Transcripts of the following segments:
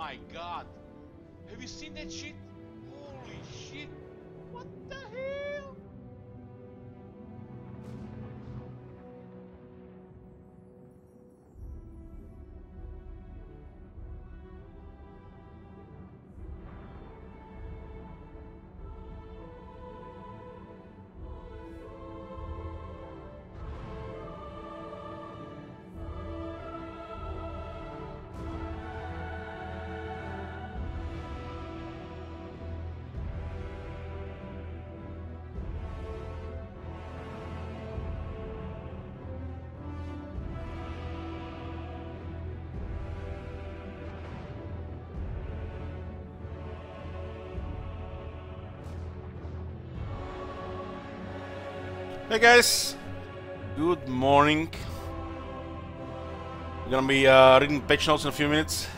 my god! Have you seen that shit? Holy shit! What the hell? Hey guys, good morning. We're gonna be reading patch notes in a few minutes.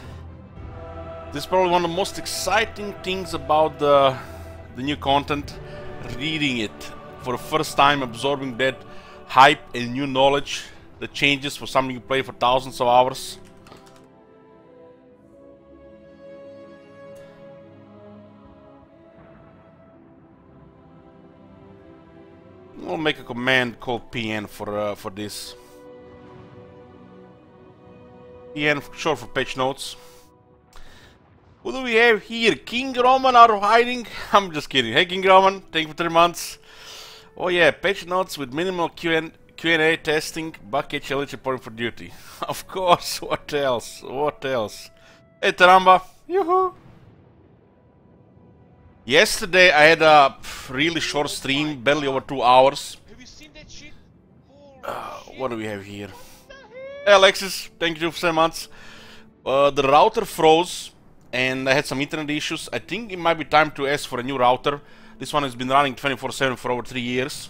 This is probably one of the most exciting things about the new content. Reading it for the first time, absorbing that hype and new knowledge, the changes for something you play for thousands of hours. We'll make a command called pn for this. Pn short for patch notes. Who do we have here? King Roman out of hiding? I'm just kidding. Hey King Roman, thank you for 3 months. Oh yeah, patch notes with minimal Q&A testing, bucket challenge reporting for duty. Of course, what else? What else? Hey Taramba, yoo-hoo! Yesterday I had a really short stream, barely over 2 hours. Have you seen that shit? What do we have here? Hey Alexis, thank you for 7 months. The router froze and I had some internet issues. I think it might be time to ask for a new router. This one has been running 24/7 for over 3 years.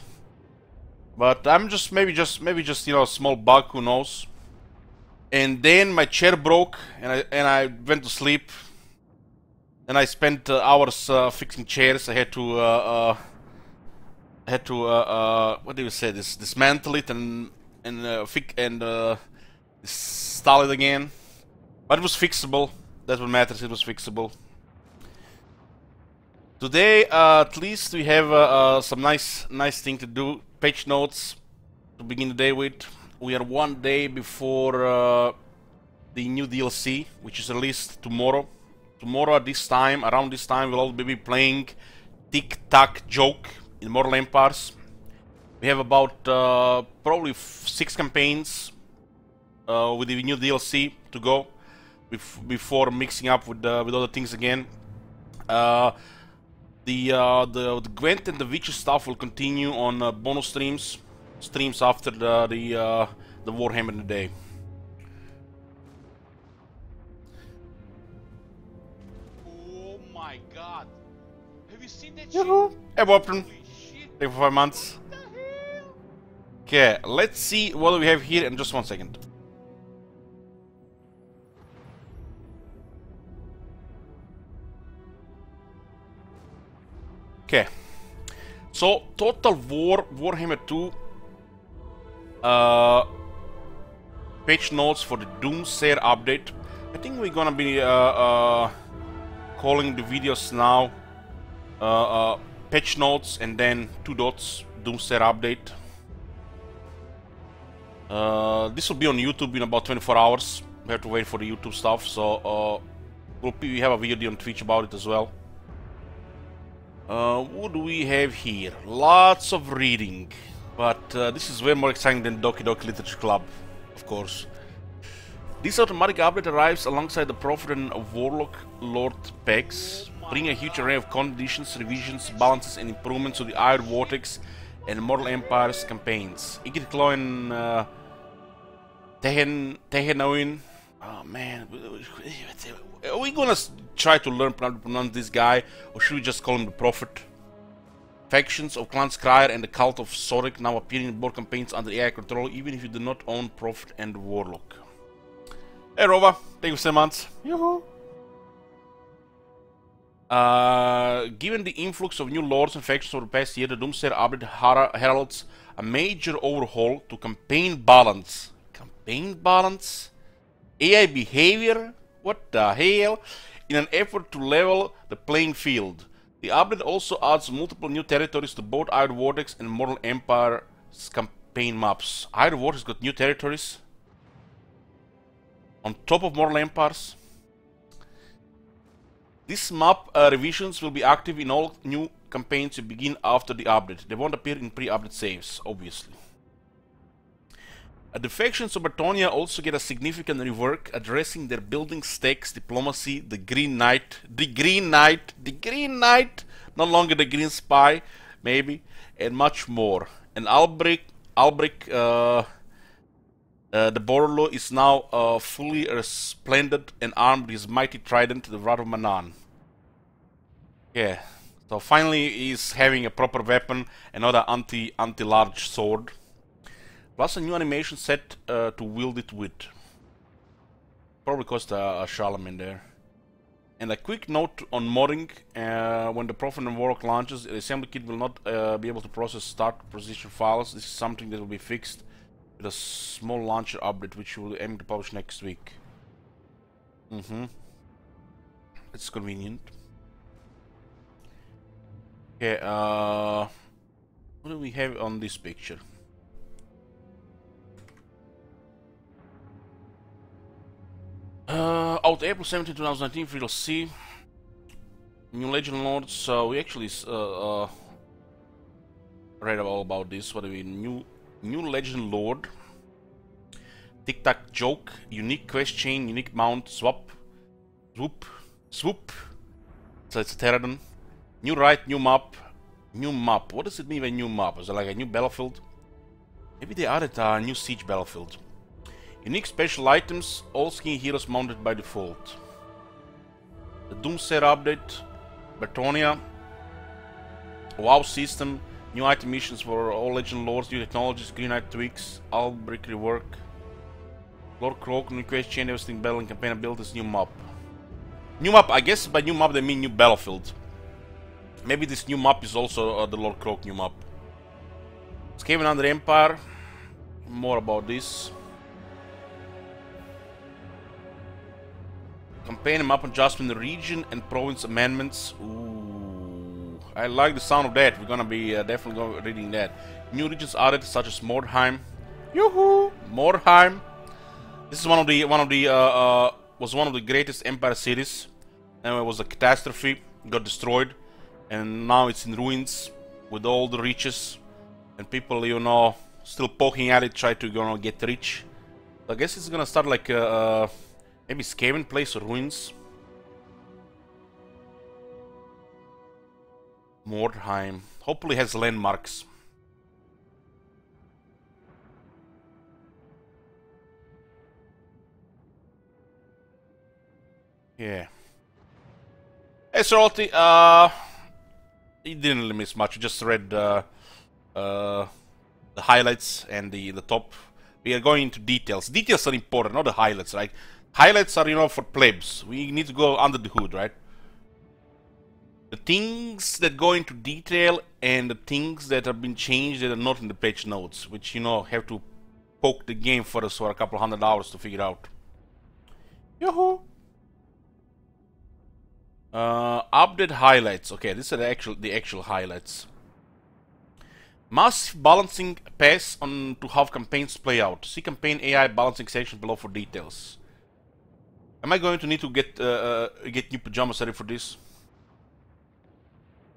But I'm just maybe just you know, a small bug, who knows. And then my chair broke and I went to sleep. And I spent hours fixing chairs. I had to what do you say? Dismantle it and install it again. But it was fixable. That's what matters. It was fixable. Today, at least we have some nice thing to do. Patch notes to begin the day with. We are 1 day before the new DLC, which is released tomorrow. Tomorrow at this time, around this time, we'll all be playing Tic Tac Joke in Mortal Empires. We have about probably 6 campaigns with the new DLC to go before mixing up with other things again. The Gwent and the Witcher stuff will continue on bonus streams after the Warhammer in the day. My god! Have you seen that Yoo-hoo. shit? Hey Bopton, Holy shit! thank you for 5 months. What the hell? Okay, let's see what we have here in just 1 second. Okay, so Total War Warhammer 2 patch notes for the Doomsayer update. I think we're gonna be calling the videos now patch notes and then 2 dots Doomsayer update. This will be on YouTube in about 24 hours. We have to wait for the YouTube stuff, so we have a video on Twitch about it as well. What do we have here? Lots of reading, but this is way more exciting than Doki Doki Literature Club, of course. This automatic update arrives alongside the Prophet and Warlock Lord packs, bringing a huge array of conditions, revisions, balances and improvements to the Iron Vortex and Mortal Empires campaigns. Igritloin Tehenoin. Oh man, are we gonna try to learn how to pronounce this guy, or should we just call him the Prophet? Factions of Clan Scryer and the Cult of Soric now appearing in board campaigns under AI control, even if you do not own Prophet and Warlock. Hey Rova, thank you so much. Yoo-hoo! Given the influx of new lords and factions over the past year, the Doomsayer update heralds a major overhaul to campaign balance. Campaign balance? AI behavior? What the hell? In an effort to level the playing field. The update also adds multiple new territories to both Iron Vortex and Mortal Empire's campaign maps. Iron Vortex got new territories on top of Mortal Empire's. This map revisions will be active in all new campaigns to begin after the update. They won't appear in pre-update saves, obviously. The factions of Bretonnia also get a significant rework, addressing their building stacks, diplomacy, the Green Knight, no longer the Green Spy, maybe, and much more. And Albrecht, the Borlo is now fully resplendent and armed with his mighty trident, the Wrath of Manan. Yeah, so finally he's having a proper weapon, another anti-large sword. Plus a new animation set to wield it with. Probably cost a Charlemagne there. And a quick note on modding. When the Prophet and Warlock launches, the assembly kit will not be able to process start position files. This is something that will be fixed with a small launcher update, which we will aim to publish next week. It's convenient. Okay, what do we have on this picture? Out April 17, 2019, for DLC. New Legend Lords, we actually read all about this. What do we new Legend Lord. Tic Tac Joke, unique quest chain, unique mount, swoop. So it's a Terradon. New right, new map. What does it mean by new map? Is it like a new battlefield? Maybe they added a new siege battlefield. Unique special items, all skin heroes mounted by default. The Doomsayer update, Bretonnia, WoW system, new item missions for all Legend Lords, new technologies, Green Knight tweaks, Albrecht rework, Lord Croak, new quest chain, everything battle and campaign abilities, new map. New map, I guess by new map they mean new battlefield. Maybe this new map is also the Lord Croak new map. Skaven under Empire, more about this. Campaign and map adjustment, region and province amendments. Ooh, I like the sound of that. We're gonna be definitely reading that. New regions added, such as Mordheim. Yoo-hoo! Mordheim. This is one of the greatest Empire cities. And it was a catastrophe. Got destroyed, and now it's in ruins with all the riches, and people, you know, still poking at it, try to, you know, get rich. So I guess it's gonna start like maybe Skaven place or ruins. Mordheim. Hopefully has landmarks. Yeah. Hey, Sorority, you didn't really miss much. You just read the highlights and the top. We are going into details. Details are important, not the highlights, right? Highlights are, you know, for plebs. We need to go under the hood, right? The things that go into detail and the things that have been changed that are not in the patch notes, which, you know, have to poke the game for us for a couple $100 to figure out. Yoo-hoo! Update highlights. Okay, these are the actual highlights. Massive balancing pass on to how campaigns play out. See campaign AI balancing section below for details. Am I going to need to get new pajamas ready for this?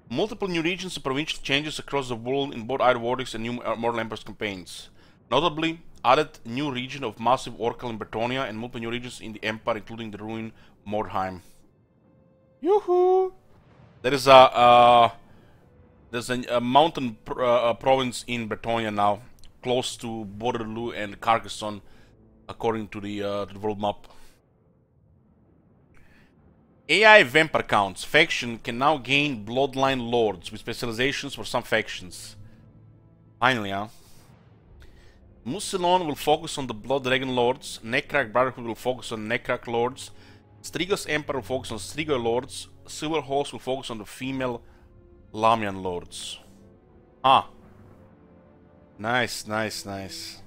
Multiple new regions and provincial changes across the world in both Iron Vortex and new Mortal Empire's campaigns. Notably, added new region of massive Oracle in Bretonnia and multiple new regions in the Empire, including the ruined Mordheim. Yoo-hoo! There is a mountain province in Bretonnia now, close to Borderloo and Carcassonne, according to the world map. AI vampire counts. Faction can now gain bloodline lords with specializations for some factions. Finally, huh? Musilon will focus on the Blood Dragon Lords. Necrak Brotherhood will focus on Necrak Lords. Strigos Empire will focus on Strigo Lords. Silver Horse will focus on the female Lamian Lords. Ah. Nice, nice, nice.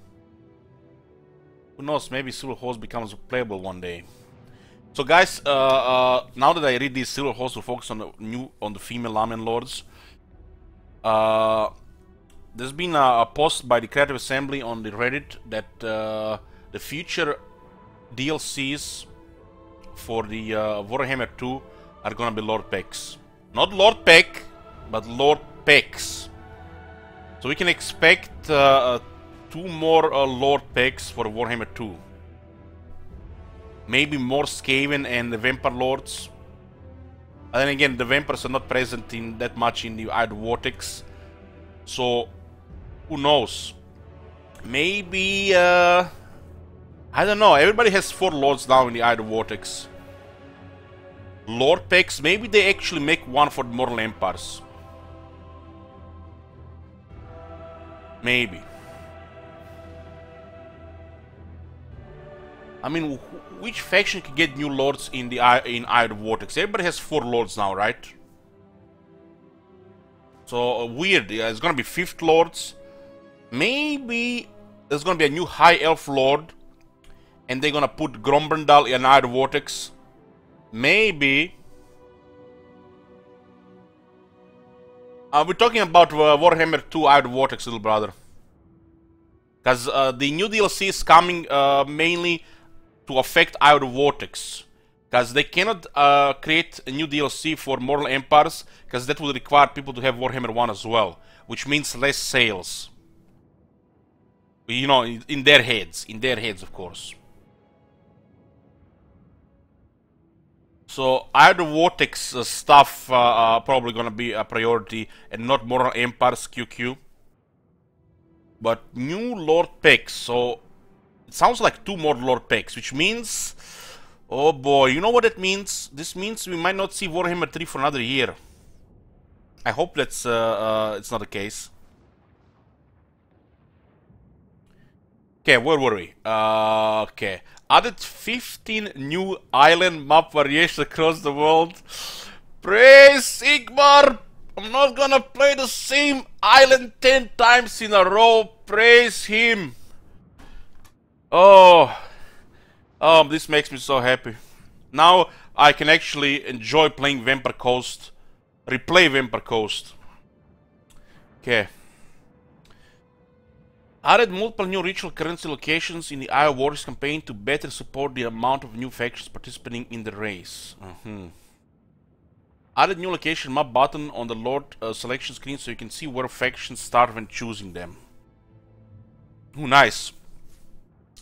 Who knows, maybe Silver Horse becomes playable one day. So guys, now that I read these silver hosts, will focus on the female Lamen Lords. There's been a post by the Creative Assembly on the Reddit that the future DLCs for the Warhammer 2 are gonna be Lord Pecks. Not Lord Peck, but Lord Pecks. So we can expect 2 more Lord Pecks for Warhammer 2. Maybe more Skaven and the Vampire Lords. And then again, the Vampires are not present in that much in the Iron Vortex. So, who knows? Maybe, I don't know. Everybody has 4 Lords now in the Iron Vortex. Lord Pecks, maybe they actually make one for the Mortal Empires. Maybe. I mean, which faction can get new lords in the Iron Vortex? Everybody has 4 lords now, right? So weird. Yeah, it's gonna be 5th lords. Maybe there's gonna be a new High Elf lord, and they're gonna put Grombrandal in Iron Vortex. Maybe. We're talking about Warhammer 2 Iron Vortex, little brother. Because the new DLC is coming mainly to affect Iron Vortex. Because they cannot create a new DLC for Mortal Empires, because that would require people to have Warhammer 1 as well. Which means less sales. You know, in their heads. In their heads, of course. So Iron Vortex stuff probably gonna be a priority, and not Mortal Empires QQ. But new Lord Pecks, so it sounds like 2 more Lord Pecks, which means, oh boy, you know what that means? This means we might not see Warhammer 3 for another year. I hope that's it's not the case. Okay, where were we? Okay, added 15 new island map variations across the world. Praise Sigmar! I'm not gonna play the same island 10 times in a row. Praise him! Oh, this makes me so happy. Now I can actually enjoy playing Vampire Coast, replay Vampire Coast. Okay. Added multiple new ritual currency locations in the Eye of Warriors campaign to better support the amount of new factions participating in the race. Added new location map button on the Lord selection screen so you can see where factions start when choosing them. Ooh, nice.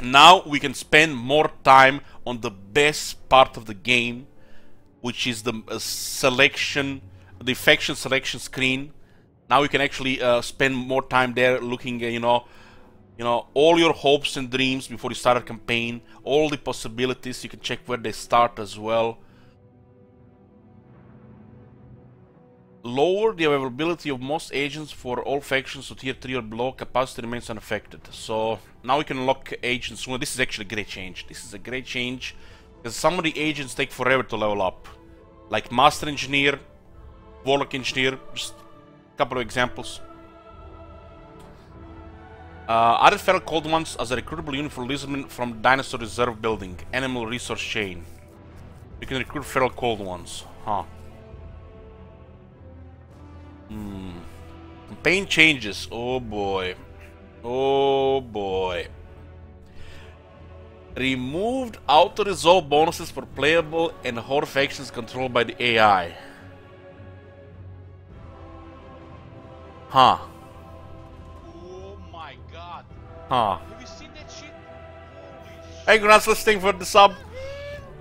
Now we can spend more time on the best part of the game, which is the selection, the faction selection screen. Now we can actually spend more time there looking at, you know, all your hopes and dreams before you start a campaign, all the possibilities. You can check where they start as well. Lower the availability of most agents for all factions to tier 3 or below. Capacity remains unaffected. So now we can unlock agents sooner. This is actually a great change. This is a great change because some of the agents take forever to level up, like Master Engineer, Warlock Engineer. Just a couple of examples. Added Feral Cold Ones as a recruitable unit for Lizardmen from Dinosaur Reserve Building, Animal Resource Chain. You can recruit Feral Cold Ones. Huh. Campaign changes. Oh boy. Oh boy. Removed auto-resolve bonuses for playable and horde factions controlled by the AI. Huh. Oh my god. Huh. Have you seen that shit? Holy shit. Hey, Grants, let's thank for the sub.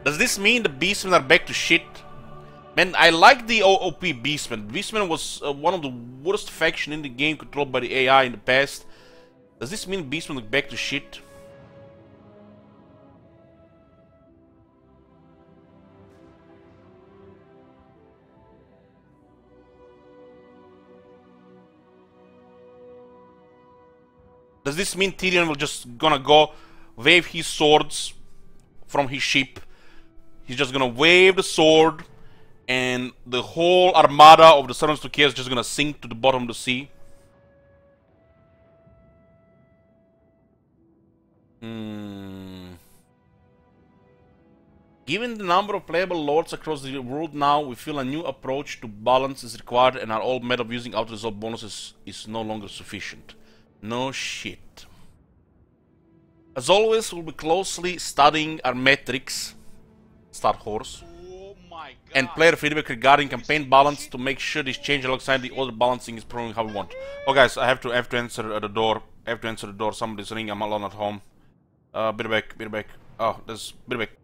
Does this mean the Beastmen are back to shit? Man, I like the OP Beastmen. Beastmen was one of the worst faction in the game controlled by the AI in the past. Does this mean Beastmen are back to shit? Does this mean Tyrion will just gonna go wave his swords from his ship? He's just gonna wave the sword and the whole armada of the Servants to Chaos is just gonna sink to the bottom of the sea? Given the number of playable lords across the world now, we feel a new approach to balance is required and our old method of using auto-resolve bonuses is no longer sufficient. No shit. As always, we'll be closely studying our metrics, Star Horse, Oh my god. and player feedback regarding campaign balance to make sure this change alongside the other balancing is performing how we want. Oh guys, I have to answer the door. I have to answer the door. Somebody's ringing. I'm alone at home. Be right back. Oh, there's be right back.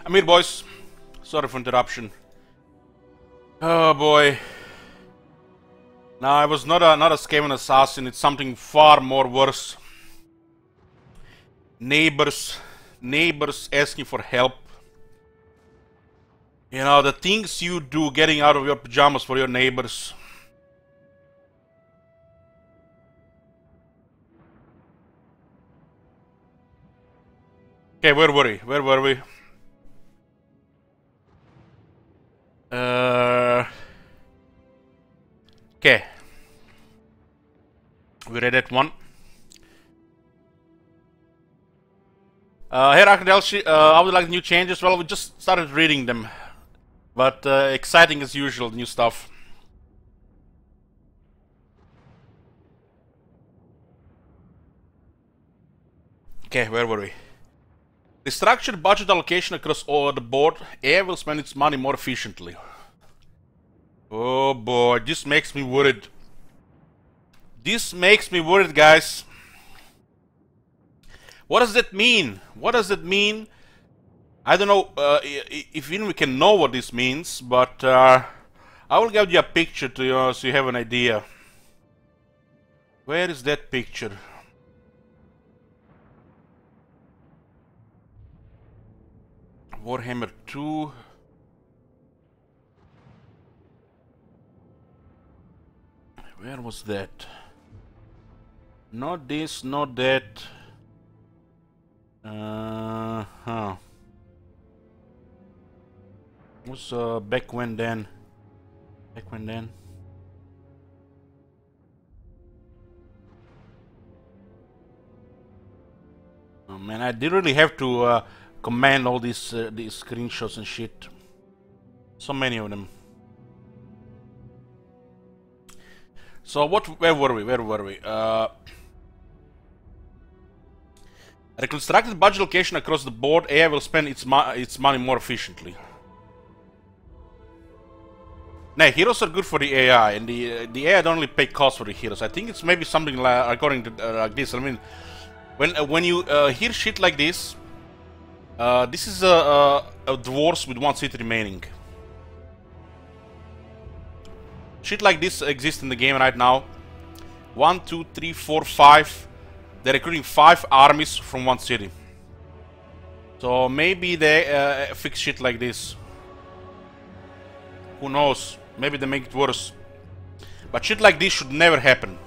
I'm here, boys. Sorry for interruption. Oh boy. Now I was not a Skaven assassin. It's something far more worse. Neighbors asking for help. You know, the things you do, getting out of your pajamas for your neighbors. Okay, where were we? Where were we? Okay. We read that one. Here, Arkadelshi, how would you like the new changes? Well, we just started reading them. But exciting as usual, new stuff. Okay, where were we? The structured budget allocation across all the board, AI will spend its money more efficiently. Oh boy, this makes me worried. This makes me worried, guys. What does that mean? What does that mean? I don't know if even we can know what this means, but I will give you a picture to you so you have an idea. Where is that picture? Warhammer 2. Where was that? Not this, not that. Was back when then? Back when then? Oh man, I did really have to command all these screenshots and shit. So many of them. So where were we? Where were we? Reconstructed budget allocation across the board, AI will spend its money more efficiently. Nah, heroes are good for the AI, and the AI don't only pay costs for the heroes. I think it's maybe something like according to like this. I mean, when you hear shit like this, this is a dwarves with one city remaining. Shit like this exists in the game right now. 1, 2, 3, 4, 5. They're recruiting 5 armies from one city. So maybe they fix shit like this. Who knows? Maybe they make it worse. But shit like this should never happen.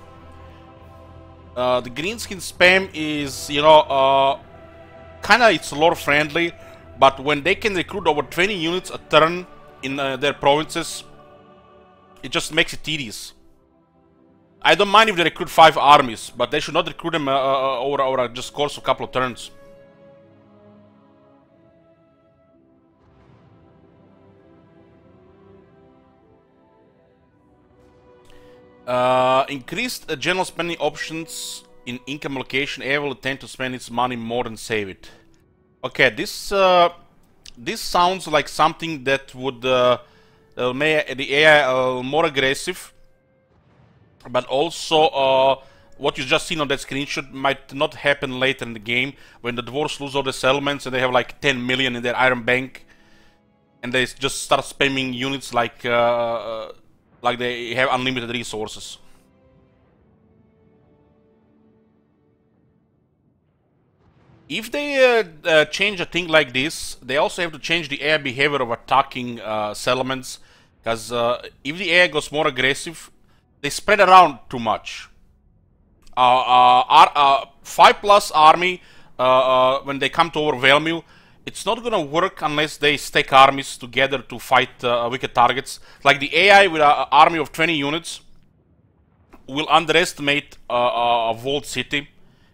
The greenskin spam is, you know, kinda it's lore friendly. But when they can recruit over 20 units a turn in their provinces, it just makes it tedious. I don't mind if they recruit 5 armies, but they should not recruit them over just course of a couple of turns. Increased general spending options in income allocation. AI will tend to spend its money more than save it. Okay, this sounds like something that would make the AI more aggressive. But also, what you just seen on that screenshot might not happen later in the game when the dwarves lose all the settlements and they have like 10 million in their iron bank, and they just start spamming units like they have unlimited resources. If they change a thing like this, they also have to change the AI behavior of attacking settlements, because if the AI goes more aggressive, they spread around too much. 5+ army, when they come to overwhelm you, it's not gonna work unless they stack armies together to fight wicked targets. Like the AI with an army of 20 units will underestimate a walled city,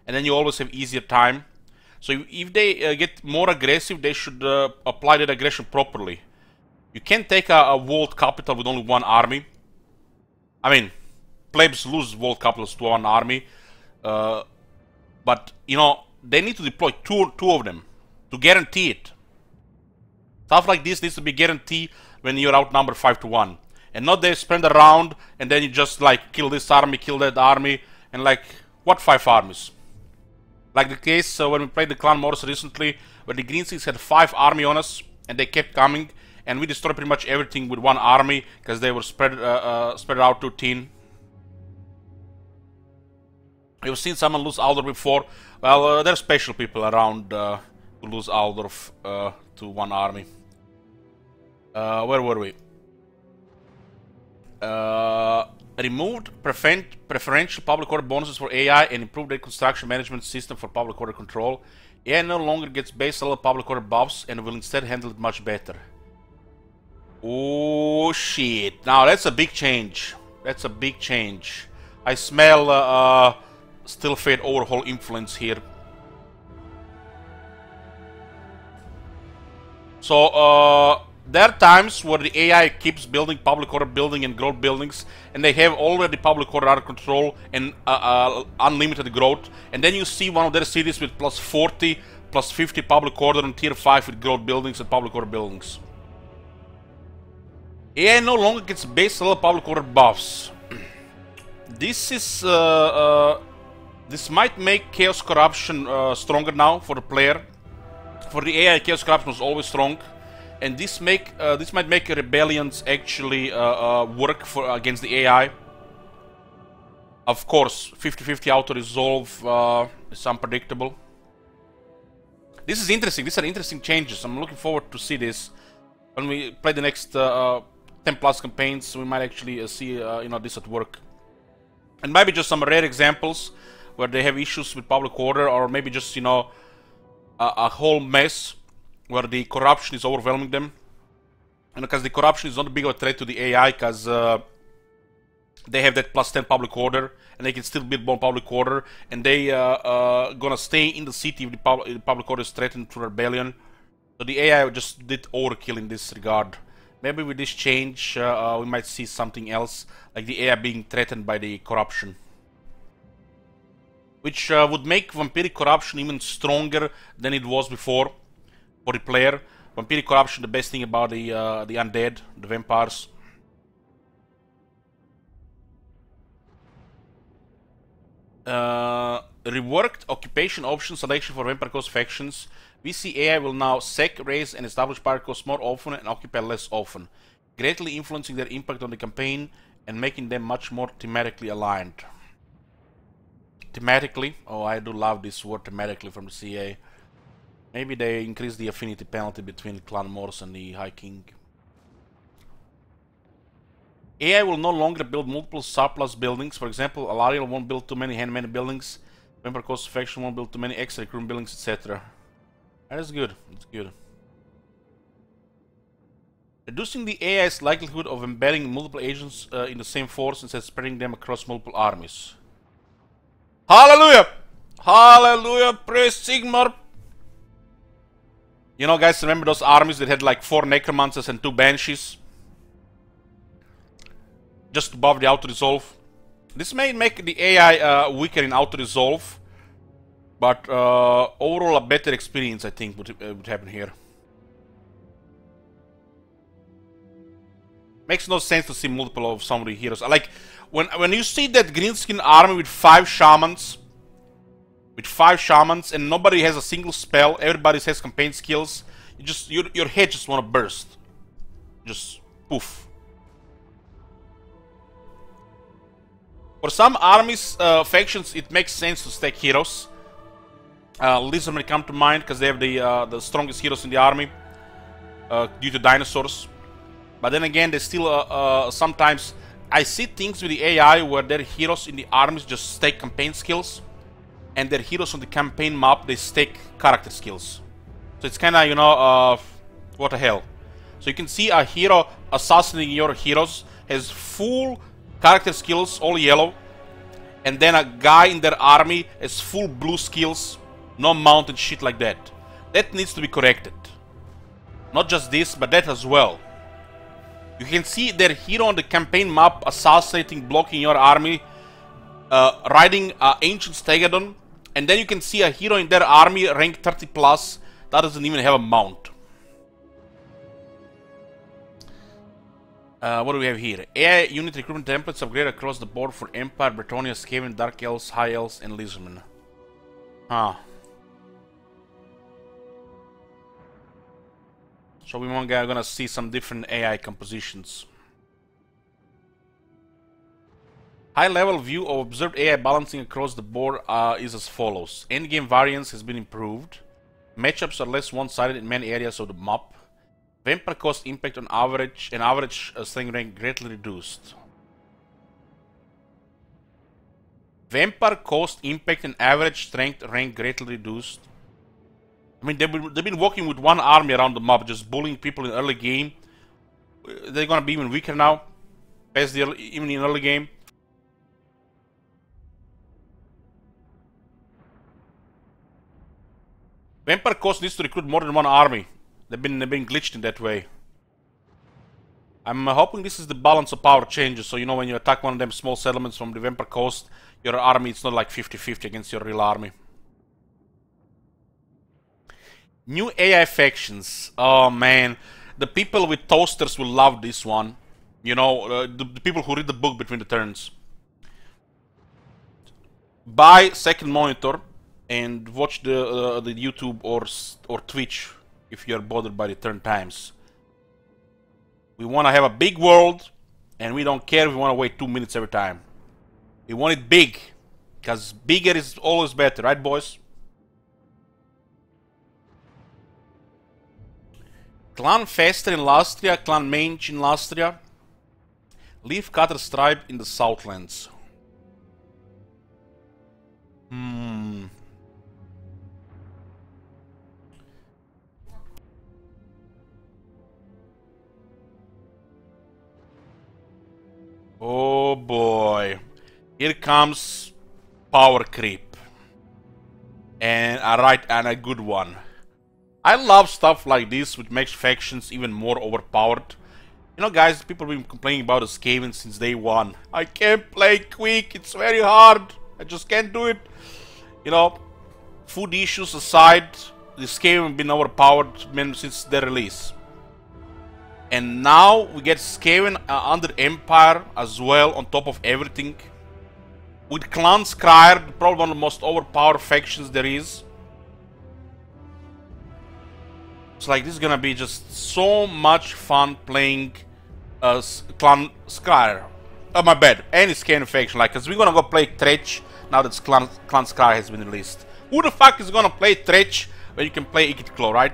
and then you always have easier time. So if they get more aggressive, they should apply that aggression properly. You can't take a walled capital with only 1 army. I mean, plebs lose walled capitals to 1 army, but you know, they need to deploy two of them to guarantee it. Stuff like this needs to be guaranteed when you're outnumbered 5-1, and not they spread around and then you just like kill this army, kill that army, and like what 5 armies? Like the case when we played the Clan Morris recently, where the Greenseeds had 5 army on us, and they kept coming, and we destroyed pretty much everything with one army because they were spread out too thin. You've seen someone lose Aldor before. Well, there are special people around who lose Aldor to one army. Where were we? Removed preferential public order bonuses for AI and improved the construction management system for public order control. AI no longer gets base level public order buffs and will instead handle it much better. Oh shit! Now that's a big change. That's a big change. I smell still fade overhaul influence here. So there are times where the AI keeps building public order building and growth buildings, and they have already public order under control and unlimited growth, and then you see one of their cities with plus 40, plus 50 public order on tier 5 with growth buildings and public order buildings. AI no longer gets base level public order buffs. This is this might make Chaos Corruption stronger now for the player. For the AI, Chaos Corruption was always strong, and this might make rebellions actually work against the AI. Of course, 50-50 auto-resolve is unpredictable. This is interesting. These are interesting changes. I'm looking forward to see this. When we play the next 10+ campaigns, we might actually see this at work. And maybe just some rare examples where they have issues with public order, or maybe just a whole mess where the corruption is overwhelming them. And because the corruption is not a big of a threat to the AI, because they have that plus 10 public order, and they can still build more public order, and they gonna stay in the city if the public order is threatened through rebellion. So the AI just did overkill in this regard. Maybe with this change, we might see something else, like the AI being threatened by the corruption. Which would make vampiric corruption even stronger than it was before for the player. Vampiric corruption, the best thing about the undead, the vampires. Reworked occupation option selection for vampire coast factions. We see AI will now sack, raise, and establish pirate coasts more often and occupy less often, greatly influencing their impact on the campaign and making them much more thematically aligned. Thematically? Oh, I do love this word thematically from the CA. Maybe they increase the affinity penalty between Clan Morse and the High King. AI will no longer build multiple surplus buildings. For example, Alariel won't build too many handmade buildings. Vampire Coast faction won't build too many extra recruitment buildings, etc. That is good. That's good. Reducing the AI's likelihood of embedding multiple agents in the same force instead of spreading them across multiple armies. Hallelujah! Hallelujah! Praise Sigmar! You know, guys, remember those armies that had like 4 Necromancers and 2 Banshees? Just above the auto-resolve. This may make the AI weaker in auto-resolve, but overall a better experience, I think, would happen here. Makes no sense to see multiple of some of the heroes. Like, when you see that greenskin army with 5 shamans, and nobody has a single spell, everybody has campaign skills, your head just wanna burst. Just poof. For some armies, factions, it makes sense to stack heroes. Lizardmen come to mind because they have the strongest heroes in the army due to dinosaurs. But then again, they still sometimes I see things with the AI where their heroes in the armies just stack campaign skills, and their heroes on the campaign map they stack character skills. So it's kind of, you know, what the hell. So you can see a hero assassinating your heroes has full character skills, all yellow, and then a guy in their army has full blue skills, no mount and shit like that. That needs to be corrected. Not just this, but that as well. You can see their hero on the campaign map assassinating, blocking your army, riding Ancient Stegadon, and then you can see a hero in their army rank 30+ that doesn't even have a mount. What do we have here? AI unit recruitment templates upgrade across the board for Empire, Bretonnia, Skaven, Dark Elves, High Elves, and Lizardmen. Huh. So we're gonna see some different AI compositions. High-level view of observed AI balancing across the board is as follows. Endgame variance has been improved. Matchups are less one-sided in many areas of the map. Vampire cost impact on average strength rank greatly reduced. Vampire cost impact and average strength rank greatly reduced. I mean, they've been walking with one army around the map, just bullying people in early game. They're gonna be even weaker now, past the even in early game. Vampire cost needs to recruit more than one army. They've been glitched in that way. I'm hoping this is the balance of power changes, so you know when you attack one of them small settlements from the Vampire coast, your army it's not like 50-50 against your real army. New AI factions. Oh man, the people with toasters will love this one. You know, the people who read the book between the turns. Buy second monitor and watch the YouTube or Twitch if you are bothered by the turn times. We want to have a big world, and we don't care if we want to wait 2 minutes every time. We want it big, because bigger is always better, right, boys? Clan Fester in Lastria, Clan Mange in Lastria, Leaf Cutter Stripe in the Southlands. Oh boy, here comes power creep, and a good one. I love stuff like this, which makes factions even more overpowered. You know, guys, people have been complaining about the Skaven since day one. I can't play quick; it's very hard. I just can't do it. You know, food issues aside, the Skaven have been overpowered since their release. And now we get Skaven under Empire as well, on top of everything. With Clan Scryer, probably one of the most overpowered factions there is. It's like this is gonna be just so much fun playing Clan Scryer. Oh, my bad, any Skaven faction, like, cause we're gonna go play Tretch now that Clan Scryer has been released. Who the fuck is gonna play Tretch when you can play Ikit Claw, right?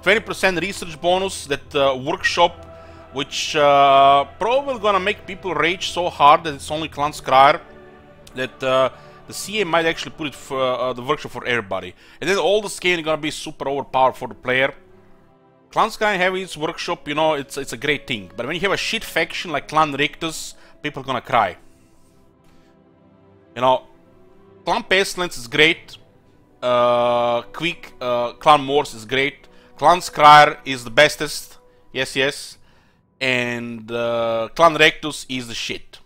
20% research bonus, that workshop, which probably gonna make people rage so hard that it's only Clan Scryer, that the CA might actually put it for the workshop for everybody. And then all the Skaven are gonna be super overpowered for the player. Clan Scryer having its workshop, you know, it's a great thing. But when you have a shit faction like Clan Rictus, people are gonna cry. You know, Clan Pestilence is great. Clan Morse is great. Clan Scryer is the bestest, yes, and Clan Rectus is the shit.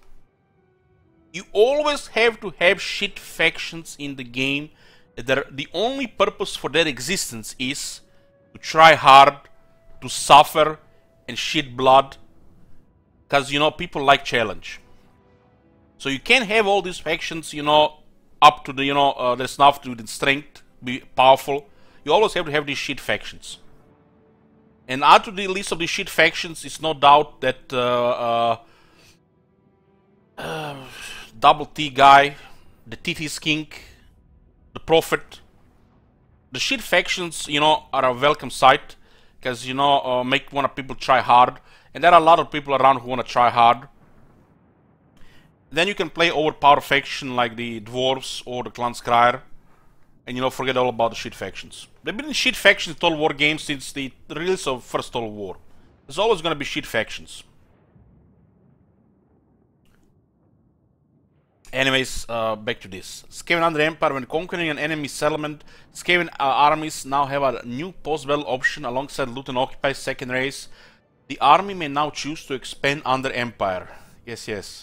You always have to have shit factions in the game. The only purpose for their existence is to try hard, to suffer, and shit blood, because, you know, people like challenge. So you can't have all these factions, you know, up to the, you know, there's enough to the strength, be powerful. You always have to have these shit factions. And out of the list of the shit factions, it's no doubt that Double T guy, the TT Skink, the Prophet. The shit factions, you know, are a welcome sight, because, you know, make one of people try hard, and there are a lot of people around who want to try hard. Then you can play overpowered faction like the Dwarves or the Clan Scryer, and, you know, forget all about the shit factions. There have been shit factions in Total War games since the release of first Total War. There's always gonna be shit factions. Anyways, back to this. Skaven under Empire, when conquering an enemy settlement, Skaven armies now have a new post-battle option alongside Loot and Occupy second race. The army may now choose to expand under Empire. Yes. Hey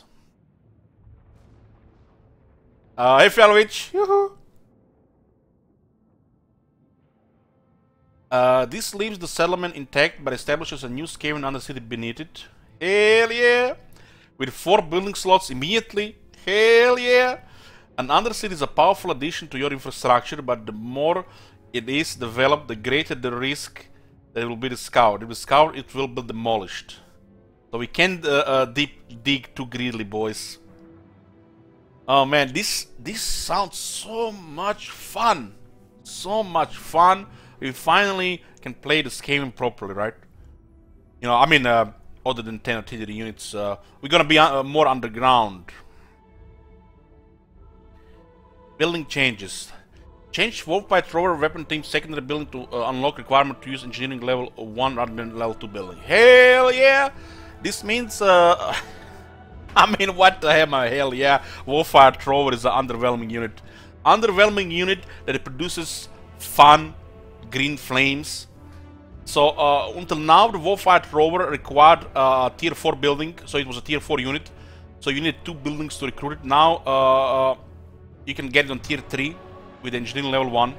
Fialovich! Yoo-hoo! This leaves the settlement intact but establishes a new Skaven undercity beneath it. Hell yeah! With 4 building slots immediately. Hell yeah! An undercity is a powerful addition to your infrastructure, but the more it is developed, the greater the risk There will be the scout. If the scout, it will be demolished. So we can't dig too greedily, boys. Oh man, this sounds so much fun. So much fun. We finally can play the Skaven properly, right? You know, I mean, other than 10 artillery units, we're gonna be more underground. Building changes. Change Wolfbite Rover weapon team secondary building to unlock requirement to use engineering level 1 rather than level 2 building. Hell yeah! This means, I mean, what the hell yeah? Wolfbite Rover is an underwhelming unit. Underwhelming unit that it produces fun, green flames. So, until now, the Wolfbite Rover required tier 4 building, so it was a tier 4 unit. So you need 2 buildings to recruit it. Now, you can get it on tier 3 with engineering level 1.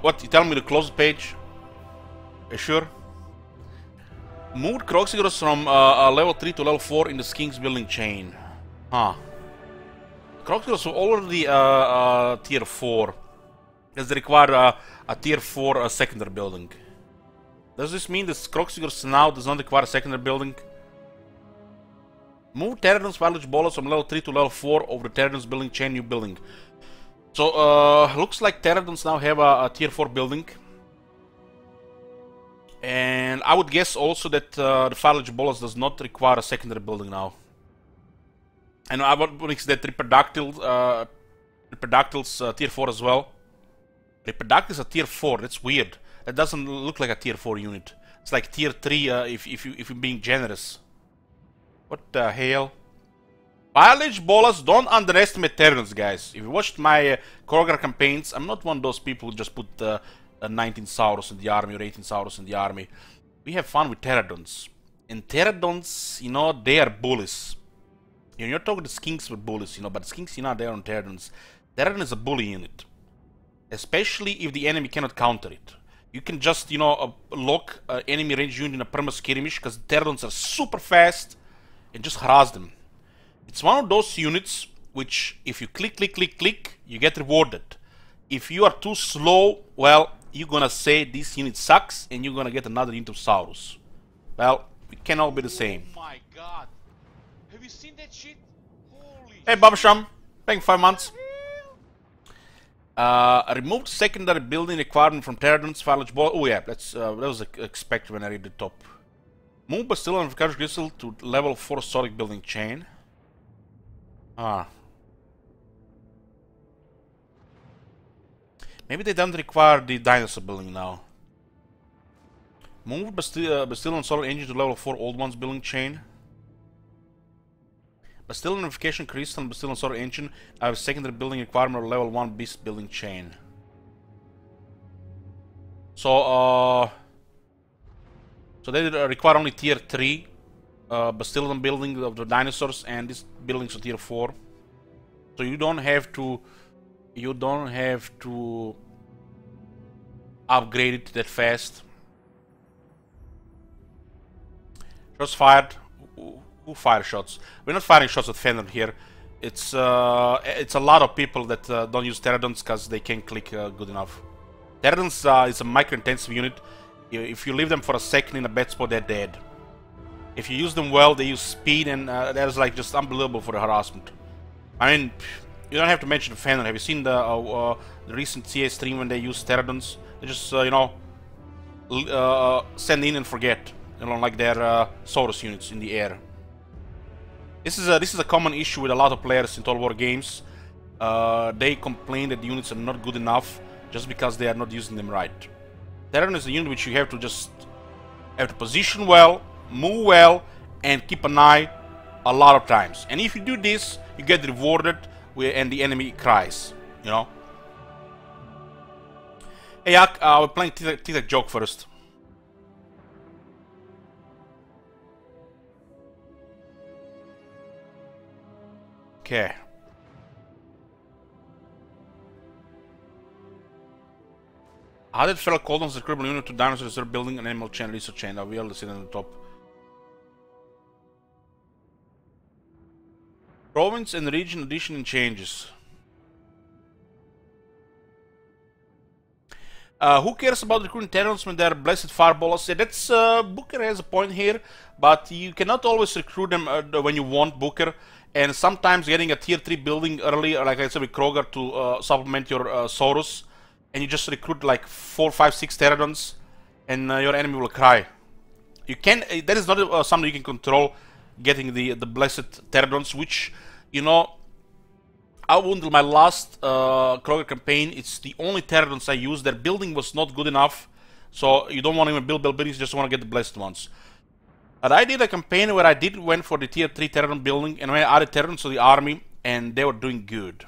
What? You tell me to close the page? Are you sure? Moved Kroxigros from level 3 to level 4 in the King's building chain. Huh. Kroxigros were already tier 4. Does they require a tier 4 secondary building? Does this mean that Kroxigros now does not require a secondary building? Move Terradon's Village Bolas from level 3 to level 4 over the Terradon's building chain new building. So, looks like Terradons now have a tier 4 building. And I would guess also that the Village Bolas does not require a secondary building now. And I would mix that Reprodactyl's tier 4 as well. Reprodactyl is a tier 4, that's weird. That doesn't look like a tier 4 unit. It's like tier 3 if you're being generous. What the hell? Village Bolas, don't underestimate Terrans, guys. If you watched my Krogar campaigns, I'm not one of those people who just put 19 Saurus in the army or 18 Saurus in the army. We have fun with Terradons. And Terradons, you know, they are bullies. You're not talking the Skinks with bullies, you know, but Skinks, you know, they are on Terradons. Terradon is a bully unit. Especially if the enemy cannot counter it. You can just, you know, lock enemy range unit in a perma skirmish because Terradons are super fast and just harass them. It's one of those units which, if you click, you get rewarded. If you are too slow, well, you're gonna say this unit sucks and you're gonna get another unit of Saurus. Well, we can all be the same. Oh my god. Have you seen that shit? Holy Hey, Babasham. Thank you 5 months. Removed secondary building requirement from Terradon's Village Ball. Oh yeah, that was expected when I read the top. Move Bastille and Courage Gristle to level 4 solid building chain. Ah. Maybe they don't require the dinosaur building now. Move Bastille and Solar Engine to level 4 Old Ones building chain. Bastille Unification Crystal and Bastille and Solar Engine have a secondary building requirement of level 1 Beast building chain. So, so they require only tier 3 Bastille building of the dinosaurs, and these buildings are tier 4. So you don't have to upgrade it that fast. Shots fired. Who fire shots? We're not firing shots at Fenrir here. It's a lot of people that don't use Terradons because they can't click good enough. Terradons is a micro-intensive unit. If you leave them for a second in a bad spot, they're dead. If you use them well, they use speed, and that is like just unbelievable for the harassment. I mean, you don't have to mention Fenrir. Have you seen the recent CA stream when they use Terradons? They just you know, send in and forget. You know, like their Saurus units in the air. This is a common issue with a lot of players in Total War games. They complain that the units are not good enough just because they are not using them right. Terran is a unit which you have to position well, move well, and keep an eye a lot of times. And if you do this, you get rewarded, and the enemy cries. You know. Hey, Yak, we're playing Tic-Tac Joke first. Okay. Added fellow cordons the criminal unit to dinosaur reserve building an animal chain research chain. Now we all see it on the top. Province and region addition and changes. Who cares about recruiting terrorists when they're blessed fireballs? Yeah, that's Booker has a point here, but you cannot always recruit them when you want Booker, and sometimes getting a tier 3 building early, like I said with Kroger, to supplement your Saurus, and you just recruit like 4, 5, 6 Pterodons, and your enemy will cry. You can. That is not something you can control. Getting the blessed Pterodons, which, you know, until my last Kroger campaign, it's the only Pterodons I used. Their building was not good enough, so you don't want to even build buildings, you just want to get the blessed ones. But I did a campaign where I went for the tier 3 Pterodon building, and when I added Pterodons to the army, and they were doing good.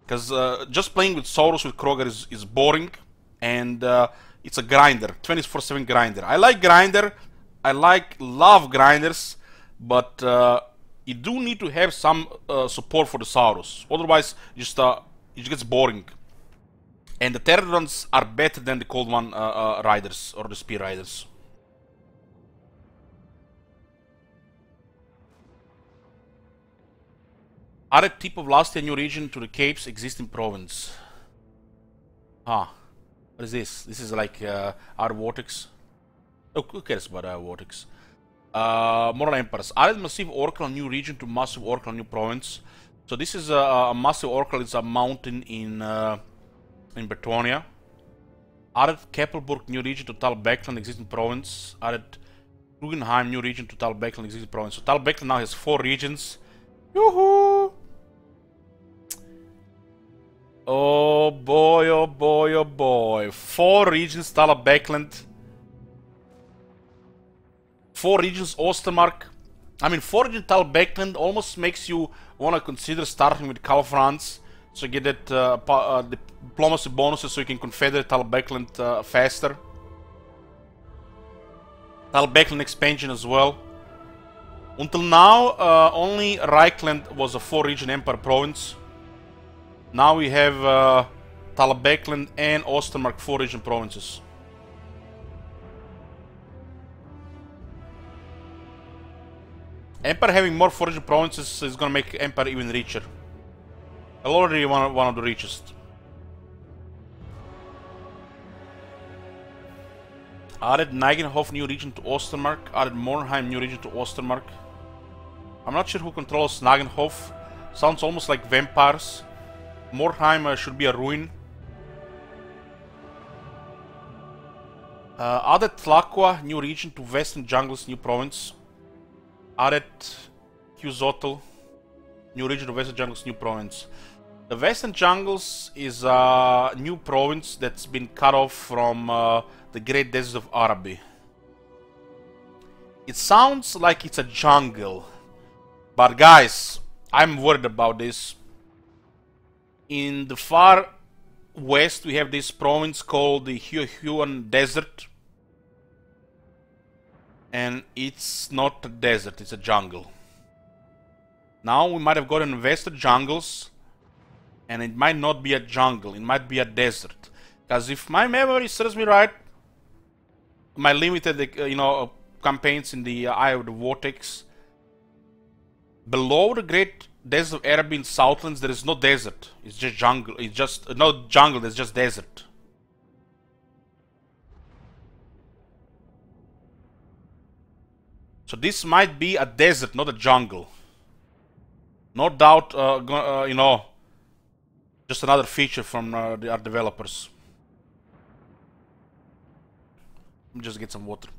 Because just playing with Saurus with Kroger is boring, and it's a grinder, 24/7 grinder. I like grinder, love grinders, but you do need to have some support for the Saurus. Otherwise, it gets boring. And the Pterodons are better than the Cold One riders or the Spear riders. Added tip of last year new region to the Cape's existing province. What is this? This is like our Vortex. Oh, who cares about our Vortex? Moral Emperors. Added massive oracle new region to massive oracle new province. So this is a massive oracle. It's a mountain in Bretonnia. Added Keppelburg new region to Talbeckland existing province. Added Guggenheim new region to Talbeckland existing province. So Talbeckland now has 4 regions. Yoo-hoo! Oh boy, oh boy, oh boy. 4 regions Talbeckland. 4 regions Ostermark. I mean, 4 regions Talbeckland almost makes you want to consider starting with Cal France. So you get that diplomacy bonuses so you can confederate Talbeckland faster. Talbeckland expansion as well. Until now, only Reichland was a 4 region empire province. Now we have Talbeckland and Ostermark 4 region provinces. Empire having more 4 region provinces is gonna make Empire even richer. Already one of the richest. Added Nigenhof new region to Ostermark. Added Mornheim new region to Ostermark. I'm not sure who controls Nagenhof. Sounds almost like vampires. Mornheim should be a ruin. Added Tlaqua new region to Western Jungles new province. Added Quetzalcoatl new region to Western Jungles new province. The Western Jungles is a new province that's been cut off from the Great Desert of Araby. It sounds like it's a jungle, but guys, I'm worried about this. In the far west we have this province called the Huan Desert, and it's not a desert, it's a jungle. Now we might have gotten Western Jungles, and it might not be a jungle, it might be a desert. Because if my memory serves me right, my limited campaigns in the Eye of the Vortex, below the Great Desert of Araby in Southlands there is no desert, it's just jungle, it's just no jungle, there's just desert. So this might be a desert, not a jungle. No doubt, just another feature from our developers. Let me just get some water.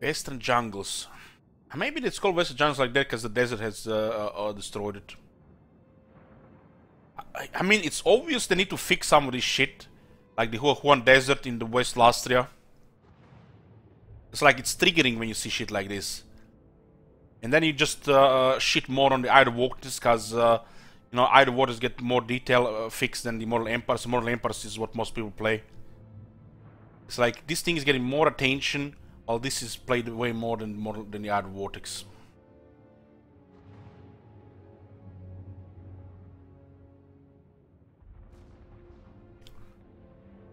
Western Jungles. Maybe it's called Western Jungles like that because the desert has destroyed it. I mean, it's obvious they need to fix some of this shit. Like the Huan Desert in the West Lastria. It's like it's triggering when you see shit like this. And then you just shit more on the Eye of Vortex because, Eye of Vortex get more detail fixed than the Mortal Empires. The Mortal Empires is what most people play. It's like this thing is getting more attention, while this is played way more than the Eye of Vortex.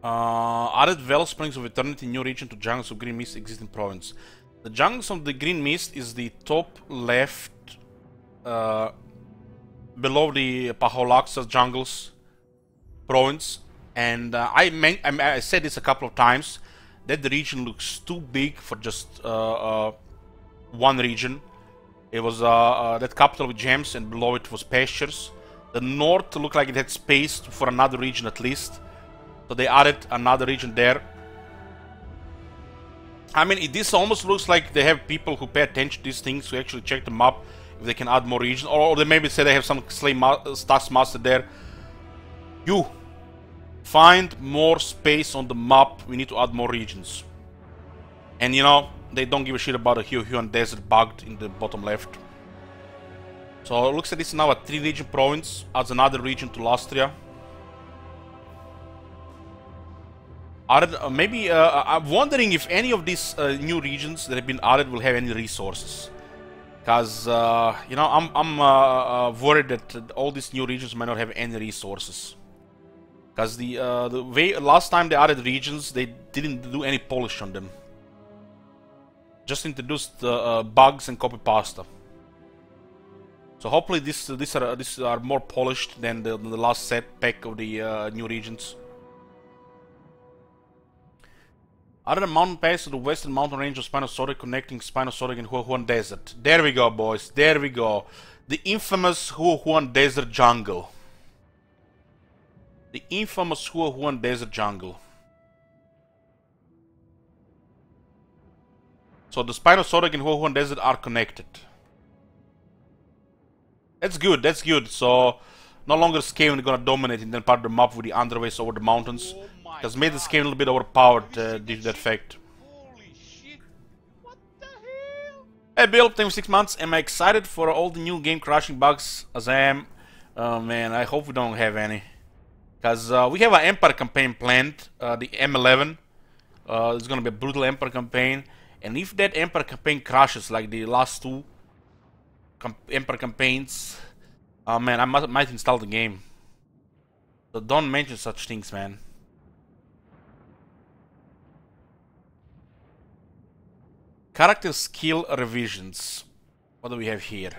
Added Wellsprings of Eternity new region to Jungles of Green Mist existing province. The jungles of the Green Mist is the top left, below the Paholaxas jungles province, and I said this a couple of times that the region looks too big for just one region. It was that capital with gems, and below it was pastures. The north looked like it had space for another region at least, so they added another region there. I mean, this almost looks like they have people who pay attention to these things, who actually check them up if they can add more regions, or they maybe say they have some slave task master there. You find more space on the map. We need to add more regions, and you know they don't give a shit about the Huon Desert bugged in the bottom left. So it looks like this is now a 3-region province. Adds another region to Lastria. Maybe I'm wondering if any of these new regions that have been added will have any resources, because you know I'm worried that all these new regions might not have any resources, because the way last time they added regions, they didn't do any polish on them, just introduced bugs and copy pasta. So hopefully these are more polished than the last set pack of the new regions. Other mountain pass to the western mountain range of Spinosaurus, connecting Spinosaurus and Huon Desert. There we go, boys. There we go. The infamous Huon Desert jungle. The infamous Huon Desert jungle. So the Spinosaurus and Huon Desert are connected. That's good. That's good. So no longer Skaven gonna dominate in that part of the map with the underways over the mountains. Because made the Skaven a little bit overpowered due to that fact. Holy shit! What the hell? Hey Bill, 26 months. Am I excited for all the new game crashing bugs? As I am. Oh man, I hope we don't have any. Because we have an Empire campaign planned, the M11. It's gonna be a brutal Empire campaign. And if that Empire campaign crashes like the last two Empire campaigns, oh man, I might install the game. So don't mention such things, man. Character skill revisions. What do we have here?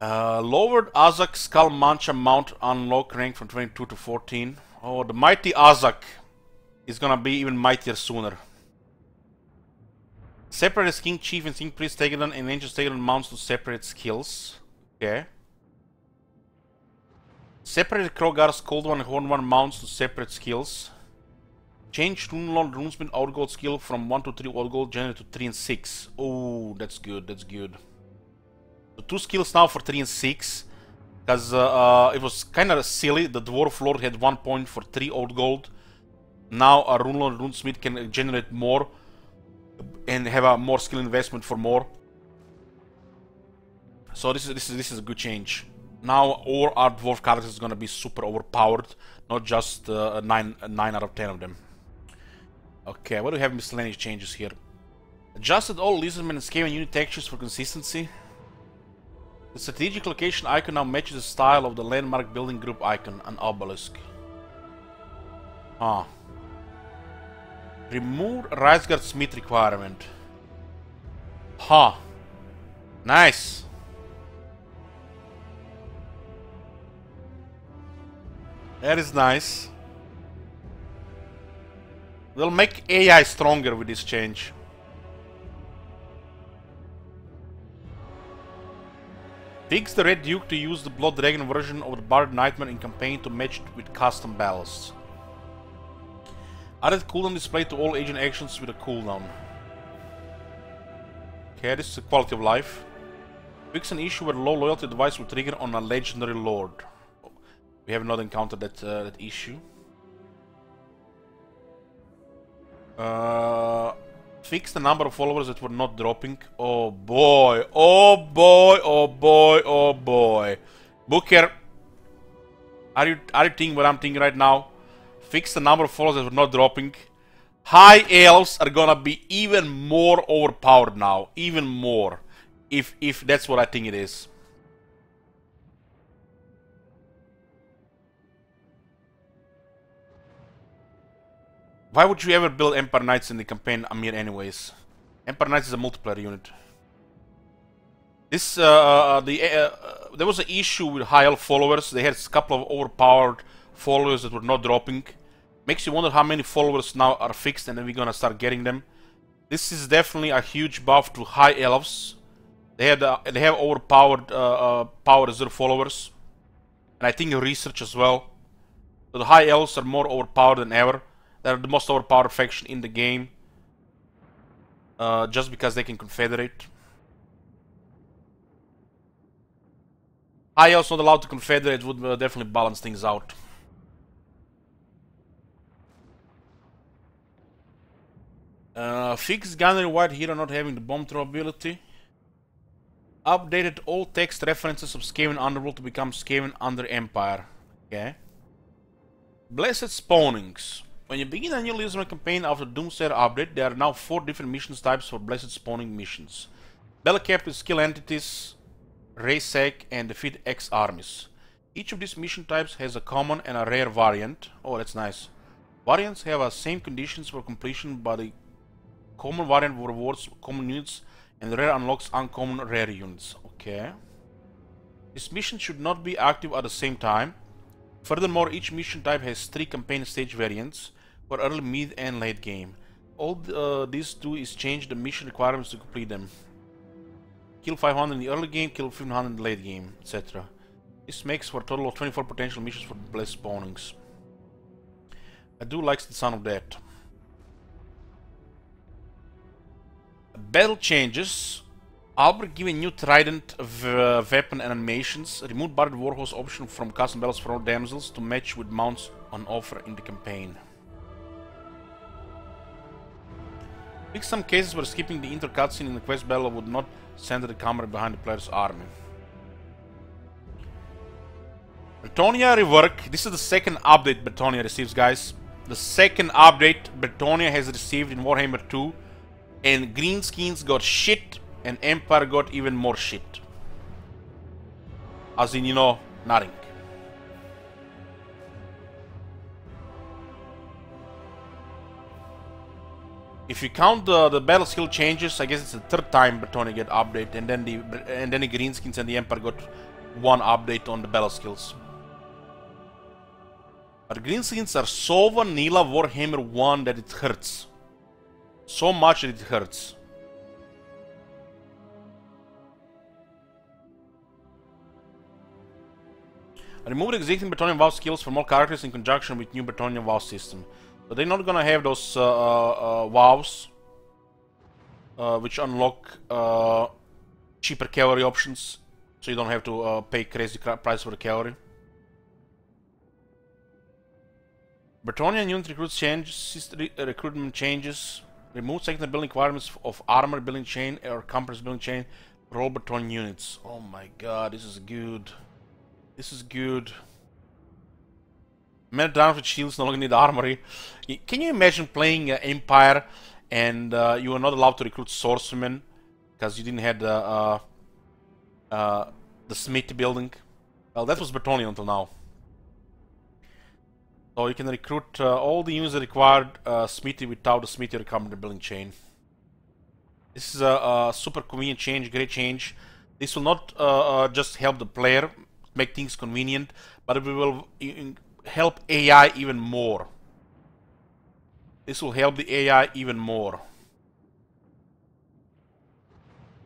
Lowered Azak Skull Mancha mount unlock rank from 22 to 14. Oh, the mighty Azak is gonna be even mightier sooner. Separate King Chief and King Priest Tegedan and Angels Tegedan mounts to separate skills. Okay. Separate Krogar's Cold One and Horn One mounts to separate skills. Change Runelord Runesmith Outgold skill from 1 to 3 Outgold, generate to 3 and 6. Oh, that's good, that's good. So 2 skills now for 3 and 6. Because it was kind of silly, the Dwarf Lord had 1 point for 3 Outgold. Now a Runelord Runesmith can generate more and have a more skill investment for more. So this is a good change. Now all our Dwarf characters is gonna be super overpowered, not just 9 out of 10 of them. Okay, what do we have miscellaneous changes here? Adjusted all Lizardmen and Skaven unit textures for consistency. The strategic location icon now matches the style of the landmark building group icon, an obelisk. Ah. Remove Riseguard Smith requirement. Ha. Nice. That is nice. We'll make AI stronger with this change. Fix the Red Duke to use the Blood Dragon version of the Bard Nightmare in campaign to match it with custom battles. Added cooldown display to all agent actions with a cooldown. Okay, this is a quality of life. Fix an issue where low loyalty device will trigger on a legendary lord. We have not encountered that issue. Fix the number of followers that were not dropping. Oh boy, oh boy, oh boy, oh boy. Booker, are you thinking what I'm thinking right now? Fix the number of followers that were not dropping. High elves are gonna be even more overpowered now, even more, if that's what I think it is. Why would you ever build Empire Knights in the campaign, Amir, anyways? Empire Knights is a multiplayer unit. This, there was an issue with high elf followers. They had a couple of overpowered followers that were not dropping. Makes you wonder how many followers now are fixed and then we're gonna start getting them. This is definitely a huge buff to high elves. They have overpowered power reserve followers. And I think research as well. So the high elves are more overpowered than ever. They're the most overpowered faction in the game. Just because they can confederate. High elves not allowed to confederate would definitely balance things out. Fixed gunnery white hero not having the bomb throw ability. Updated all text references of Skaven Underworld to become Skaven Under Empire. Okay. Blessed Spawnings. When you begin a new Lizardmen campaign after Doomsayer update, there are now 4 different missions types for Blessed Spawning missions. Battle Captive Skill Entities, Race Sec, and Defeat X armies. Each of these mission types has a common and a rare variant. Oh, that's nice. Variants have the same conditions for completion, but the common variant rewards common units and the rare unlocks uncommon rare units. Okay. This mission should not be active at the same time. Furthermore, each mission type has 3 campaign stage variants for early, mid, and late game. All these do is change the mission requirements to complete them. Kill 500 in the early game, kill 1500 in the late game, etc. This makes for a total of 24 potential missions for Blessed Spawnings. I do like the sound of that. Battle changes. Albert given new trident weapon and animations. Remove Barded Warhorse option from custom battles for all damsels to match with mounts on offer in the campaign. Fix some cases where skipping the intro cutscene in the quest battle would not center the camera behind the player's army. Bretonnia rework. This is the second update Bretonnia receives, guys. The second update Bretonnia has received in Warhammer 2. And Greenskins got shit. And Empire got even more shit. As in, you know, nothing. If you count the battle skill changes, I guess it's the 3rd time Bretonnia get update, and then the Greenskins and the Empire got 1 update on the battle skills. But Greenskins are so vanilla Warhammer 1 that it hurts. So much that it hurts. Remove the existing Bretonnia WoW skills from all characters in conjunction with new Bretonnia WoW system. So they're not gonna have those WoWs which unlock cheaper cavalry options, so you don't have to pay crazy price for the cavalry. Bretonnia unit recruitment changes. Remove secondary building requirements of armor building chain or compass building chain for all Bretonnia units. Oh my god, this is good. This is good. Men down with shields no longer need armory. Can you imagine playing Empire and you were not allowed to recruit swordsmen because you didn't have the smithy building? Well, that was Bretonnia until now. So you can recruit all the units that required smithy without the smithy requirement building chain. This is a super convenient change, great change. This will not just help the player make things convenient, but it will help AI even more. This will help the AI even more.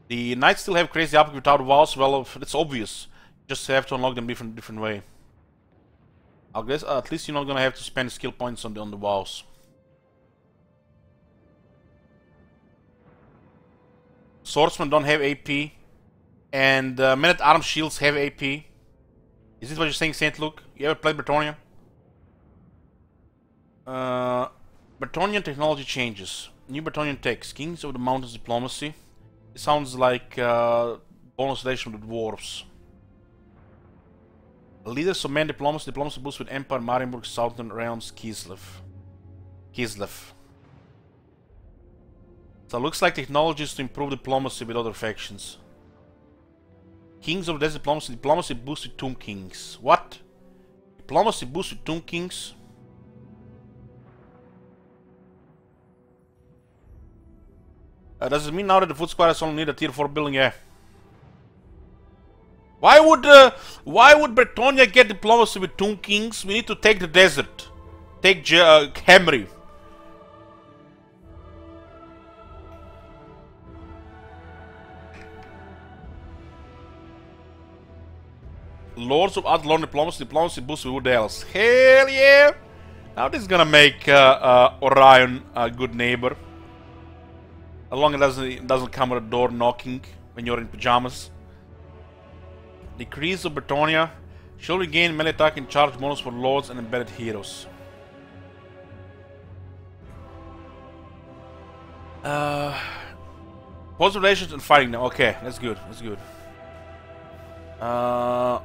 The Knights still have crazy upgrade without walls. Well, it's obvious. You just have to unlock them different way. I guess at least you're not gonna have to spend skill points on the walls. Swordsmen don't have AP, and men-at-arms shields have AP. Is this what you're saying, Saint Luke? You ever played Bretonnia? Bretonnian technology changes. New Bretonnian text. Kings of the Mountains diplomacy. It sounds like bonus relation with dwarves. Leaders of men diplomacy. Diplomacy boost with Empire, Marienburg, Southern Realms, Kislev. So it looks like technologies to improve diplomacy with other factions. Kings of the Desert Diplomacy. Diplomacy boost with Tomb Kings. What? Diplomacy boost with Tomb Kings? Does it mean now that the food squatters only need a tier 4 building? Yeah. Why would Bretonnia get diplomacy with Tomb Kings? We need to take the desert. Take Khemri. Lords of Adlon diplomacy boost with wood else. Hell yeah! Now this is gonna make Orion a good neighbor. As long as it doesn't come with a door knocking when you're in pajamas. Decrease of Bretonnia. She'll regain melee attack and charge bonus for lords and embedded heroes. Positive relations and fighting now. Okay, that's good. That's good. Karo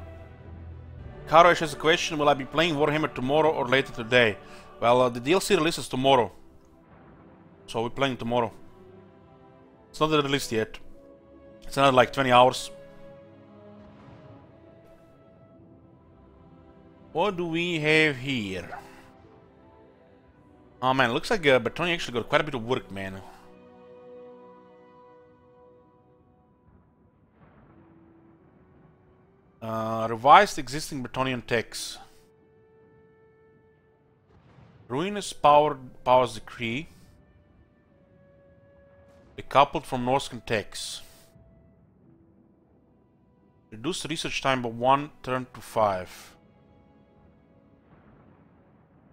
has a question. Will I be playing Warhammer tomorrow or later today? Well, the DLC releases tomorrow. So we're playing tomorrow. It's not released yet. It's another like 20 hours. What do we have here? Oh man, looks like Bretonnia actually got quite a bit of work, man. Revised existing Bretonnian techs. Ruinous powers decree. Decoupled from Norscan techs. Reduce research time by 1 turn to 5.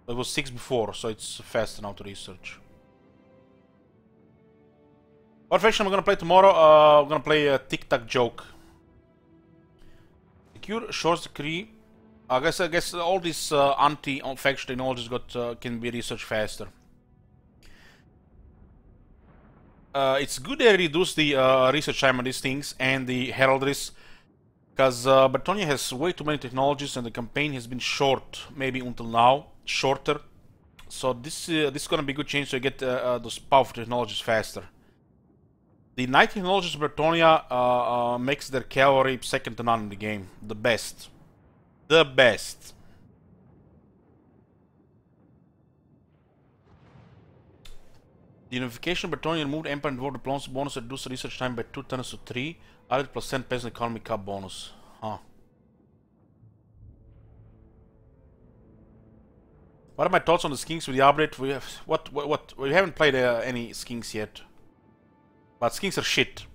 It was 6 before, so it's faster now to research. What faction am I gonna play tomorrow? I'm gonna play a Tic Tac Joke. Secure Shores Decree. I guess all these anti-faction technologies can be researched faster. It's good they reduce the research time on these things and the heraldries, because Bretonnia has way too many technologies and the campaign has been short, maybe until now. Shorter, so this is gonna be a good chance to get those powerful technologies faster. The knight technologies of Bretonnia makes their cavalry second to none in the game. The best. The best. The unification of Bretonnia removed Empire and Dwarf diplomacy bonus, reduced research time by 2 turns to 3, added +10 peasant economy cap bonus. Huh. What are my thoughts on the skinks with the update? We haven't played any skinks yet. But skinks are shit.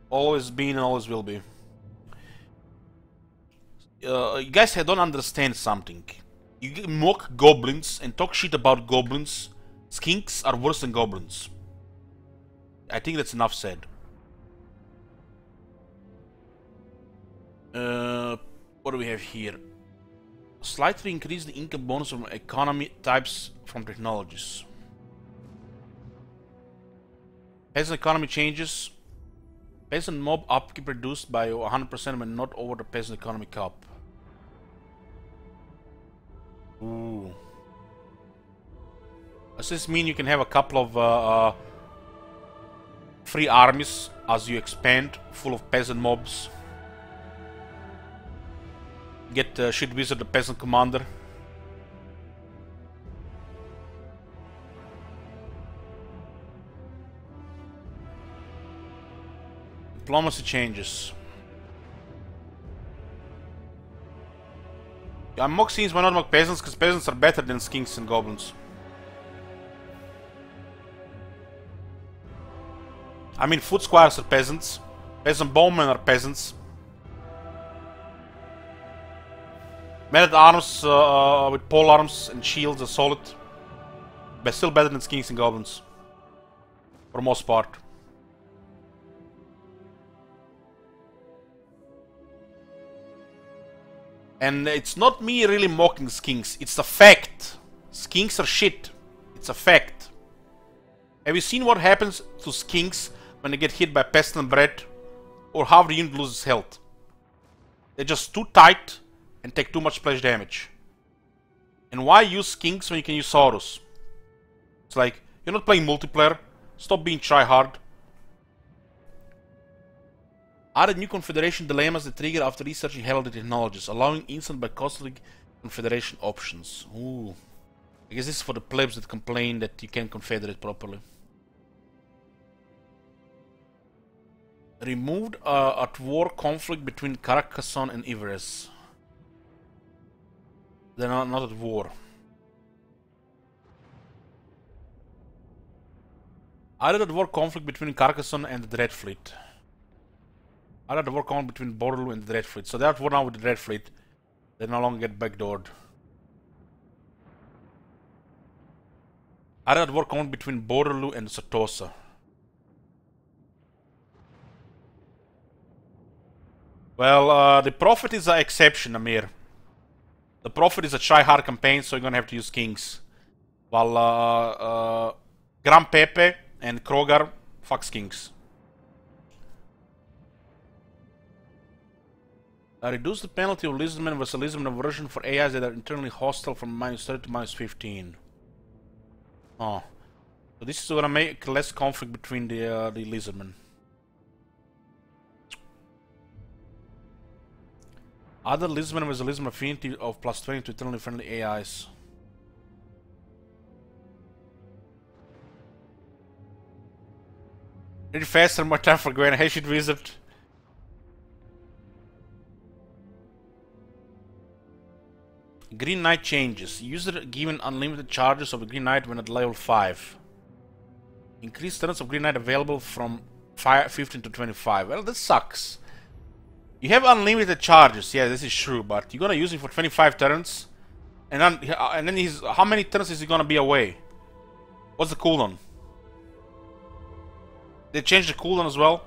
Always been and always will be. You guys don't understand something. You mock goblins and talk shit about goblins. Skinks are worse than goblins. I think that's enough said. What do we have here? Slightly increase the income bonus from economy types from technologies. Peasant economy changes. Peasant mob upkeep reduced by 100% when not over the peasant economy cap. Ooh. Does this mean you can have a couple of free armies as you expand, full of peasant mobs? Get Shit Wizard the peasant commander. Diplomacy changes. Yeah, mock scenes why not mock peasants, because peasants are better than skinks and goblins. I mean, foot squires are peasants. Peasant bowmen are peasants. Men at arms with pole arms and shields are solid. But still better than skinks and goblins. For the most part. And it's not me really mocking skinks, it's a fact. Skinks are shit. It's a fact. Have you seen what happens to skinks when they get hit by pestilent bread? Or how the unit loses health? They're just too tight and take too much splash damage. And why use skinks when you can use Saurus? It's like, you're not playing multiplayer, stop being tryhard. Added new confederation dilemmas that trigger after researching heraldry technologies, allowing instant by costly confederation options. Ooh. I guess this is for the plebs that complain that you can't confederate properly. Removed at war conflict between Carcassonne and Ivres. They're not at war. Added at war conflict between Carcassonne and the Dread Fleet. Added at war conflict between Bordeloo and the Dread Fleet. So they're at war now with the Dread Fleet. They no longer get backdoored. Added at war conflict between Bordeloo and Satosa. Well, the Prophet is an exception, Amir. The Prophet is a try-hard campaign, so you're gonna have to use Kings. While Gran Pepe and Krogar fucks Kings. Reduce the penalty of Lizardmen versus Lizardmen aversion for AIs that are internally hostile from -30 to -15. Oh. So this is gonna make less conflict between the Lizardmen. Other Lizardmen with a Lizardman affinity of +20 to eternally friendly AIs. Read faster, more time for Gwen. Hey, shit wizard. Green Knight changes. User given unlimited charges of the Green Knight when at level 5. Increased turns of Green Knight available from 15 to 25. Well, this sucks. You have unlimited charges, yeah, this is true, but you're gonna use it for 25 turns, and then he's how many turns is he gonna be away? What's the cooldown? They changed the cooldown as well.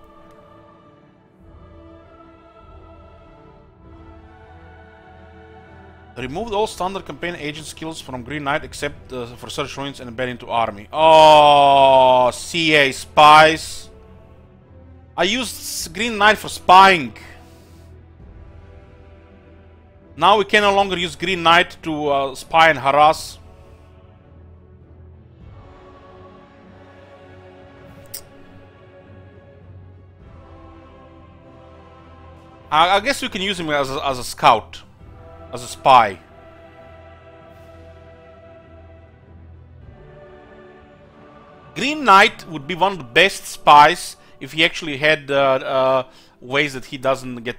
Removed all standard campaign agent skills from Green Knight except for search ruins and embed into army. Oh, CA spies. I used Green Knight for spying. Now we can no longer use Green Knight to spy and harass. I guess we can use him as a scout, as a spy. Green Knight would be one of the best spies if he actually had ways that he doesn't get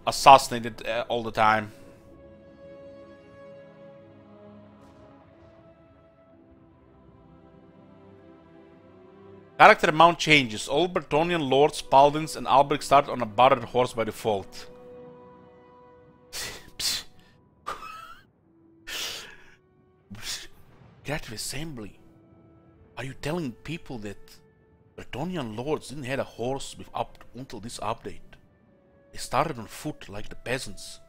assassinated all the time. Character amount changes. All Bretonnian lords, paladins, and Albrecht start on a barred horse by default. Creative Assembly. Are you telling people that Bretonnian lords didn't have a horse until this update? They started on foot like the peasants.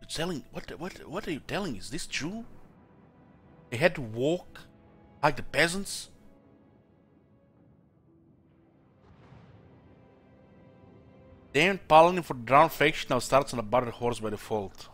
You're telling what are you telling? Is this true? They had to walk like the peasants? Damn, paladin for drowned faction now starts on a barred horse by default.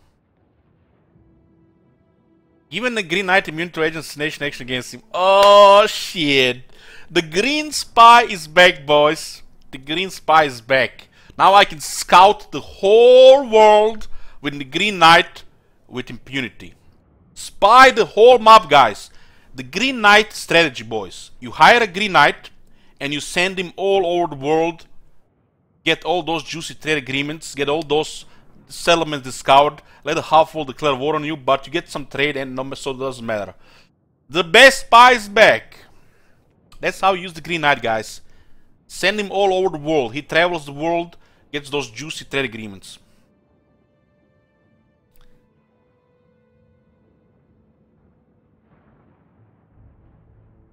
Given the Green Knight immune to agent assassination action against him. Oh shit. The Green Spy is back, boys. The Green Spy is back. Now I can scout the whole world with the Green Knight with impunity. Spy the whole map, guys. The Green Knight strategy, boys. You hire a Green Knight and you send him all over the world. Get all those juicy trade agreements, get all those settlements discovered, let the half-world declare war on you, but you get some trade and no, so it doesn't matter. The best spy is back. That's how you use the Green Knight, guys. Send him all over the world. He travels the world, gets those juicy trade agreements.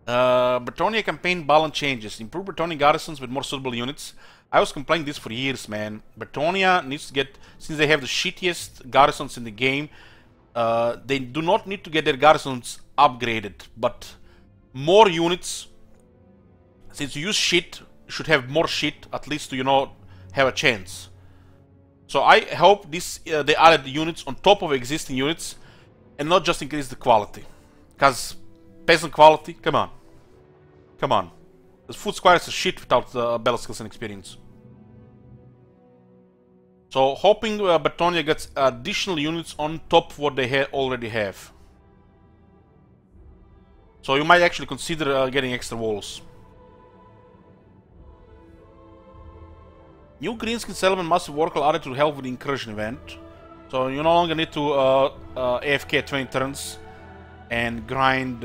Bretonnia campaign balance changes. Improve Bretonnia garrisons with more suitable units. I was complaining this for years, man. Bretonnia needs to get, since they have the shittiest garrisons in the game, they do not need to get their garrisons upgraded, but more units. Since you use shit, you should have more shit, at least to, you know, have a chance. So I hope this they added the units on top of existing units, and not just increase the quality. Because peasant quality, come on. Come on. The food squires are shit without battle skills and experience. So hoping Bretonnia gets additional units on top of what they already have. So you might actually consider getting extra walls. New greenskin settlement massive work will added to help with the incursion event. So you no longer need to AFK 20 turns and grind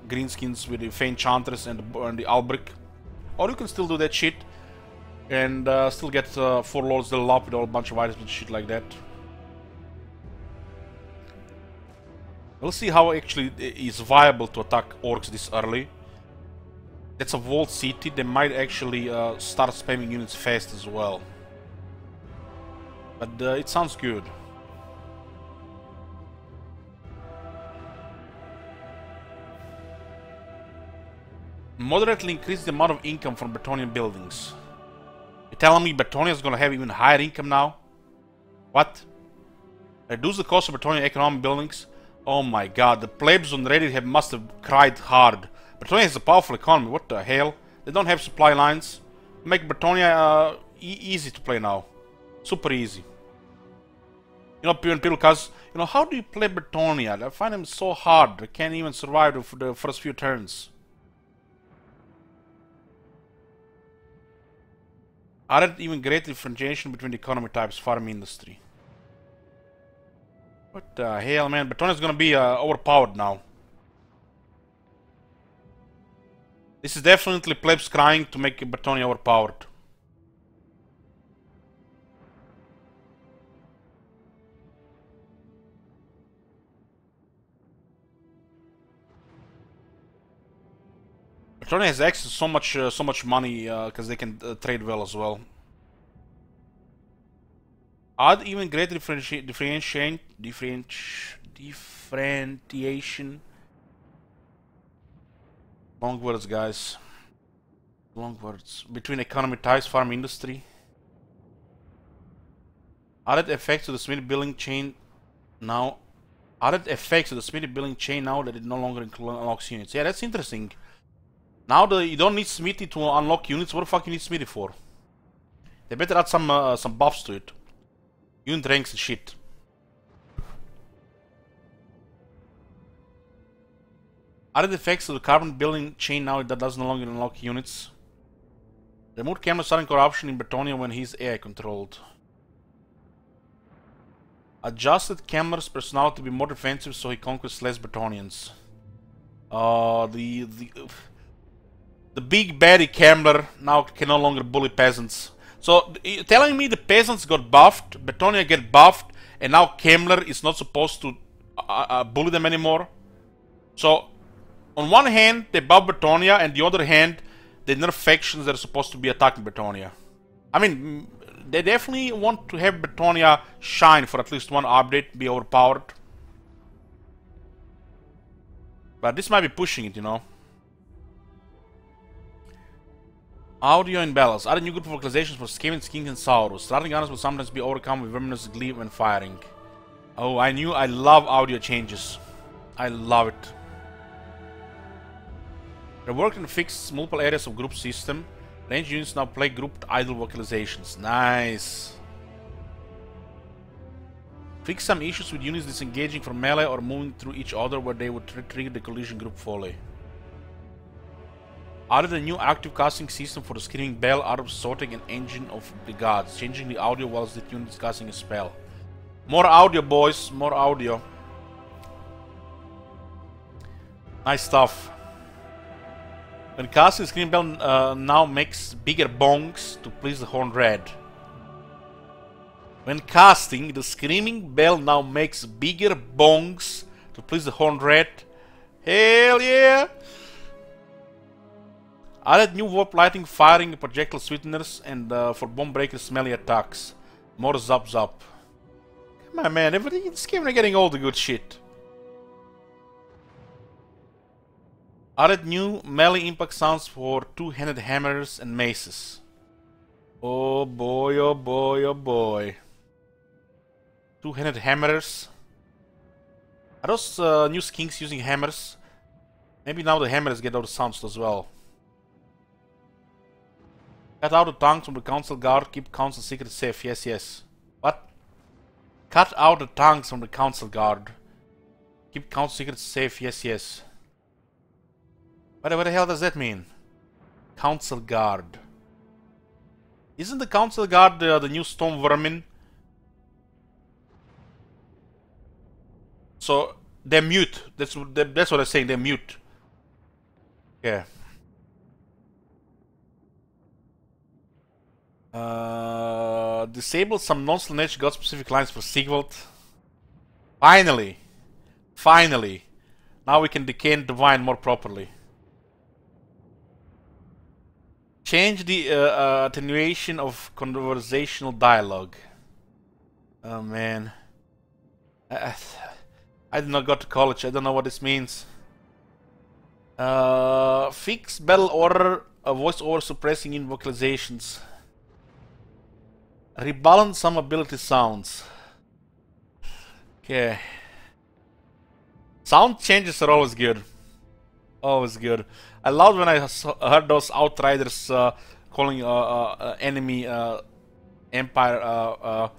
greenskins with the Feint Chantress and the Albric. Or you can still do that shit and still get 4 lords level up with a whole bunch of items and shit like that. We'll see how actually it is viable to attack orcs this early. That's a walled city, they might actually start spamming units fast as well. But it sounds good. Moderately increase the amount of income from Bretonnian buildings. You're telling me Bretonnia is gonna have even higher income now? What? Reduce the cost of Bretonnian economic buildings? Oh my god, the plebs on Reddit must have cried hard. Bretonnia has a powerful economy, what the hell? They don't have supply lines. Make Bretonnia easy to play now. Super easy. You know, when people ask, you know, how do you play Bretonnia? I find them so hard, they can't even survive for the first few turns. Added even greater differentiation between the economy types, farm industry. What the hell, man? Bretonnia is gonna be overpowered now. This is definitely plebs crying to make Bretonnia overpowered. Bretonnia has access to so much money because they can trade well as well. Add even greater differentiation. Long words, guys. Long words. Between economy types, farm industry. Added effects to the smithy building chain now. Added effects to the smithy building chain now that it no longer unlocks units. Yeah, that's interesting. Now that you don't need smithy to unlock units, what the fuck you need smithy for? They better add some buffs to it. Unit ranks and shit. Added effects to the carbon building chain now that does no longer unlock units. Remove camera starting corruption in Bretonnia when he's AI controlled. Adjusted Cameron's personality to be more defensive so he conquers less Bretonnians. The big baddie Cameron now can no longer bully peasants. So, telling me the peasants got buffed, Bretonnia get buffed, and now Cameron is not supposed to bully them anymore? So, on one hand, they buff Bretonnia, and the other hand, they nerf factions that are supposed to be attacking Bretonnia. I mean, they definitely want to have Bretonnia shine for at least one update, be overpowered. But this might be pushing it, you know. Audio imbalance. Added new group vocalizations for Skaven, Skinks, and Saurus. Starting gunners will sometimes be overcome with verminous glee when firing. Oh, I love audio changes. I love it. Reworked and fixed multiple areas of group system. Range units now play grouped idle vocalizations. Nice. Fix some issues with units disengaging from melee or moving through each other where they would trigger the collision group folly. Added a new active casting system for the Screaming Bell, out of sorting an engine of the gods, changing the audio whilst the unit is casting a spell. More audio, boys, more audio. Nice stuff. When casting, the Screaming Bell now makes bigger bongs to please the Horned Red. When casting, the Screaming Bell now makes bigger bongs to please the Horned Red. Hell yeah! Added new warp lighting, firing, projectile sweeteners, and for bomb breakers, smelly attacks. More zap zap. Come on, man, everything in this game are getting all the good shit. Added new melee impact sounds for two-handed hammers and maces. Oh boy, oh boy, oh boy. Two-handed hammers. Are those new skinks using hammers? Maybe now the hammers get those sounds as well. Cut out the tongues from the council guard, keep council secrets safe. Yes, yes. What? Cut out the tongues from the council guard. Keep council secrets safe. Yes, yes. What the hell does that mean? Council guard. Isn't the Council Guard the new Storm Vermin? So they're mute. That's what I'm saying. They're mute. Yeah. Disable some non-Slanesh god-specific lines for Sigvald. Finally! Finally! Now we can decay and divine more properly. Change the attenuation of conversational dialogue. Oh man. I did not go to college, I don't know what this means. Fix battle order, voice-over suppressing in vocalizations. Rebalance some ability sounds. Okay. Sound changes are always good. Always good. I loved when I heard those Outriders calling enemy Empire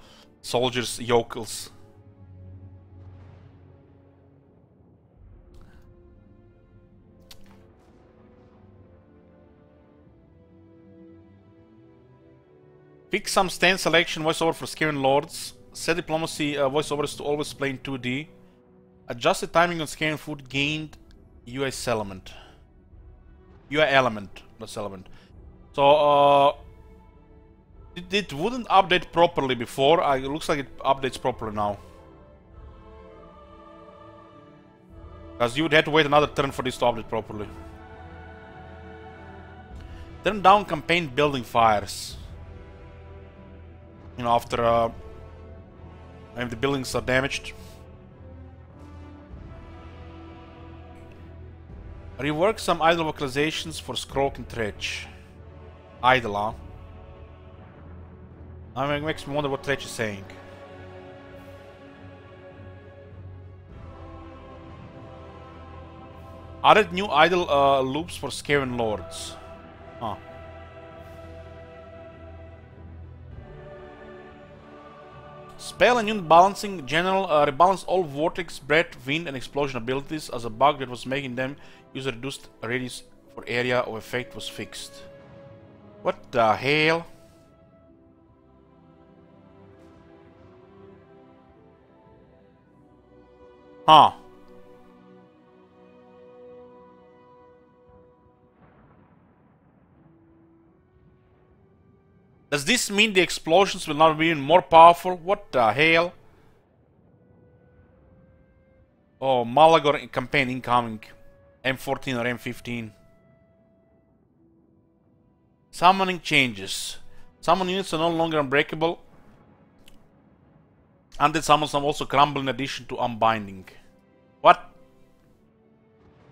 soldiers yokels. Pick some stand selection voiceover for Skaven Lords. Set diplomacy voiceovers to always play in 2D. Adjust the timing on Skaven food gained UI element. UI element, not element. So it wouldn't update properly before. It looks like it updates properly now. Because you would have to wait another turn for this to update properly. Turn down campaign building fires. You know, after if the buildings are damaged. Rework some idle vocalizations for Scroak and Tretch. Idle, huh? Now it makes me wonder what Tretch is saying. Added new idle loops for Skaven Lords. Huh. Spell and unit balancing. General rebalance all vortex, breath, wind and explosion abilities as a bug that was making them use a reduced radius for area of effect was fixed. What the hell? Huh. Does this mean the explosions will now be even more powerful? What the hell? Oh, Malagor campaign incoming. M14 or M15. Summoning changes. Summon units are no longer unbreakable. Undead summons now also crumble in addition to unbinding. What?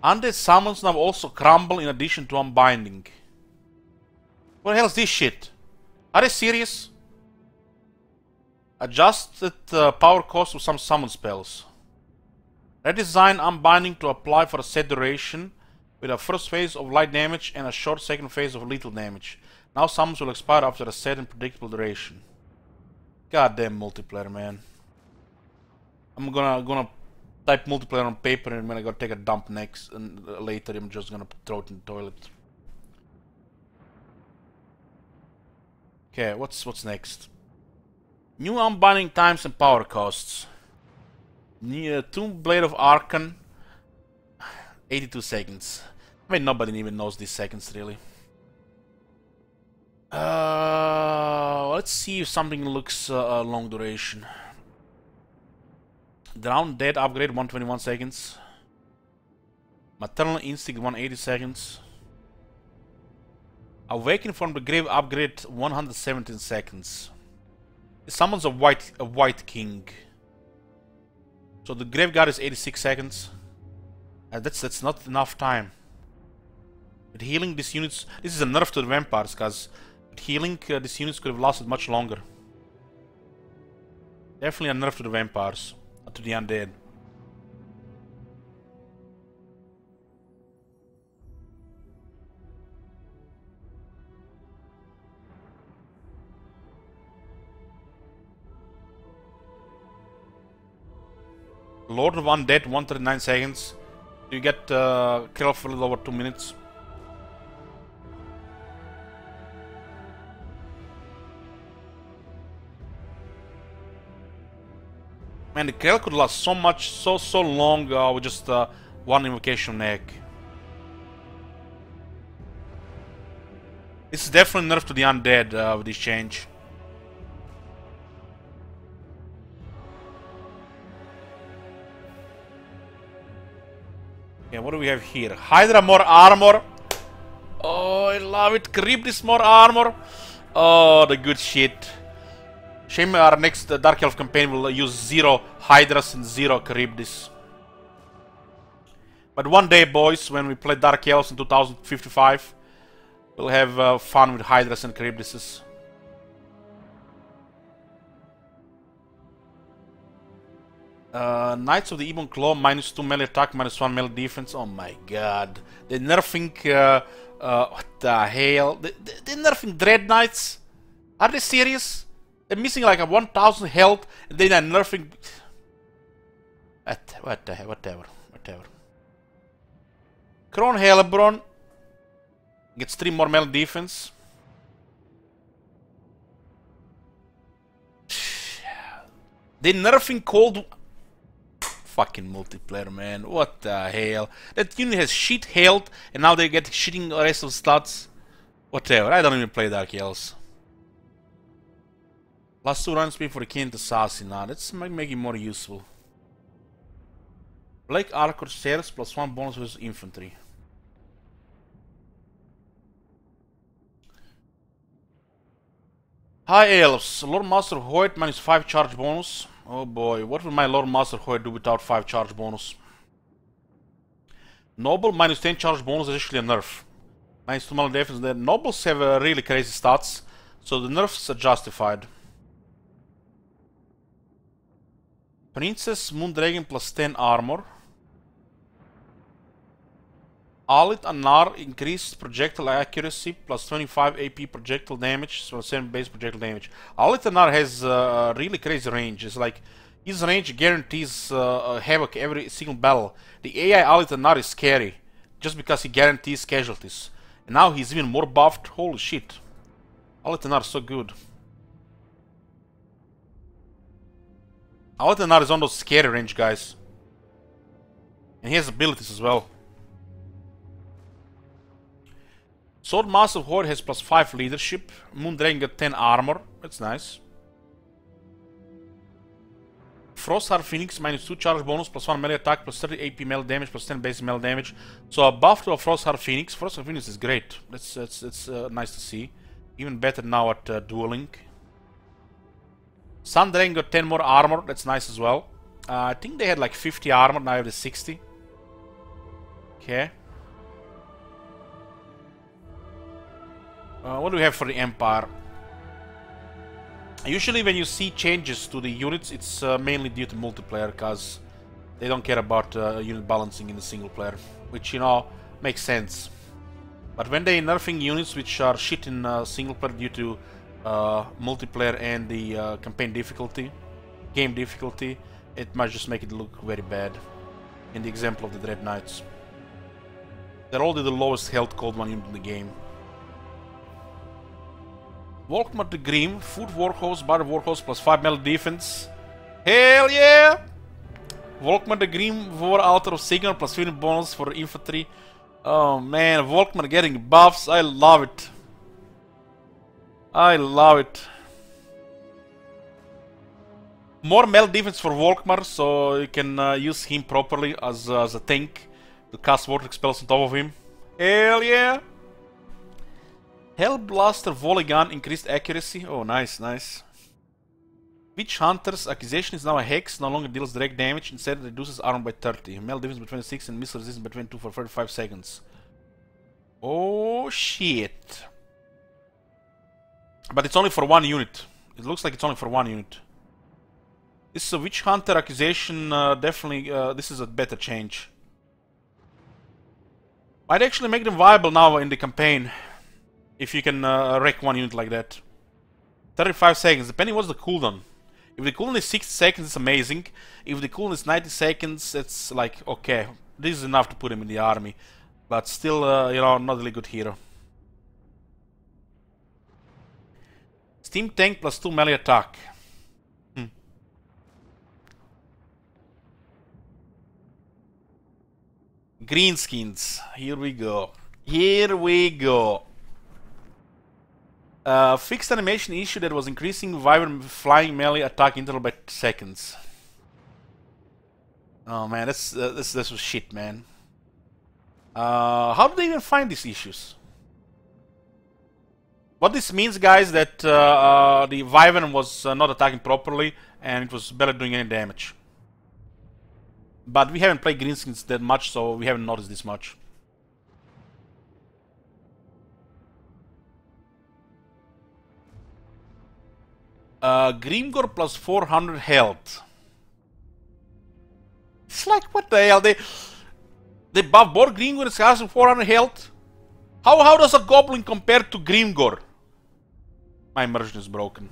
Undead summons now also crumble in addition to unbinding. What the hell is this shit? Are they serious? Adjusted power cost of some summon spells. Redesign unbinding to apply for a set duration with a first phase of light damage and a short second phase of lethal damage. Now summons will expire after a set and predictable duration. Goddamn multiplayer, man. I'm gonna type multiplayer on paper and when I gotta take a dump next and later I'm just gonna throw it in the toilet. Okay, what's next? New unbinding times and power costs. Tomb Blade of Archon, 82 seconds. I mean, nobody even knows these seconds, really. Let's see if something looks long duration. Drown Dead upgrade, 121 seconds. Maternal Instinct, 180 seconds. Awaken from the Grave upgrade, 117 seconds. It summons a white king. So the Grave Guard is 86 seconds. That's not enough time. With healing, these units... This is a nerf to the vampires, because with healing, these units could have lasted much longer. Definitely a nerf to the vampires. Not to the undead. Lord of Undead, 139 seconds. You get kill for a little over 2 minutes. Man, the Krell could last so much, so long with just one invocation egg. This is definitely nerf to the undead with this change. Yeah, what do we have here? Hydra more armor. Oh, I love it. Charybdis more armor. Oh, the good shit. Shame our next Dark Elf campaign will use 0 Hydras and 0 Charybdis. But one day, boys, when we play Dark Elves in 2055, we'll have fun with Hydras and Charybdises. Knights of the Ebon Claw, -2 melee attack, -1 melee defense. Oh my god. They're nerfing... what the hell? They're nerfing Dread Knights? Are they serious? They're missing like a 1000 health and then they're nerfing... Whatever. Krone Helebron gets 3 more melee defense. They're nerfing Cold... Fucking multiplayer, man. What the hell? That unit has shit health and now they get shitting the rest of the stats. Whatever, I don't even play Dark Elves. Last 2 run speed for the Kent Assassin. Now, let's make it more useful. Blake Archer Stairs +1 bonus with infantry. High Elves. Lord Master Hoyt -5 charge bonus. Oh boy, what will my Lord Master Hoyt do without 5 charge bonus? Noble -10 charge bonus is actually a nerf. -2 melee defense. The Nobles have really crazy stats, so the nerfs are justified. Princess Moondragon +10 armor. Alit Anar increased projectile accuracy +25 AP projectile damage, so same base projectile damage. Alit Anar has really crazy range. It's like his range guarantees havoc every single battle. The AI Alit Anar is scary just because he guarantees casualties. And now he's even more buffed. Holy shit. Alit Anar is so good. Alit Anar is on those scary range guys. And he has abilities as well. Swordmaster of Horde has +5 leadership. Moondragon got 10 armor. That's nice. Frostheart Phoenix -2 charge bonus, +1 melee attack, +30 AP melee damage, +10 basic melee damage. So a buff to a Frostheart Phoenix. Frostheart Phoenix is great. That's nice to see. Even better now at dueling. Sundragon got 10 more armor. That's nice as well. I think they had like 50 armor. Now I have the 60. Okay. What do we have for the Empire? Usually when you see changes to the units, it's mainly due to multiplayer, because they don't care about unit balancing in the single player, which, you know, makes sense. But when they're nerfing units which are shit in single player due to multiplayer and the campaign difficulty, game difficulty, it might just make it look very bad. In the example of the Dread Knights. They're already the lowest health cold one unit in the game. Volkmar the Grim, Food Warhorse, Battle Warhorse +5 melee defense. Hell yeah! Volkmar the Grim, War Altar of Sigmar +15 bonus for infantry. Oh man, Volkmar getting buffs, I love it. I love it. More melee defense for Volkmar, so you can use him properly as a tank to cast Vortex spells on top of him. Hell yeah! Hellblaster Volley Gun, increased accuracy. Oh, nice, nice. Witch Hunter's accusation is now a hex, no longer deals direct damage, instead reduces armor by 30. Melee defense by 26 and missile resistance by 22 for 35 seconds. Oh shit. But it's only for one unit. It looks like it's only for one unit. This is a Witch Hunter accusation, definitely, this is a better change. Might actually make them viable now in the campaign. If you can wreck one unit like that. 35 seconds, depending what's the cooldown. If the cooldown is 60 seconds, it's amazing. If the cooldown is 90 seconds, it's like, okay, this is enough to put him in the army. But still, you know, not a really good hero. Steam Tank +2 melee attack. Greenskins. Here we go. Here we go. Fixed animation issue that was increasing Wyvern flying melee attack interval by seconds. Oh man, this was shit, man. How did they even find these issues? What this means, guys, that the Wyvern was not attacking properly and it was barely doing any damage. But we haven't played Greenskins that much, so we haven't noticed this much. Grimgor plus 400 health. It's like, what the hell? They buff both Grimgor and Scars with 400 health? How does a Goblin compare to Grimgor? My immersion is broken.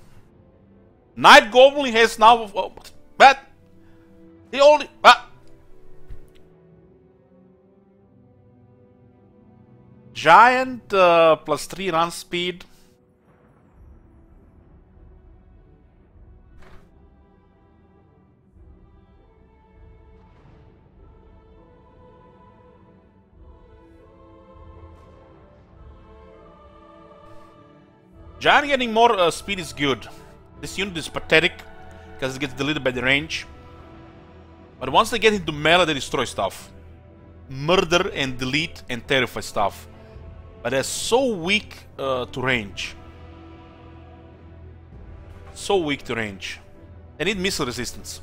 Night Goblin has now... What? He only... Giant plus 3 run speed. Giant getting more speed is good. This unit is pathetic because it gets deleted by the range. But once they get into melee, they destroy stuff. Murder and delete and terrify stuff. But they're so weak to range. So weak to range. They need missile resistance.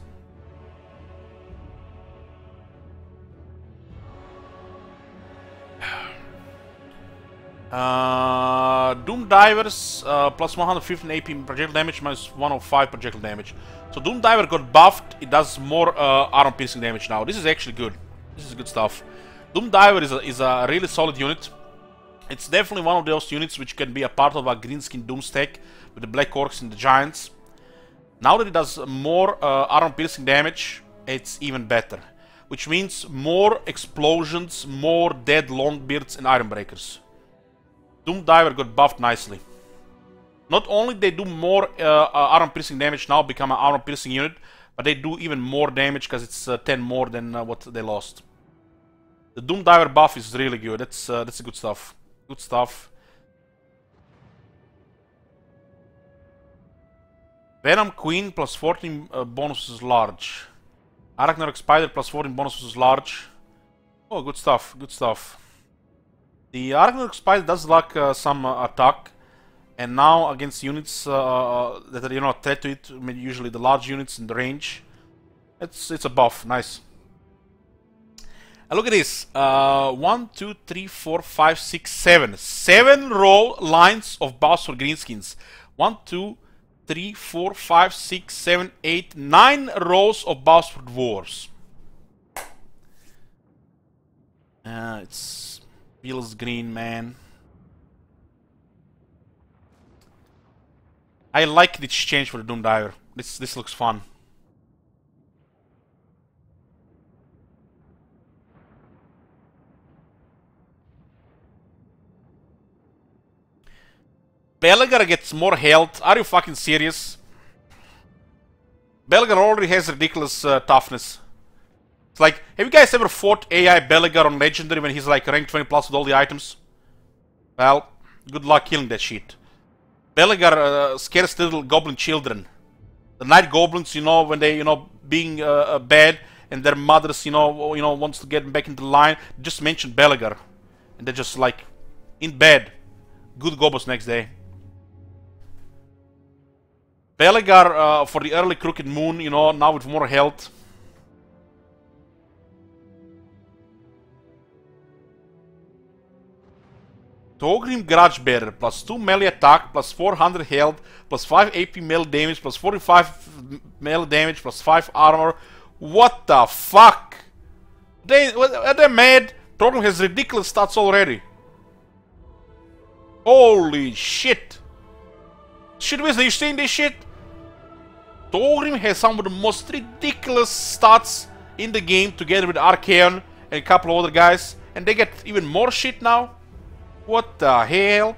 Doom Divers plus 115 AP projectile damage minus 105 projectile damage. So Doom Diver got buffed. It does more armor piercing damage now. This is actually good. This is good stuff. Doom Diver is a really solid unit. It's definitely one of those units which can be a part of a greenskin Doom stack with the Black Orcs and the Giants. Now that it does more armor piercing damage, it's even better. Which means more explosions, more dead Longbeards and Ironbreakers. Doom Diver got buffed nicely. Not only they do more armor piercing damage now, become an armor piercing unit, but they do even more damage because it's 10 more than what they lost. The Doom Diver buff is really good. That's good stuff. Good stuff. Venom Queen plus 14 bonuses large. Arachnarok Spider plus 14 bonuses large. Oh, good stuff. Good stuff. The Arachnarok Spider does lack some attack, and now against units that are a threat to it, usually the large units in the range, it's a buff. Nice. Look at this. 1, 2, 3, 4, 5, 6, 7. 7 row lines of buffs for greenskins. 1, 2, 3, 4, 5, 6, 7, 8, 9 rows of buffs for dwarves. It's feels green, man. I like this change for the Doom Diver. This looks fun. Belegar gets more health. Are you fucking serious? Belegar already has ridiculous toughness. It's like, have you guys ever fought AI Belegar on Legendary when he's like rank 20 plus with all the items? Well, good luck killing that shit. Belegar scares little goblin children. The night goblins, when they, being bad and their mothers, wants to get them back into line, just mention Belegar. And they're just like, in bed. Good goblins next day. Belegar for the early Crooked Moon, now with more health. Togrim Grudgebearer plus 2 melee attack, plus 400 health, plus 5 AP melee damage, plus 45 melee damage, plus 5 armor. What the fuck? Are they mad? Togrim has ridiculous stats already. Holy shit. Shit, Wisdom, you seen this shit? Togrim has some of the most ridiculous stats in the game together with Archaeon and a couple of other guys. And they get even more shit now? What the hell?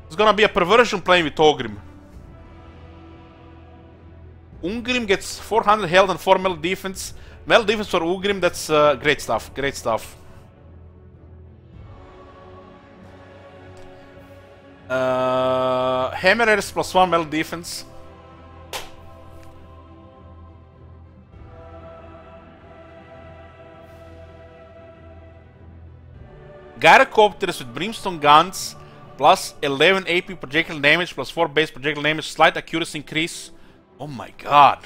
It's gonna be a perversion playing with Togrim. Ungrim gets 400 health and 4 melee defense. Well, defense for Ugrim, that's great stuff, great stuff. Hammerers +1 melee defense. Gyrocopters with brimstone guns plus 11 AP projectile damage plus 4 base projectile damage, slight accuracy increase. Oh my god.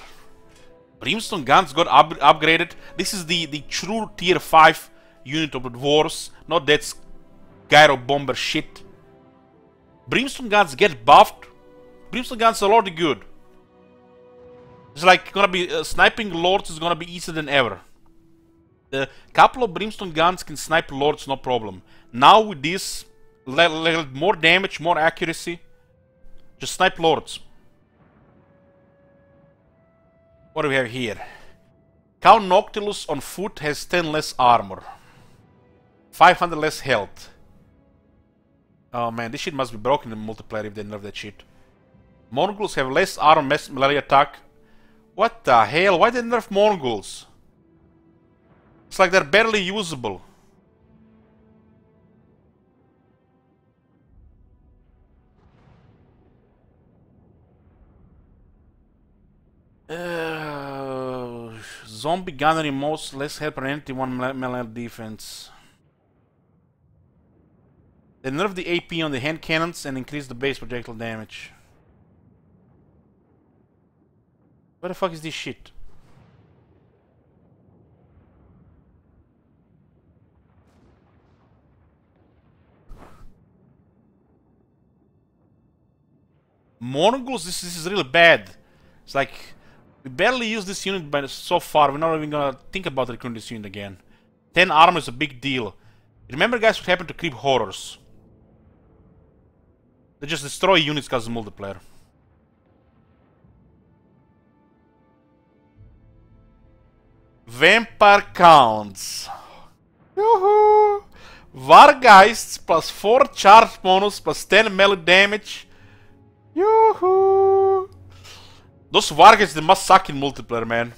Brimstone guns got upgraded. This is the true tier 5 unit of the dwarves, not that gyro bomber shit. Brimstone guns get buffed. Brimstone guns are already good. It's like gonna be sniping lords is gonna be easier than ever. A couple of brimstone guns can snipe lords, no problem. Now with this, more damage, more accuracy, just snipe lords. What do we have here? Count Noctilus on foot has 10 less armor, 500 less health. Oh man, this shit must be broken in multiplayer if they nerf that shit. Mongols have less armor, melee attack. What the hell? Why did they nerf Mongols? It's like they're barely usable. Zombie gunnery most less help on anything one melee defense. They nerf the AP on the hand cannons and increase the base projectile damage. What the fuck is this shit? Mongols, this is really bad. It's like, we barely use this unit by so far, we're not even gonna think about recruiting this unit again. 10 armor is a big deal. Remember guys what happened to creep horrors? They just destroy units because of multiplayer. Vampire counts. Yoo-hoo! Vargeists plus 4 charge bonus plus 10 melee damage. Yoo-hoo! Those Vargeists, they must suck in multiplayer, man.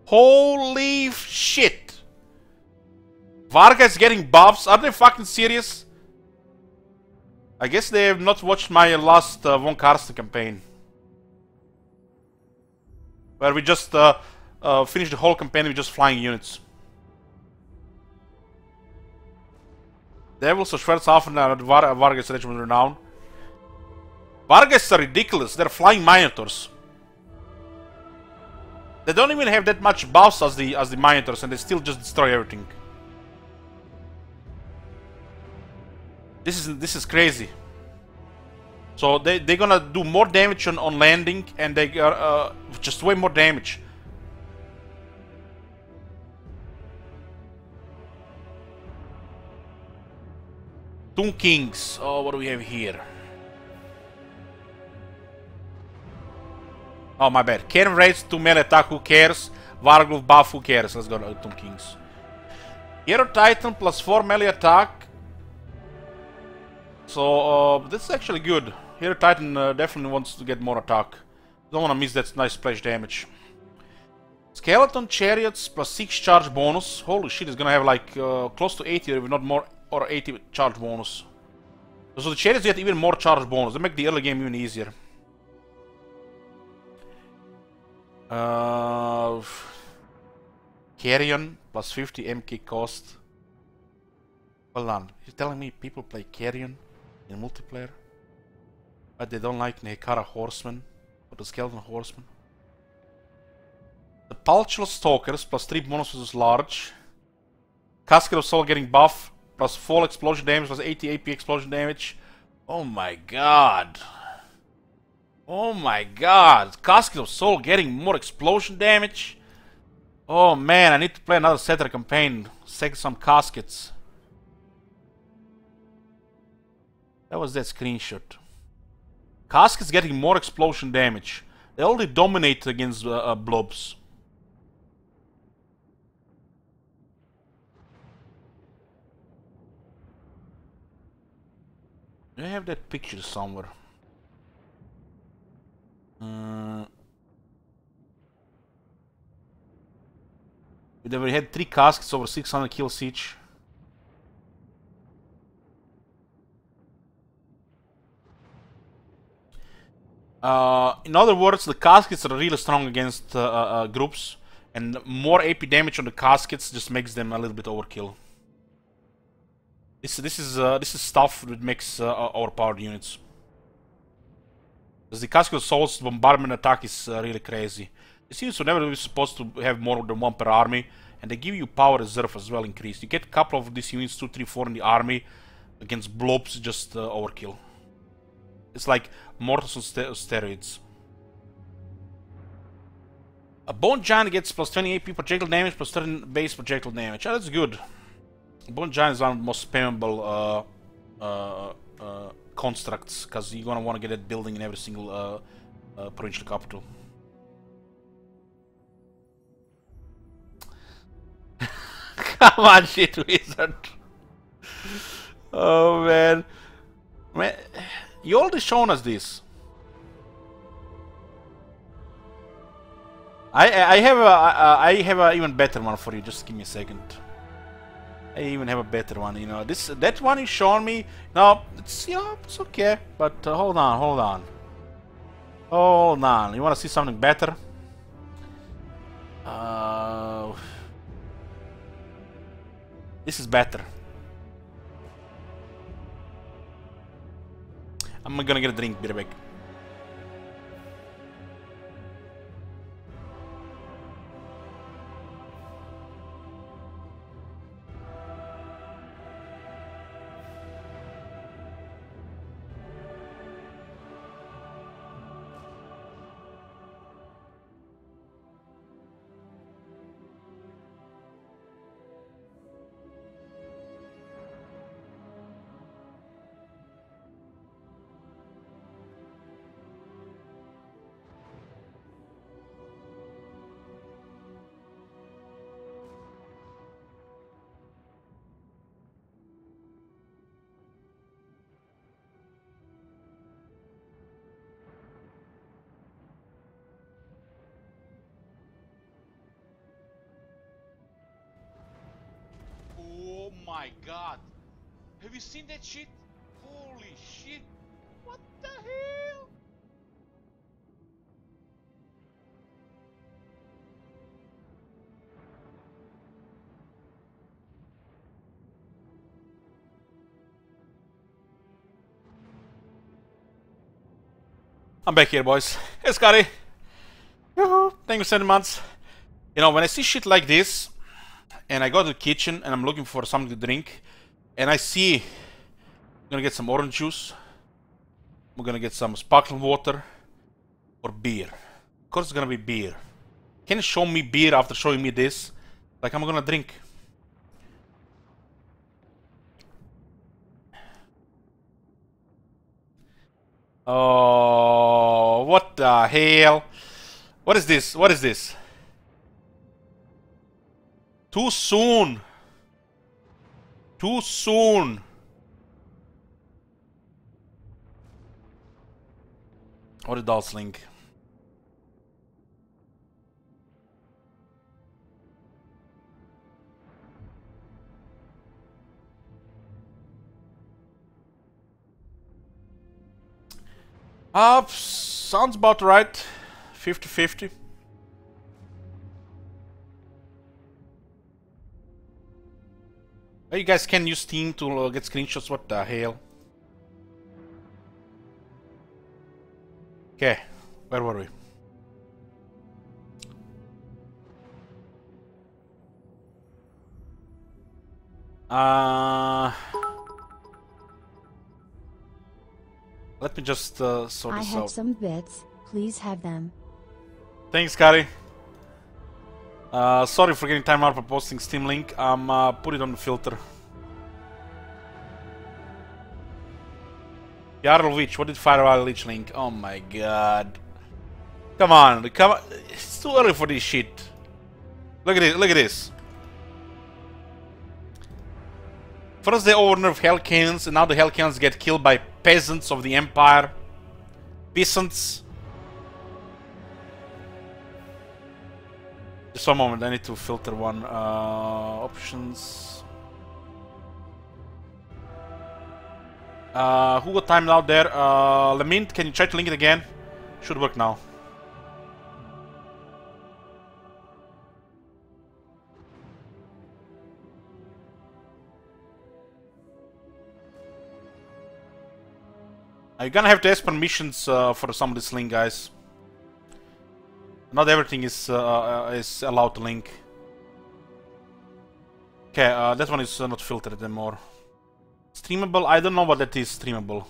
Holy shit! Vargeists getting buffs? Are they fucking serious? I guess they have not watched my last Von Karsten campaign. Where we just finished the whole campaign with just flying units. Devils of Schwarzhafen are the Vargas Regiment renown. Vargas are ridiculous, they're flying Minotaurs. They don't even have that much buffs as the Minotaurs and they still just destroy everything. This is crazy. So they're gonna do more damage on landing and they are just way more damage. Tomb Kings. Oh, what do we have here? Oh, my bad. Cannon Raids, 2 melee attack, who cares? Varglov buff, who cares? Let's go to Tomb Kings. Hero Titan plus 4 melee attack. So, this is actually good. Hero Titan definitely wants to get more attack. Don't want to miss that nice splash damage. Skeleton Chariots plus 6 charge bonus. Holy shit, it's gonna have like close to 80 if not more, or 80 charge bonus. So the Chariots get even more charge bonus. They make the early game even easier. Carrion plus 50 MK cost. Hold on, you're telling me people play Carrion in multiplayer? But they don't like Nekara Horseman or the Skeleton Horseman? The Pulchal Stalkers plus 3 bonus versus large. Casket of Soul getting buff plus 4 explosion damage plus 80 AP explosion damage. Oh my god. Oh my god. Casket of Soul getting more explosion damage. Oh man, I need to play another Setter campaign. Save some caskets. That was that screenshot. Caskets getting more explosion damage. They already dominate against blobs. I have that picture somewhere. We had 3 caskets over 600 kills each. In other words, the caskets are really strong against groups, and more AP damage on the caskets just makes them a little bit overkill. This is stuff that makes overpowered units. Because the casket of souls bombardment attack is really crazy. These units were never supposed to have more than 1 per army, and they give you power reserve as well increased. You get a couple of these units, 2, 3, 4 in the army against blobs, just overkill. It's like mortals on steroids. A Bone Giant gets plus 20 AP projectile damage, plus 30 base projectile damage. Oh, that's good. Bone Giant is one of the most spammable constructs, because you're gonna want to get that building in every single provincial capital. Come on, shit wizard. Oh man. Man, you already shown us this. I have a even better one for you. Just give me a second. I even have a better one. You know, that one you shown me. No, it's it's okay. But hold on. You want to see something better? This is better. I'm gonna get a drink, be right back. Oh my god! Have you seen that shit? Holy shit! What the hell? I'm back here, boys. Hey, Scotty. Yoo-hoo. Thank you for 7 months. You know, when I see shit like this, and I go to the kitchen and I'm looking for something to drink, and I see I'm gonna get some orange juice, I'm gonna get some sparkling water, or beer. Of course it's gonna be beer. Can you show me beer after showing me this? Like I'm gonna drink. Oh, what the hell? What is this? What is this? Too soon. Too soon. What a Dal's link. Sounds about right. 50-50. You guys can use Steam to get screenshots. What the hell? Okay, where were we? Let me just sort this out. I have some bits. Please have them. Thanks, Scotty. Sorry for getting time out for posting Steam link. Put it on the filter. Jarl Witch, what did Firewall Lich link? Oh my god. Come on, come on. It's too early for this shit. Look at it, look at this. First they overnerf Hell Cannons, and now the Hell Cannons get killed by peasants of the Empire. Peasants. Just one moment, I need to filter one. Options. Who got timed out there? Lamint, can you try to link it again? Should work now. You're gonna have to ask permissions for some of this link, guys. Not everything is allowed to link. Okay, that one is not filtered anymore. Streamable? I don't know what that is. Streamable.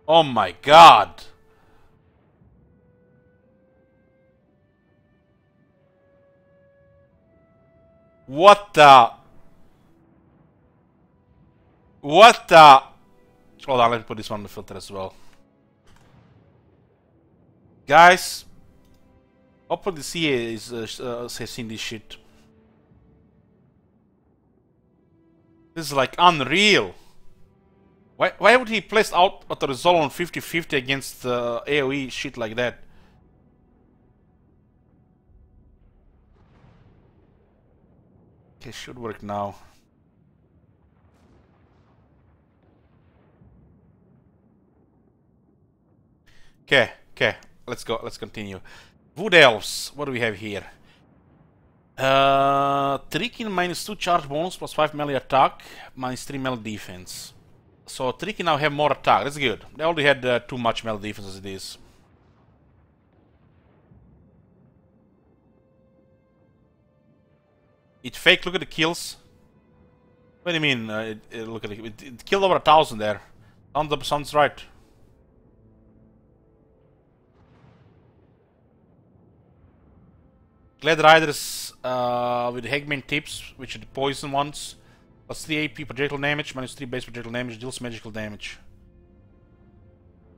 Oh my god! What the? What the? Hold on, let me put this one on the filter as well. Guys, hopefully the CA has seen this shit. This is like unreal. Why would he place out at the result on 50-50 against AoE shit like that? Okay, should work now. Okay, let's go. Let's continue. Wood Elves. What do we have here? Tricky minus 2 charge bonus plus 5 melee attack, minus 3 melee defense. So Tricky now have more attack. That's good. They already had too much melee defense as it is. It fake. Look at the kills. What do you mean? Look at it. It killed over 1,000 there. Sounds right. Glad Riders with Hagman tips, which are the poison ones. Plus 3 AP projectile damage, minus 3 base projectile damage, deals magical damage.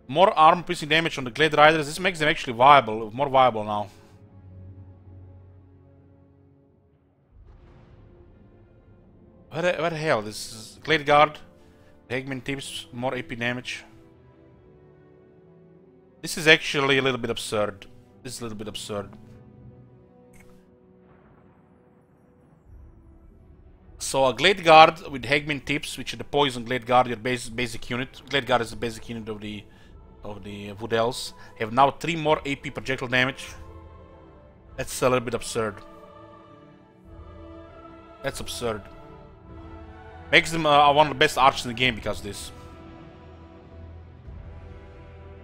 More arm piercing damage on the Glade Riders. This makes them actually viable, more viable now. What the hell? This is Glade Guard, Hagman tips, more AP damage. This is actually a little bit absurd. This is a little bit absurd. So a Glade Guard with Hagman tips, which are the poison Glade Guard, your basic unit. Glade Guard is the basic unit of the Wood Elves. Have now 3 more AP projectile damage. That's a little bit absurd. That's absurd. Makes them one of the best archers in the game because of this.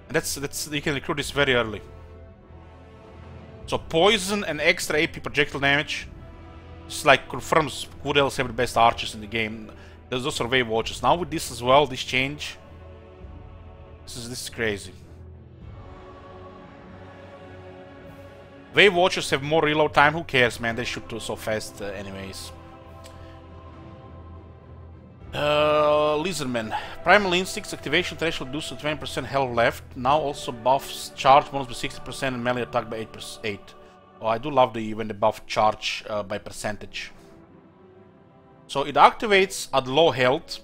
And that's you can recruit this very early. So poison and extra AP projectile damage. It's like confirms Wood Elves have the best archers in the game. There's also Wave Watchers. Now with this as well, this change. This is crazy. Wave Watchers have more reload time. Who cares, man? They shoot so fast, anyways. Lizardmen. Primal Instincts activation threshold reduced to 20% health left. Now also buffs charge bonus by 60% and melee attack by 8%. Oh, I do love when the buff charge by percentage. So it activates at low health,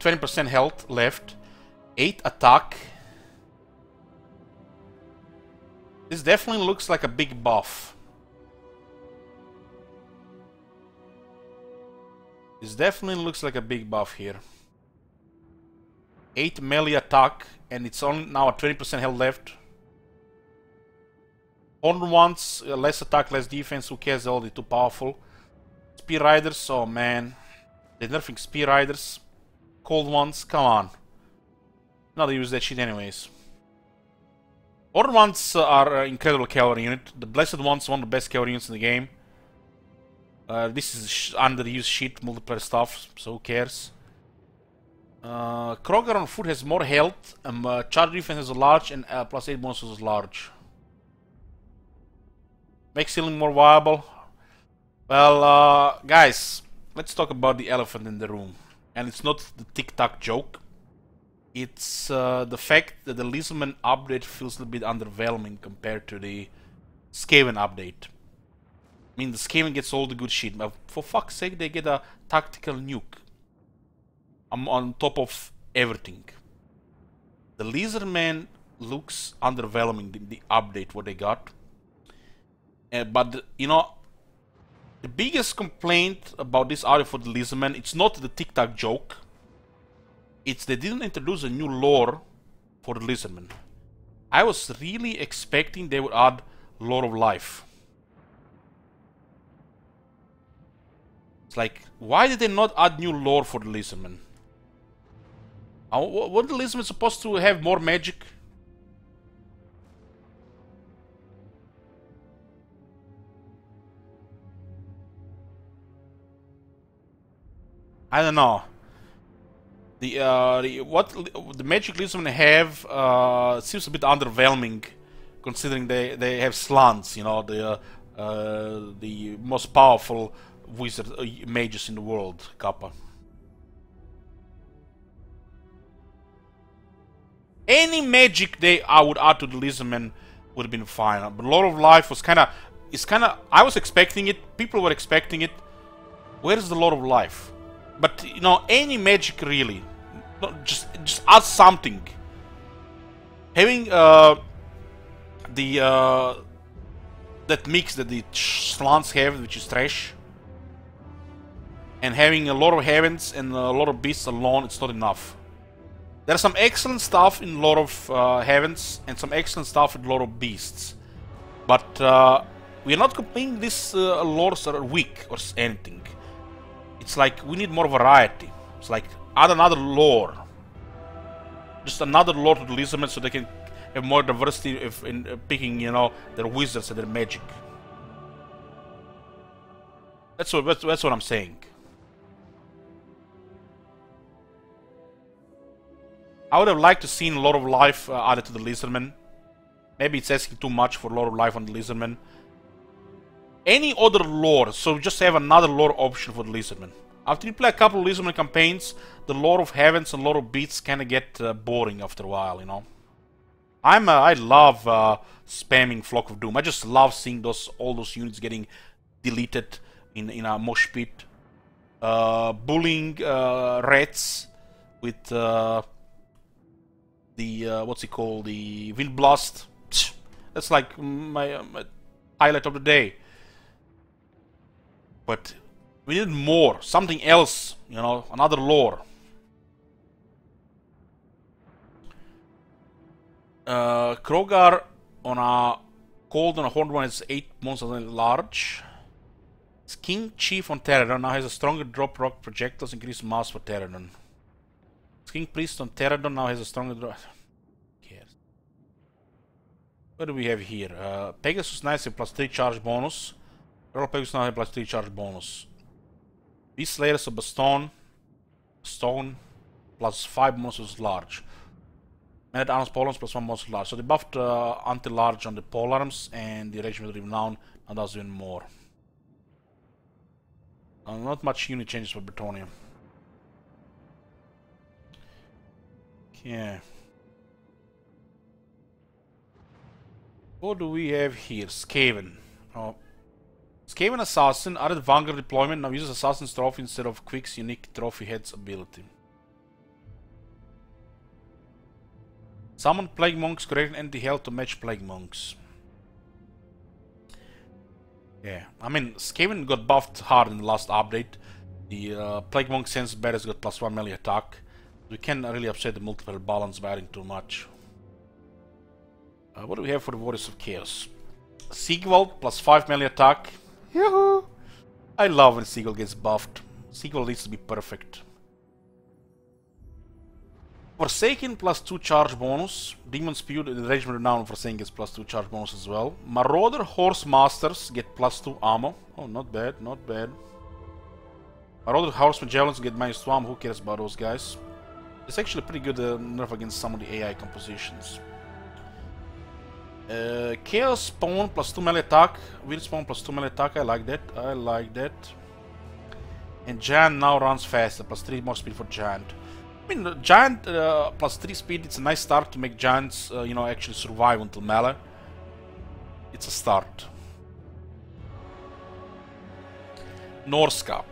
20% health left, 8 attack. This definitely looks like a big buff. This definitely looks like a big buff here. 8 melee attack, and it's only now at 20% health left. Horned ones, less attack, less defense, who cares, they're already too powerful. Spear Riders, oh man. They're nerfing Spear Riders. Cold ones, come on. Not use that shit anyways. Horned ones are an incredible cavalry unit. The Blessed ones, one of the best cavalry units in the game. This is underused shit, multiplayer stuff, so who cares. Kroger on foot has more health, charge defense is large, and plus 8 bonuses is large. Makes healing more viable. Well, guys, let's talk about the elephant in the room. And it's not the TikTok joke. It's the fact that the Lizardmen update feels a little bit underwhelming compared to the Skaven update. I mean, the Skaven gets all the good shit, but for fuck's sake, they get a tactical nuke on top of everything. The Lizardmen looks underwhelming, the update what they got. But you know, the biggest complaint about this audio for the Lizardmen, it's not the TikTok joke. It's they didn't introduce a new lore for the Lizardmen. I was really expecting they would add Lore of Life. It's like, why did they not add new lore for the Lizardmen? What the Lizardmen supposed to have more magic? I don't know. What the magic Lizardmen have seems a bit underwhelming, considering they have slants. You know, the most powerful wizard mages in the world, Kappa. Any magic I would add to the Lizardmen would have been fine. But Lore of Life was kind of, I was expecting it. People were expecting it. Where is the Lore of Life? But you know, any magic really, just add something. Having that mix that the slants have, which is trash, and having a lot of heavens and a lot of beasts alone, it's not enough. There's some excellent stuff in a lot of heavens and some excellent stuff in a lot of beasts, but we are not complaining these lores are weak or anything. It's like we need more variety. It's like add another lore, just another lore to the Lizardmen, so they can have more diversity in picking, you know, their wizards and their magic. That's what I'm saying. I would have liked to seen Lore of Life added to the Lizardmen. Maybe it's asking too much for Lore of Life on the Lizardmen. Any other lore, so just have another lore option for the Lizardmen. After you play a couple of Lizardmen campaigns, the Lore of Heavens and Lore of Beasts kind of get boring after a while, you know. I love spamming Flock of Doom. I just love seeing all those units getting deleted in a mosh pit. Bullying rats with the what's it called, the Wind Blast. That's like my highlight of the day. But we need more, something else, you know, another lore. Krogar on a cold on a horned one is 8 monsters large. King Chief on Terradon now has a stronger drop rock projectiles, increased mass for Terradon. King Priest on Terradon now has a stronger drop. What do we have here? Pegasus Knights have +3 charge bonus. Royal Pegasus now have +3 charge bonus. Beast Slayers of Baston, Stone, +5 monsters large. Man at Arms Polearms +1 monster large. So they buffed anti-large on the Polearms, and the Regiment of Renown now does even more. Not much unit changes for Bretonnia. Okay. What do we have here? Skaven. Oh. Skaven Assassin, added Vanguard deployment, now uses Assassin's Trophy instead of Quick's unique Trophy Head's ability. Summon Plague Monks, correct anti-health to match Plague Monks. Yeah, I mean, Skaven got buffed hard in the last update. The Plague Monk Sense Bearers got +1 melee attack. We can't really upset the multiplayer balance by adding too much. What do we have for the Warriors of Chaos? Sigvald, +5 melee attack. Yahoo! I love when Sigvald gets buffed. Sigvald needs to be perfect. Forsaken +2 charge bonus. Demon Spew, the Regiment Renown Forsaken gets +2 charge bonus as well. Marauder Horse Masters get +2 ammo. Oh, not bad, not bad. Marauder Horseman Javelins get -2 ammo. Who cares about those guys? It's actually pretty good nerf against some of the AI compositions. Chaos Spawn +2 melee attack. Weird Spawn +2 melee attack. I like that. I like that. And Giant now runs faster. +3 more speed for Giant. I mean, Giant +3 speed. It's a nice start to make Giants, you know, actually survive until melee. It's a start. Norska.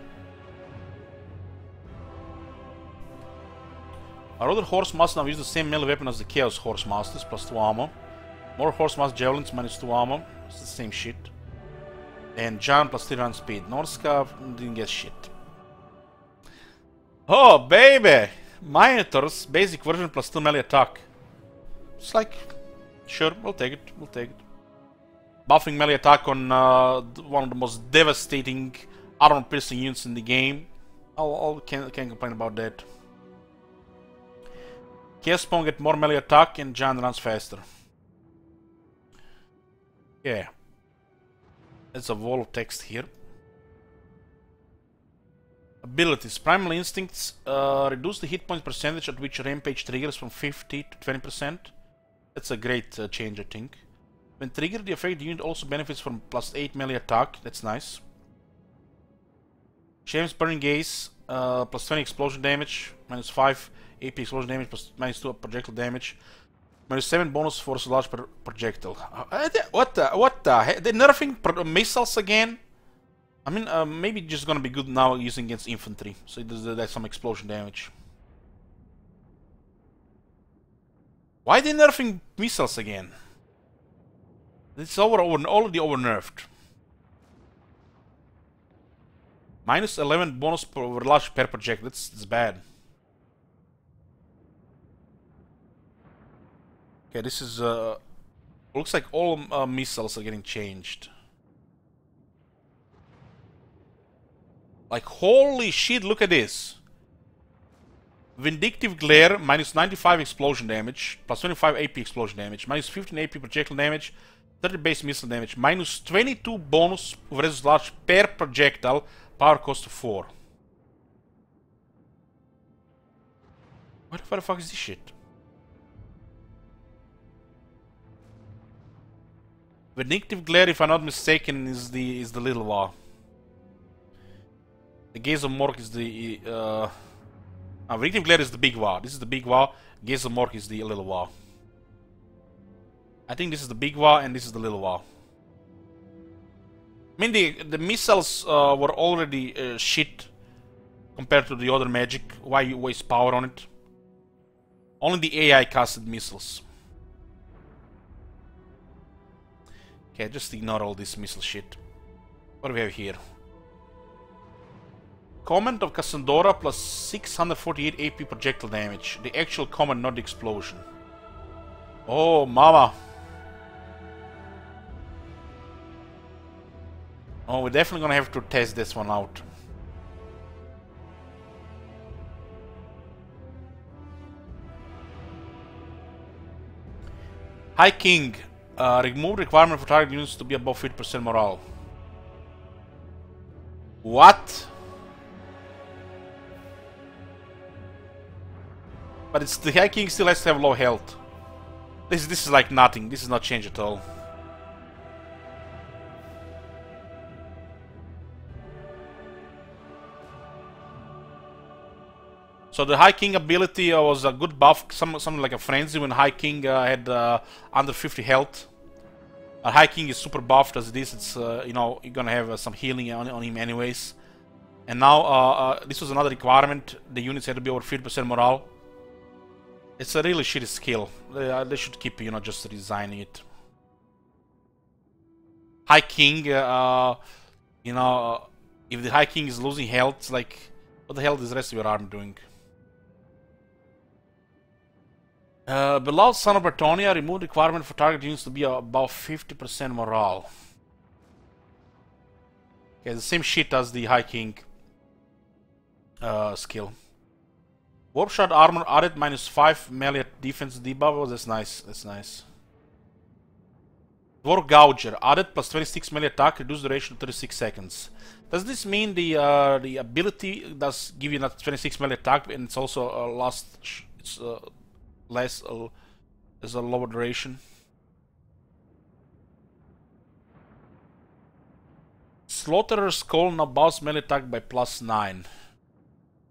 Our other horse masters now use the same melee weapon as the Chaos Horse Masters, plus 2 armor. More horse master javelins, minus 2 armor. It's the same shit. And Giant plus 3 round speed. Nordscarf didn't get shit. Oh, baby! Minotaurs, basic version plus 2 melee attack. It's like, sure, we'll take it, we'll take it. Buffing melee attack on one of the most devastating armor-piercing units in the game. Can't complain about that. Chaos Spawn get more melee attack and Giant runs faster. Yeah. There's a wall of text here. Abilities. Primal Instincts reduce the hit point percentage at which Rampage triggers from 50 to 20%. That's a great change, I think. When triggered, the affected unit also benefits from plus 8 melee attack. That's nice. Shame's Burning Gaze, plus 20 explosion damage, minus 5 AP explosion damage, plus minus 2 projectile damage, minus 7 bonus force large per projectile. What the heck? They're nerfing missiles again? I mean, maybe just gonna be good now using against infantry, so it does some explosion damage. Why are they nerfing missiles again? It's already over nerfed. Minus 11 bonus per large per project. That's bad. Okay, this is looks like all missiles are getting changed. Like, holy shit, look at this. Vindictive Glare, minus 95 explosion damage, plus 25 AP explosion damage, minus 15 AP projectile damage, 30 base missile damage, minus 22 bonus versus large per projectile, power cost of 4. What the fuck is this shit? Vindictive Glare, if I'm not mistaken, is the little war. The Gaze of Mork is the Vindictive Glare is the big war. This is the big war. Gaze of Mork is the little war. I think this is the big war and this is the little war. I mean, the missiles were already shit compared to the other magic. Why you waste power on it? Only the AI casted missiles. Okay, just ignore all this missile shit. What do we have here? Comment of Cassandra plus 648 AP projectile damage. The actual comment, not the explosion. Oh, mama. Oh, we're definitely gonna have to test this one out. High King. Remove requirement for target units to be above 50% morale. What? But it's the High King still has to have low health. This is like nothing. This is not change at all. So the High King ability was a good buff, something like a frenzy when High King had under 50 health. High King is super buffed as it is. It's you know, you're gonna have some healing on him anyways. And now this was another requirement. The units had to be over 50% morale. It's a really shitty skill. They should keep, you know, just redesigning it. High King, you know, if the High King is losing health, it's like, what the hell is the rest of your army doing? Below Son of Bretonnia, remove requirement for target units to be above 50% morale. Okay, the same shit as the High King skill. Warp Shard armor added minus 5 melee defense debuff. Oh, that's nice. That's nice. Dwarf Gouger added plus 26 melee attack, reduce duration to 36 seconds. Does this mean the ability does give you that 26 melee attack, and it's also less as a lower duration? Slaughterer's Call now bounce melee attack by plus 9.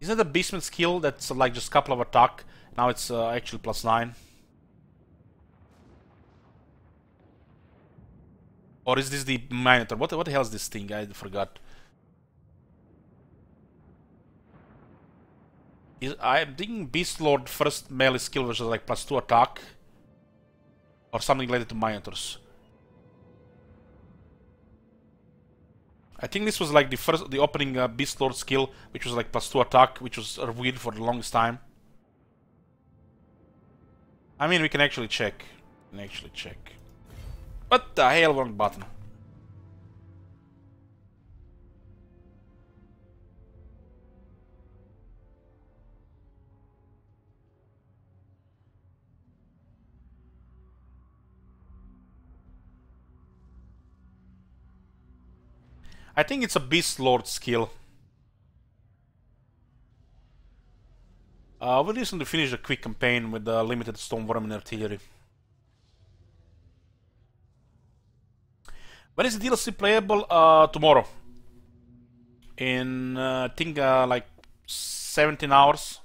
Isn't the Beastman skill that's like just a couple of attack? Now it's actually plus 9. Or is this the Minotaur? What the hell is this thing? I forgot. I'm thinking Beast Lord first melee skill was like +2 attack. Or something related to Minotaurs. I think this was like the opening Beast Lord skill, which was like +2 attack, which was weird for the longest time. I mean, we can actually check. What the hell, wrong button? I think it's a Beast Lord skill. We recently finished a quick campaign with the limited Stormworm and artillery. When is the DLC playable? Tomorrow. In, I think, like 17 hours.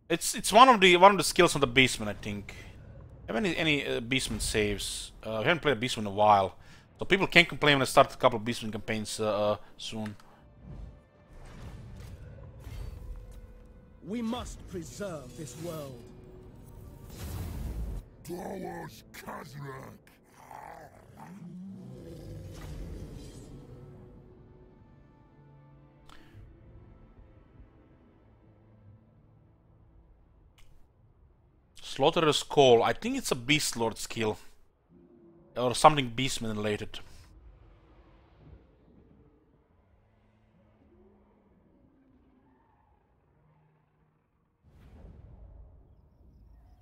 It's one of the skills on the Beastman, I think. Have any Beastman saves? We haven't played a Beastman in a while, so people can't complain when I start a couple of Beastman campaigns soon. We must preserve this world. Slaughterer's Call. I think it's a Beast Lord skill. Or something Beastman related.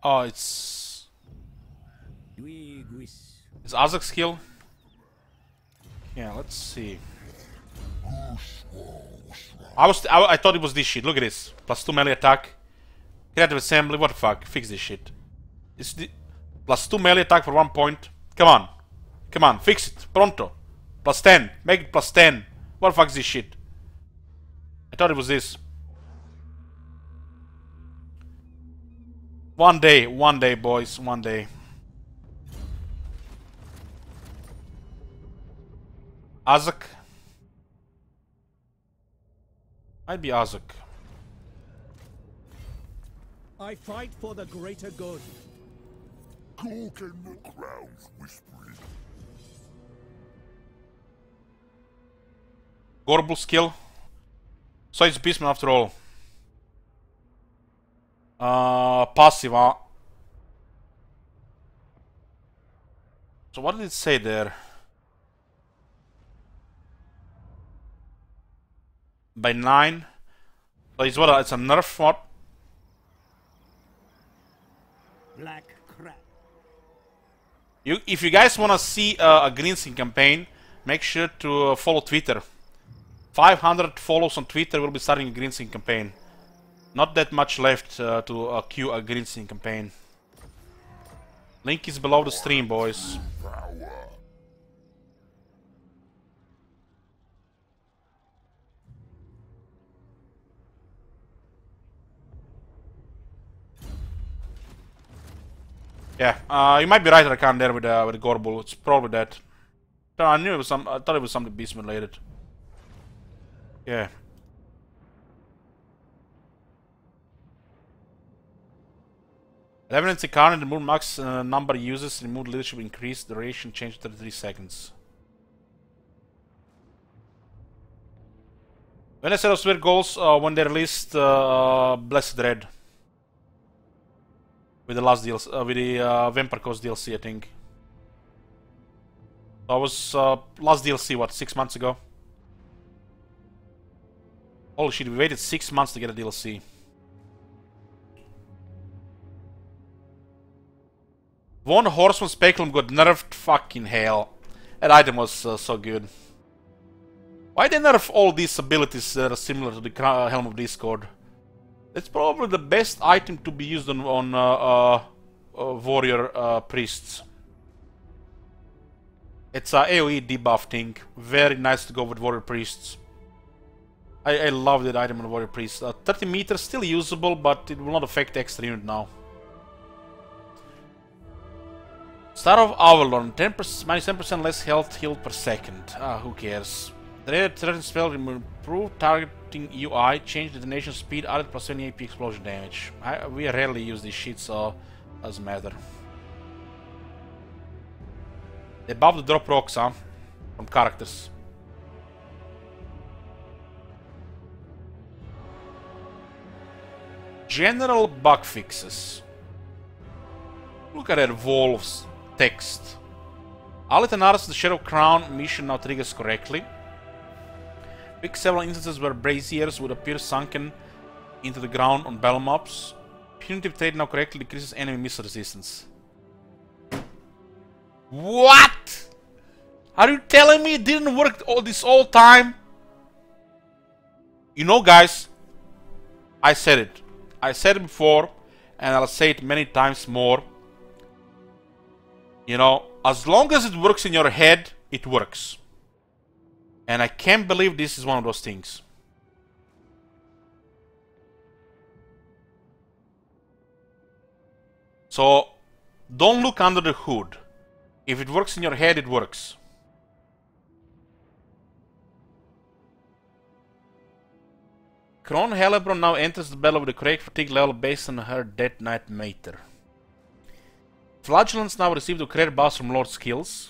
Oh, it's Azak's skill? Yeah, let's see. I thought it was this shit. Look at this. +2 melee attack. Creative assembly, what the fuck? Fix this shit. It's the +2 melee attack for 1 point. Come on. Come on, fix it. Pronto. +10. Make it +10. What the fuck is this shit? I thought it was this. One day, boys. One day. Azak. Might be Azak. I fight for the greater good. Talk in the crowd's whispering. Gorbel skill. So it's Beastman after all. Passive, huh? So what did it say there? By 9. So it's what? It's a nerf what? Black crap. If you guys wanna see a green screen campaign, make sure to follow Twitter. 500 follows on Twitter, will be starting a green screen campaign. Not that much left to queue a green screen campaign. Link is below the stream, boys. Yeah, you might be right, Rakan, there with the Gorbul. It's probably that. No, I knew it was some. I thought it was something Beastman related. Yeah. Revenant's Incarnate, remove max number users, remove leadership, increase duration, change to 33 seconds. When I set up Swear goals, when they released Blessed Red. With the last DLC, with the Vampire Coast DLC, I think. That was last DLC, what, 6 months ago? Holy shit, we waited 6 months to get a DLC. One Horseman Speculum got nerfed, fucking hell. That item was so good. Why they nerf all these abilities that are similar to the Helm of Discord? It's probably the best item to be used on warrior priests. It's a AoE debuff thing. Very nice to go with warrior priests. I love that item on Warrior Priest. 30 meters, still usable, but it will not affect the extra unit now. Star of Avalon, 10%, minus 10% less health healed per second. Who cares? The rare threatened spell improve targeting UI, change detonation speed, added plus 20 AP explosion damage. We rarely use this shit, so doesn't matter. They buff the drop rocks, huh? From characters. General bug fixes. Look at that Wolves text. Alitenar's The Shadow Crown mission now triggers correctly. Pick several instances where braziers would appear sunken into the ground on battle mobs. Punitive trade now correctly decreases enemy missile resistance. What? Are you telling me it didn't work all this whole time? You know, guys, I said it. I said it before, and I'll say it many times more. You know, as long as it works in your head, it works. And I can't believe this is one of those things. So, don't look under the hood. If it works in your head, it works. Kron Helebron now enters the battle with the correct fatigue level based on her Dead Knight meter. Flagellants now receive the correct buffs from Lord skills.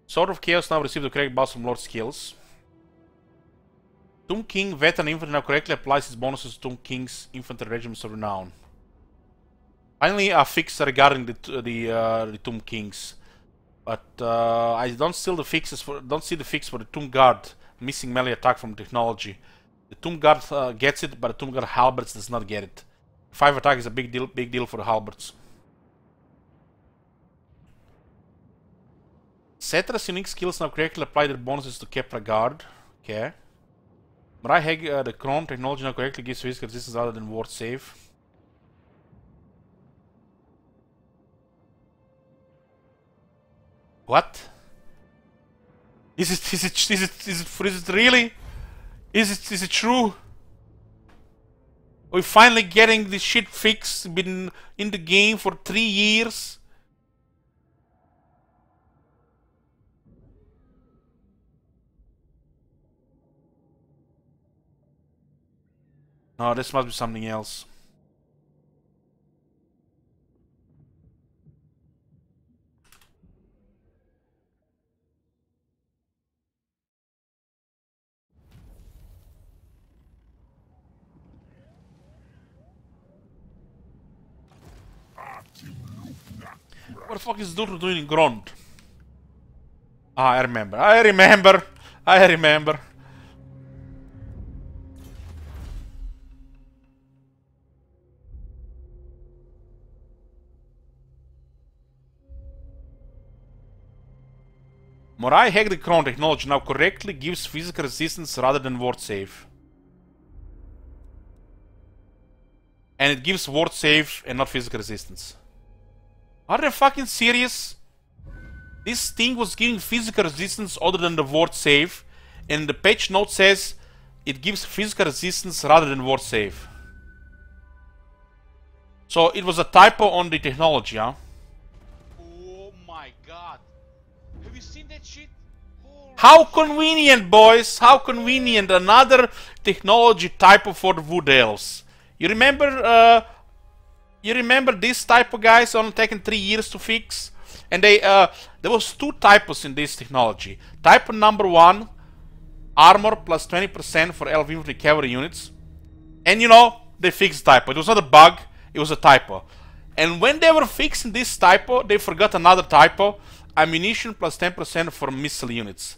Sword of Chaos now receive the correct buffs from Lord skills. Tomb King Veteran Infantry now correctly applies its bonuses to Tomb King's Infantry Regiments of Renown. Finally, a fix regarding the Tomb Kings, but I don't see the fix for the Tomb Guard missing melee attack from technology. The Tomb Guard gets it, but the Tomb Guard halberds does not get it. 5 attack is a big deal for the halberds. Cetra's unique skills now correctly apply their bonuses to Kepra Guard. Okay. Marai Heg, the Kron technology now correctly gives physical resistance other than ward save. What? Is it really? Is it true? We're finally getting this shit fixed. Been in the game for 3 years. No, this must be something else. What the fuck is Dutro doing in Grond? Ah, I remember. Morai Heg the Kron technology now correctly gives physical resistance rather than ward save. And it gives ward save and not physical resistance. Are they fucking serious? This thing was giving physical resistance other than the ward save, and the patch note says it gives physical resistance rather than ward save. So it was a typo on the technology, huh? Oh my god. Have you seen that shit? Holy How convenient, boys! How convenient! Another technology typo for the Wood Elves. You remember this typo, guys? Only taken 3 years to fix, and there was 2 typos in this technology. Typo number 1, armor plus 20% for elf infantry cavalry units, and you know they fixed the typo. It was not a bug; it was a typo. And when they were fixing this typo, they forgot another typo: ammunition plus 10% for missile units.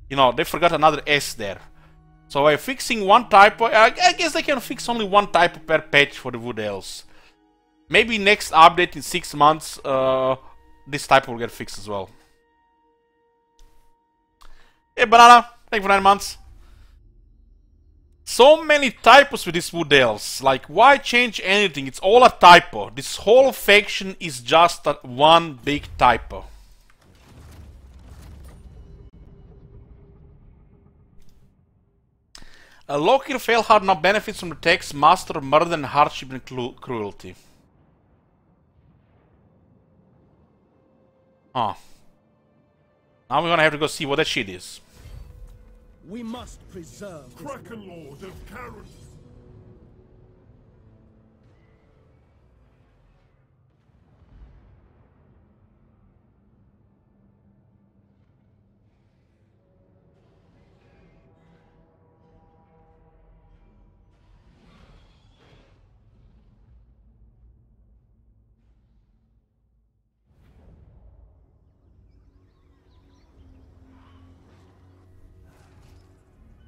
You know, they forgot another S there. So by fixing one typo, I guess they can fix only one typo per patch for the Wood Elves. Maybe next update in 6 months, this typo will get fixed as well. Hey Banana, thank you for 9 months. So many typos with these Wood Elves. Like, why change anything? It's all a typo. This whole faction is just one big typo. Loki Failhard now benefits from the text Master of Murder and Hardship and Cruelty. Huh. Now we're gonna have to go see what that shit is. We must preserve this Kraken Lord of Karen.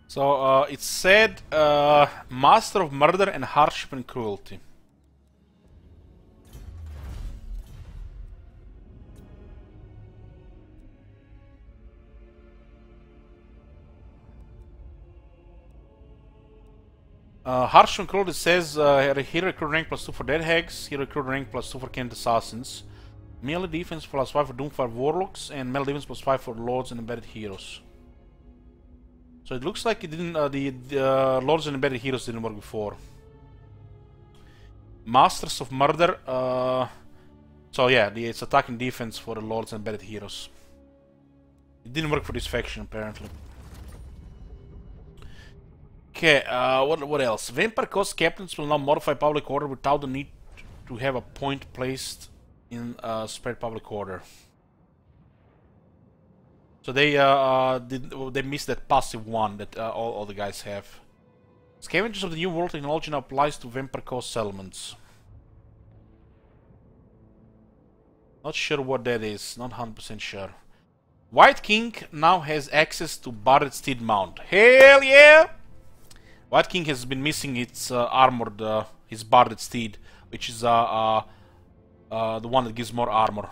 So it said Master of Murder and Hardship and Cruelty. Hardship and Cruelty says hero recruit rank +2 for Dead Hags, hero recruit rank +2 for Kent Assassins, melee defense +5 for Doomfire Warlocks, and melee defense +5 for Lords and Embedded Heroes. So it looks like it didn't. The Lords and Embedded Heroes didn't work before. Masters of Murder. So yeah, it's attack and defense for the Lords and Embedded Heroes. It didn't work for this faction apparently. Okay, what else? Vampire Coast captains will now modify public order without the need to have a point placed in spread public order. So they missed that passive one that all the guys have. Scavengers of the New World technology now applies to Vampire Coast settlements. Not sure what that is. Not 100% sure. White King now has access to Barded Steed Mount. Hell yeah! White King has been missing its armored, his Barded Steed, which is the one that gives more armor.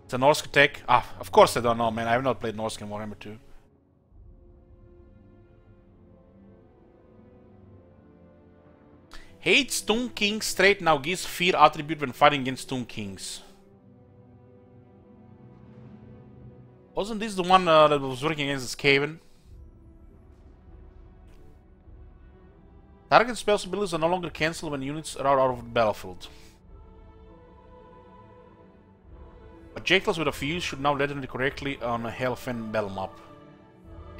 It's a Norse attack. Ah, of course I don't know, man. I have not played Norse in Warhammer 2. Hates Tomb Kings trait now gives fear attribute when fighting against Tomb Kings. Wasn't this the one that was working against the Skaven? Target spells abilities are no longer cancelled when units are out of the battlefield. Projectiles with a fuse should now detonate correctly on a Hellfen battle map.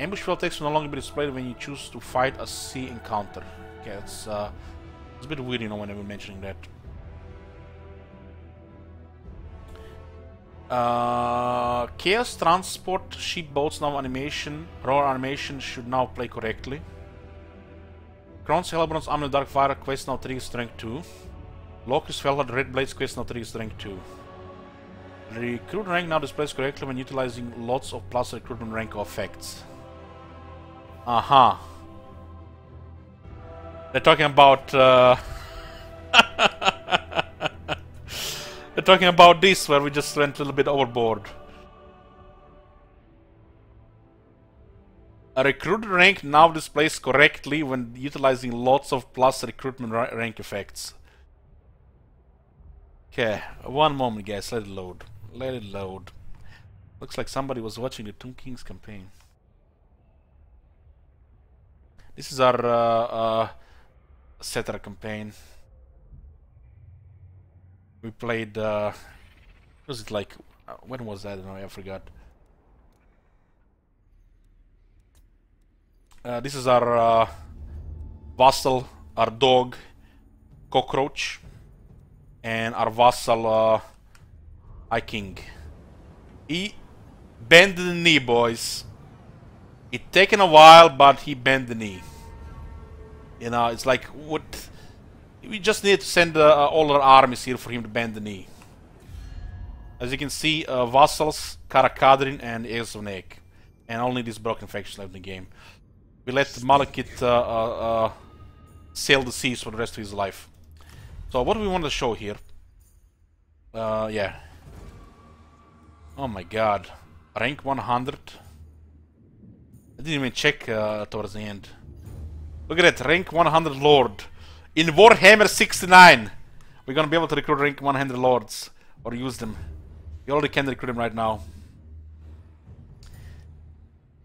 Ambush spell text will no longer be displayed when you choose to fight a sea encounter. Okay, it's a bit weird, you know, whenever mentioning that. Chaos Transport ship boats now animation, roar animation should now play correctly. Crown's Hellbrand's Arm in the Dark Fire quest now triggers strength 2. Loki's Felhard Red Blades quest now triggers strength 2. The recruit rank now displays correctly when utilizing lots of plus recruitment rank effects. Aha. They're talking about they're talking about this where we just went a little bit overboard. A recruit rank now displays correctly when utilizing lots of plus recruitment rank effects. Okay, one moment guys, let it load. Let it load. Looks like somebody was watching the Tomb Kings campaign. This is our Setter campaign. We played, was it like, when was that? I don't know, I forgot. This is our vassal, our dog, Cockroach, and our vassal, High King. He bent the knee, boys. It taken a while, but he bent the knee. You know, it's like, what? We just need to send all our armies here for him to bend the knee. As you can see, vassals, Karakadrin, and Aegis of Neck. And only these broken factions left in the game. We let Malekith sail the seas for the rest of his life. So what do we want to show here? Yeah. Oh my god. Rank 100. I didn't even check towards the end. Look at that, rank 100 Lord. In Warhammer 69! We're gonna be able to recruit rank 100 Lords. Or use them. We already can recruit them right now.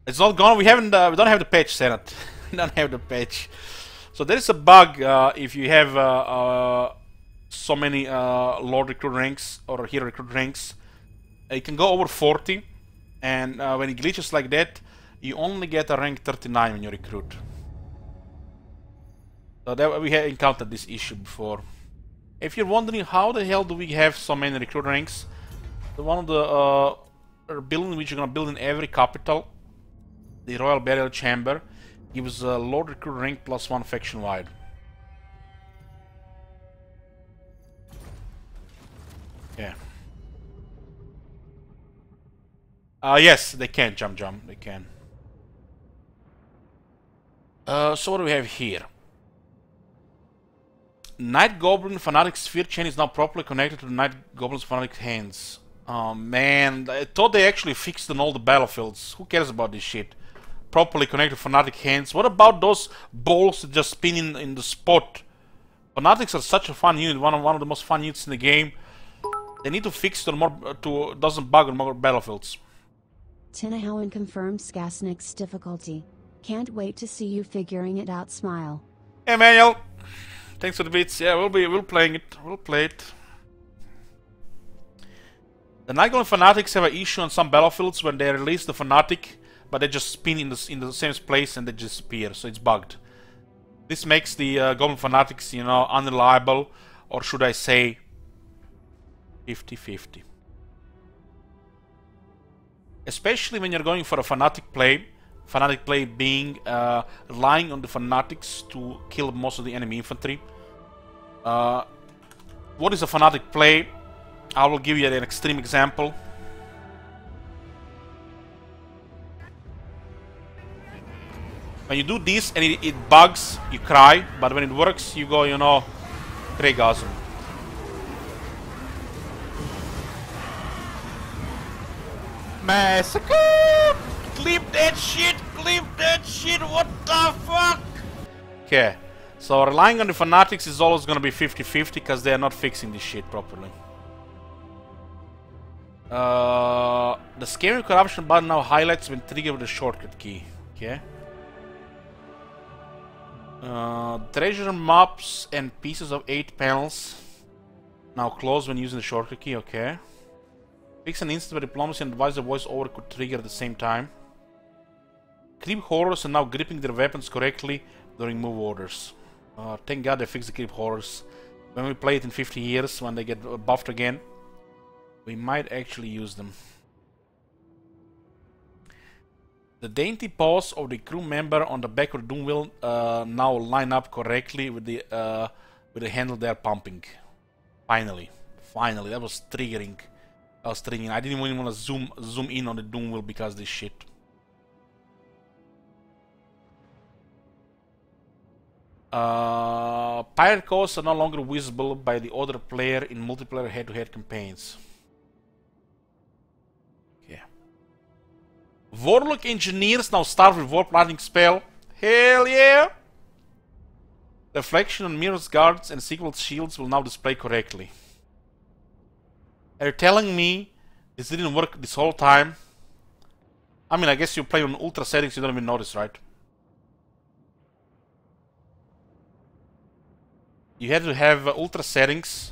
It's not gone, we don't have the patch, Senate. don't have the patch. So there is a bug if you have so many Lord recruit ranks or Hero recruit ranks. You can go over 40, and when it glitches like that, you only get a rank 39 when you recruit. So that we have encountered this issue before. If you're wondering how the hell do we have so many recruit ranks, one of the building which you're gonna build in every capital, the Royal Burial Chamber, gives a Lord recruit rank +1 faction wide. Yeah. Yes, they can jump. They can. So what do we have here? Night Goblin Fanatic Sphere chain is now properly connected to the Night Goblin's Fanatic hands. Oh man, I thought they actually fixed on all the battlefields. Who cares about this shit? Properly connected Fanatic hands. What about those balls that just spin in the spot? Fanatics are such a fun unit, one of the most fun units in the game. They need to fix it to doesn't bug on more battlefields. Tinahowen confirms Skasnik's difficulty. Can't wait to see you figuring it out, smile. Hey Manuel, thanks for the bits. Yeah, we'll playing it. We'll play it. The Night Goblin Fanatics have an issue on some battlefields when they release the Fanatic, but they just spin in the same place and they disappear, so it's bugged. This makes the Goblin Fanatics, you know, unreliable, or should I say 50-50. Especially when you're going for a Fanatic play being relying on the Fanatics to kill most of the enemy infantry. What is a Fanatic play? I will give you an extreme example. When you do this and it bugs, you cry, but when it works, you go, you know, Kregasm. Massacre! Clip that shit! Clip that shit! What the fuck? Okay, so relying on the Fanatics is always gonna be 50-50 because they are not fixing this shit properly. The Skaven corruption button now highlights when triggered with the shortcut key. Okay. Treasure maps and pieces of 8 panels now close when using the shortcut key. Okay. Fix an instant where diplomacy and advisor voice over could trigger at the same time. Creep horrors are now gripping their weapons correctly during move orders. Thank God they fixed the creep horrors. When we play it in 50 years, when they get buffed again, we might actually use them. The dainty paws of the crew member on the back of the Doom will now line up correctly with the handle they're pumping. Finally, that was triggering. I didn't even want to zoom in on the Doom wheel because of this shit. Pirate codes are no longer visible by the other player in multiplayer head-to-head campaigns. Yeah. Warlock engineers now start with warp lightning spell. Hell yeah! Reflection on mirrors guards and sequel shields will now display correctly. Are you telling me this didn't work this whole time? I mean, I guess you play on ultra settings, you don't even notice, right? You had to have ultra settings,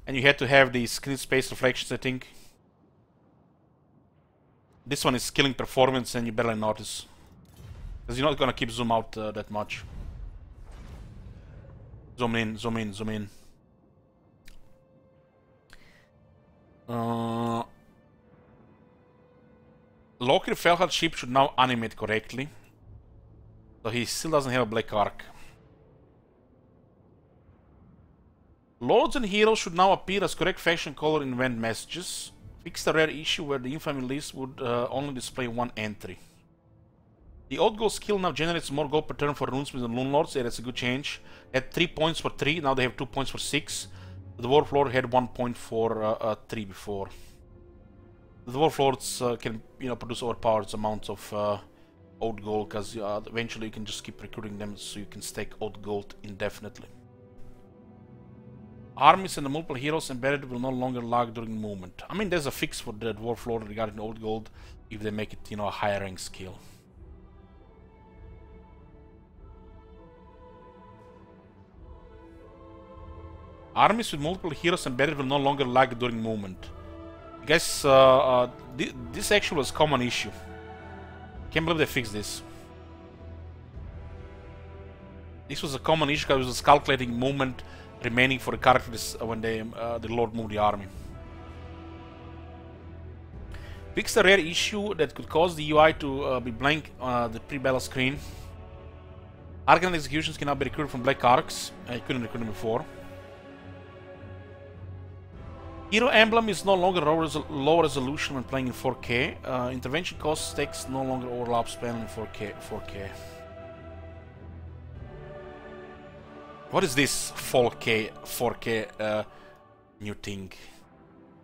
and you had to have the screen space reflections, I think. This one is killing performance, and you barely notice. Because you're not gonna keep zoom out that much. Zoom in, zoom in, zoom in. Loki Felhard ship should now animate correctly. So he still doesn't have a black arc. Lords and heroes should now appear as correct faction color in event messages. Fix the rare issue where the infamy list would only display one entry. The odd gold skill now generates more gold per turn for runesmiths and loon lords. Yeah, that's a good change. Had 3 points for 3, now they have 2 points for 6. The dwarf lord had 1 point for 3 before. The dwarf lords can, you know, produce overpowered amounts of odd gold because eventually you can just keep recruiting them so you can stack odd gold indefinitely. Armies and the multiple heroes embedded will no longer lag during movement. I mean, there's a fix for the dwarf lord regarding old gold if they make it, you know, a higher rank skill. Armies with multiple heroes embedded will no longer lag during movement. Guys, this actually was a common issue. Can't believe they fixed this. This was a common issue because it was calculating movement remaining for the characters when the Lord moved the army. Fixed a rare issue that could cause the UI to be blank on the pre-battle screen. Arcane executions can now be recruited from black arcs. I couldn't recruit them before. Hero emblem is no longer low resolution when playing in 4K. Intervention cost text no longer overlaps panel in 4K. What is this 4K new thing?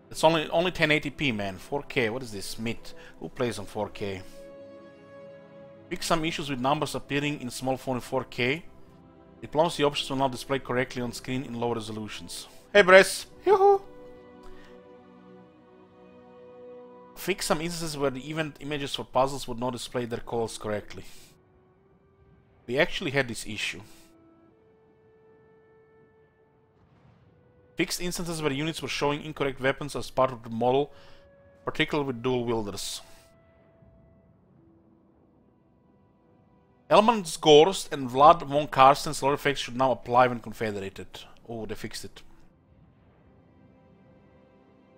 It's only 1080p, man. 4K. What is this? Mid. Who plays on 4K? Fix some issues with numbers appearing in small font in 4K. Diplomacy options will not display correctly on screen in low resolutions. Hey, Bress. Yoo-hoo! Fix some instances where the event images for puzzles would not display their calls correctly. We actually had this issue. Fixed instances where units were showing incorrect weapons as part of the model, particularly with dual wielders. Elements Gorst and Vlad von Karsten's lore effects should now apply when confederated. Oh, they fixed it.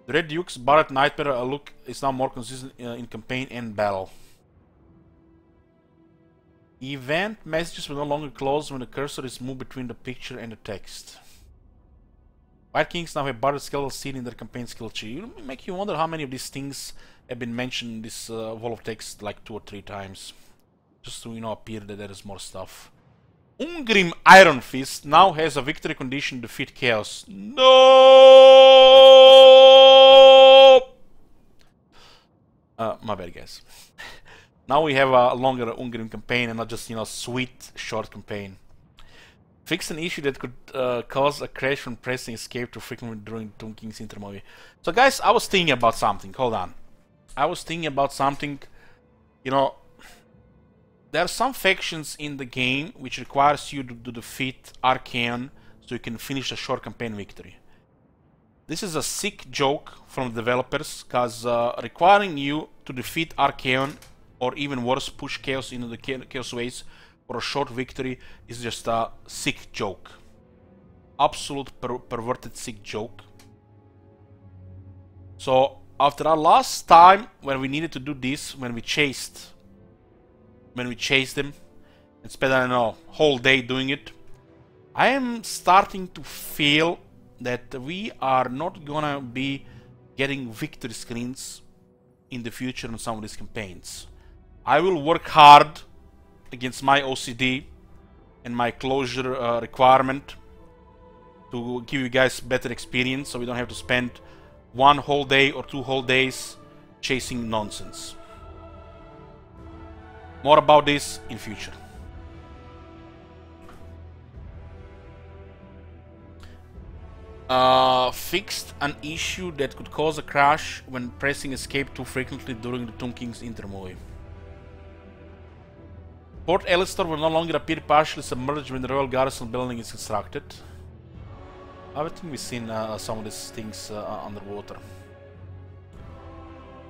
The Red Duke's Barret Nightmare look is now more consistent in campaign and battle. Event messages will no longer close when the cursor is moved between the picture and the text. White Kings now have Barret skeletal scene in their campaign skill tree. It make you wonder how many of these things have been mentioned in this wall of text like 2 or 3 times. Just to, appear that there is more stuff. Ungrim Iron Fist now has a victory condition to defeat Chaos. No! My bad, guys. Now we have a longer Ungrim campaign and not just, sweet, short campaign. Fix an issue that could cause a crash when pressing escape too frequently during Tomb King's intermovie. So, guys, I was thinking about something. Hold on. I was thinking about something. There are some factions in the game which requires you to defeat Arcane so you can finish a short campaign victory. This is a sick joke from the developers, because requiring you to defeat Arcane, or even worse, push Chaos into the Chaos Ways for a short victory is just a sick joke. Absolute perverted sick joke. So after our last time when we needed to do this, when we chased them and spent, I don't know, whole day doing it, I am starting to feel that we are not gonna be getting victory screens in the future on some of these campaigns. I will work hard against my OCD and my closure requirement to give you guys better experience, so we don't have to spend 1 whole day or 2 whole days chasing nonsense. More about this in future. Fixed an issue that could cause a crash when pressing escape too frequently during the Tomb King's intermovie. Port Alistar will no longer appear partially submerged when the Royal Garrison building is constructed. I think we've seen some of these things underwater.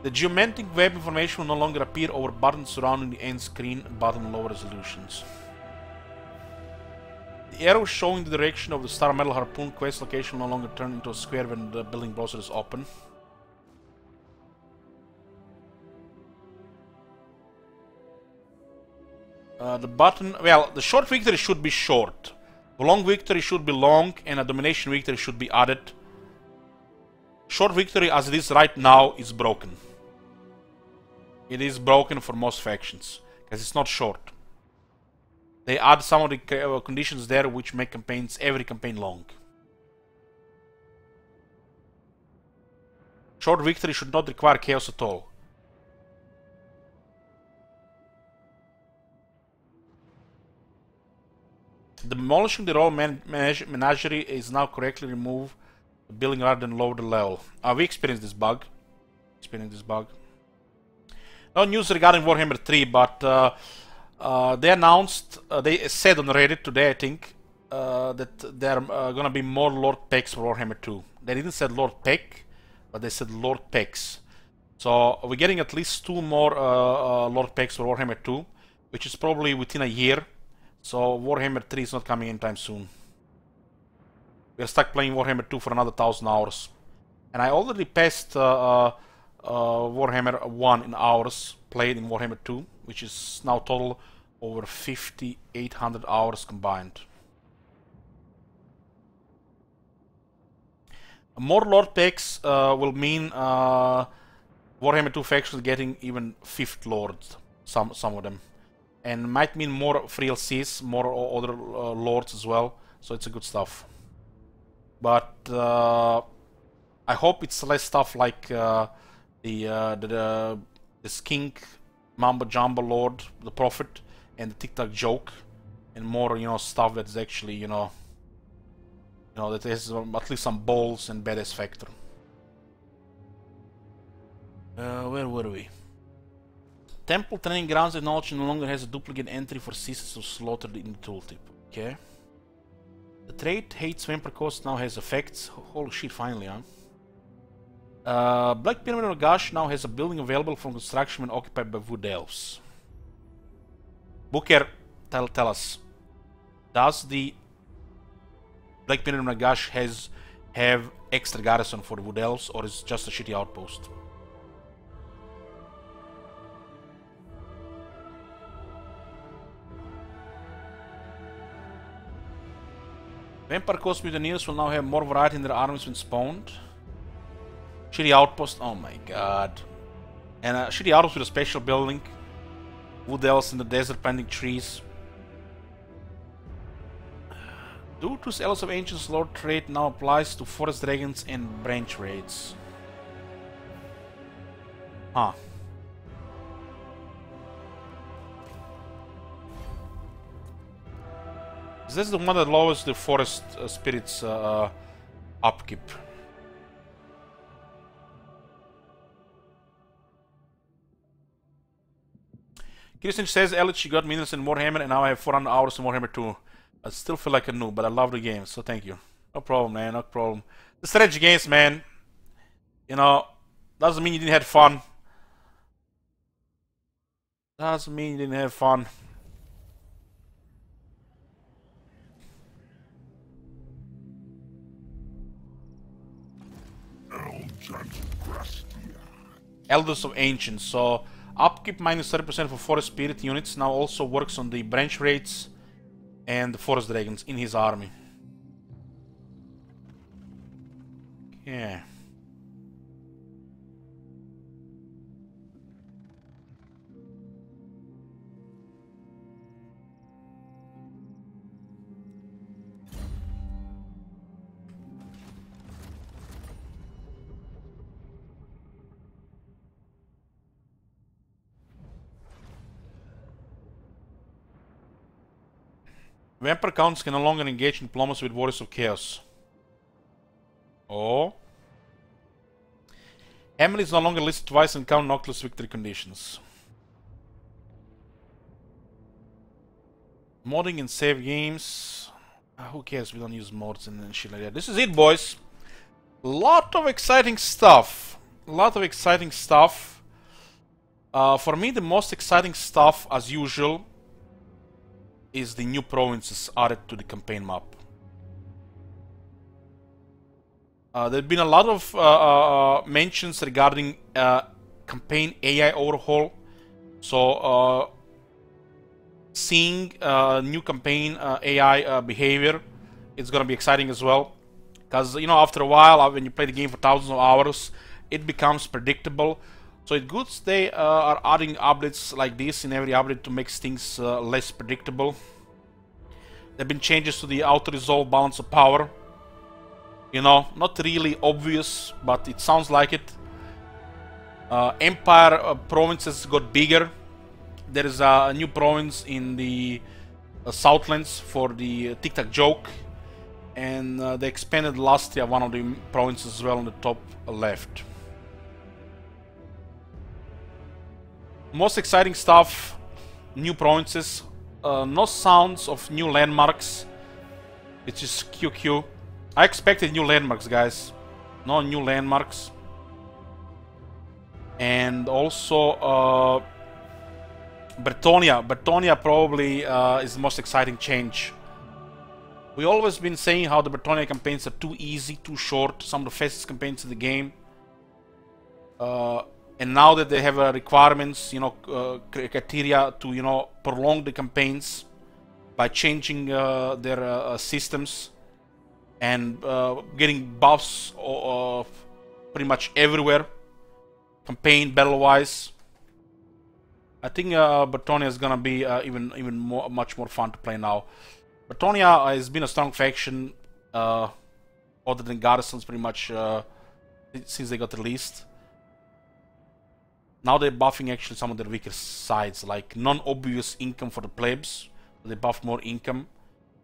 The geometric web information will no longer appear over buttons surrounding the end screen, bottom and lower resolutions. The arrow showing the direction of the Star Metal Harpoon quest location will no longer turn into a square when the building browser is open. The button, well, the short victory should be short. The long victory should be long, and a domination victory should be added. Short victory as it is right now is broken. It is broken for most factions, because it's not short. They add some of the conditions there which make campaigns, every campaign, long. Short victory should not require chaos at all. Demolishing the Royal Menagerie is now correctly removed the building rather than lower the level. We experienced this bug. No news regarding Warhammer 3, but they announced, they said on Reddit today, I think, that there are gonna be more Lord Pecks for Warhammer 2. They didn't say Lord Peck, but they said Lord Pecks. So we're getting at least 2 more Lord Pecks for Warhammer 2, which is probably within a year. So Warhammer 3 is not coming anytime soon. We're stuck playing Warhammer 2 for another 1,000 hours. And I already passed Warhammer 1 in hours played in Warhammer 2, which is now total over 5,800 hours combined. More Lord Pecks will mean Warhammer 2 factions getting even 5th Lords, some of them. And might mean more free LCs, more other Lords as well, so it's a good stuff. But I hope it's less stuff like the Skink, Mambo Jumbo Lord, the Prophet, and the Tic Tac Joke, and more, you know, stuff that's actually, you know, that has at least some balls and badass factor. Where were we? Temple Training Grounds technology no longer has a duplicate entry for Ceases of Slaughtered in the tooltip. Okay. The trait Hates Vampire Coast now has effects. Holy shit, finally, huh? Black Pyramid of Gash now has a building available for construction when occupied by Wood Elves. Booker, tell us, does the Black Pyramid of Nagash have extra garrison for the Wood Elves, or is it just a shitty outpost? Vampire Coast Mutineers will now have more variety in their armies when spawned. Shitty outpost, oh my god. And a shitty outpost with a special building. Wood Elves in the desert planting trees. Due to Elves of Ancients Lord trait now applies to Forest Dragons and Branch Raids. Huh. This is the one that lowers the Forest Spirits upkeep. Kirsten says, Elich, you got millions in Warhammer and now I have 400 hours in Warhammer 2. I still feel like a noob, but I love the game, so thank you. No problem, man, no problem. The strategy games, man, you know, doesn't mean you didn't have fun. Doesn't mean you didn't have fun. Elders of Ancients, so upkeep minus 30% for Forest Spirit units now also works on the Branch Raids and the Forest Dragons in his army. Yeah. Vampire counts can no longer engage in diplomacy with Warriors of Chaos. Oh. Emily is no longer listed twice in Count Noctilus victory conditions. Modding and save games. Who cares? We don't use mods and shit like that. This is it, boys. Lot of exciting stuff. Lot of exciting stuff. For me, the most exciting stuff, as usual, is the new provinces added to the campaign map. There have been a lot of mentions regarding campaign AI overhaul. So seeing new campaign AI behavior, it's gonna be exciting as well. Because, you know, after a while, when you play the game for thousands of hours, it becomes predictable. So it's good they are adding updates like this in every update to make things less predictable. There have been changes to the auto-resolve balance of power. You know, not really obvious, but it sounds like it. Empire provinces got bigger. There is a new province in the Southlands for the Tic Tac Joke. And they expanded last year one of the provinces as well on the top left. Most exciting stuff, new provinces, no sounds of new landmarks. It's just QQ. I expected new landmarks, guys. No new landmarks. And also Bretonnia. Bretonnia probably is the most exciting change. We always been saying how the Bretonnia campaigns are too easy, too short, some of the fastest campaigns in the game. And now that they have requirements, you know, criteria to, you know, prolong the campaigns by changing their systems and getting buffs pretty much everywhere, campaign battle-wise. I think Bretonnia is gonna be even much more fun to play now. Bretonnia has been a strong faction, other than Garrisons, pretty much since they got released. Now they're buffing actually some of their weaker sides, like non-obvious income for the plebs. They buff more income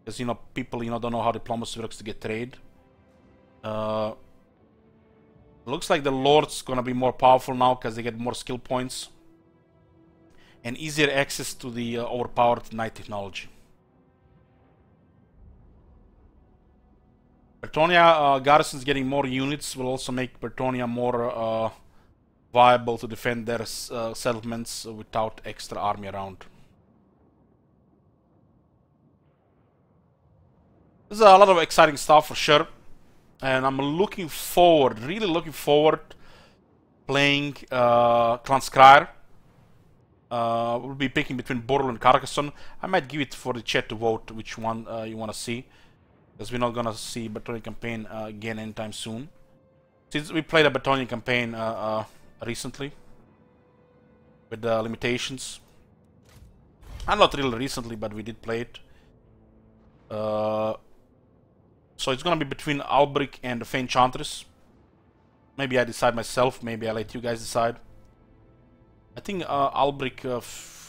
because, you know, people, you know, don't know how diplomacy works to get trade. Looks like the lord's gonna be more powerful now because they get more skill points and easier access to the overpowered knight technology. Bretonnia garrisons getting more units will also make Bretonnia more viable to defend their settlements without extra army around. There's a lot of exciting stuff for sure, and I'm looking forward, really looking forward, playing Clan Skryre. We'll be picking between Borrel and Carcassonne. I might give it for the chat to vote which one you want to see, because we're not gonna see Bretonnia campaign again anytime soon. Since we played a Bretonnia campaign recently with limitations, and not really recently, but we did play it. So it's gonna be between Albric and the Fey Enchantress. Maybe I decide myself, maybe I let you guys decide. I think Albric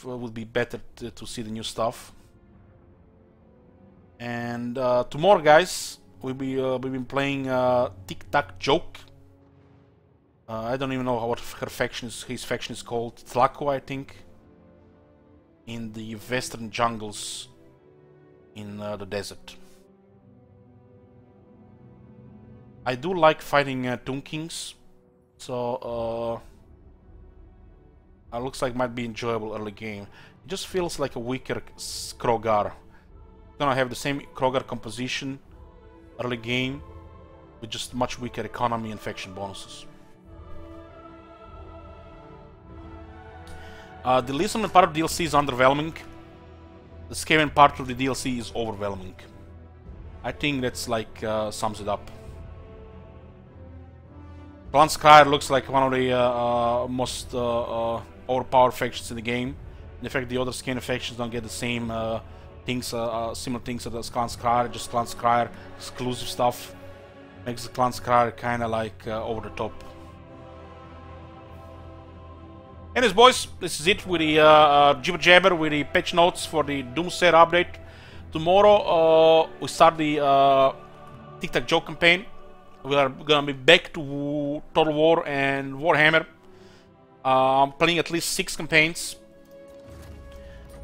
would be better to see the new stuff. And tomorrow, guys, we've been playing Tic Tac Joke. I don't even know what his faction is called. Tlaco, I think. In the western jungles in the desert. I do like fighting Tomb Kings, so looks like might be enjoyable early game. It just feels like a weaker Krogar. Gonna have the same Krogar composition early game with just much weaker economy and faction bonuses. The Lizardmen part of the DLC is underwhelming. The Skaven part of the DLC is overwhelming. I think that's like sums it up. Clan Skryre looks like one of the most overpowered factions in the game. In fact, the other Skaven factions don't get the same things, similar things as Clan Skryre. Just Clan Skryre exclusive stuff makes the Clan Skryre kind of like over the top. Anyways, boys, this is it with the jibber jabber with the patch notes for the Doomsayer update. Tomorrow we start the Tic Tac Joke campaign. We are gonna be back to Total War and Warhammer. I'm playing at least 6 campaigns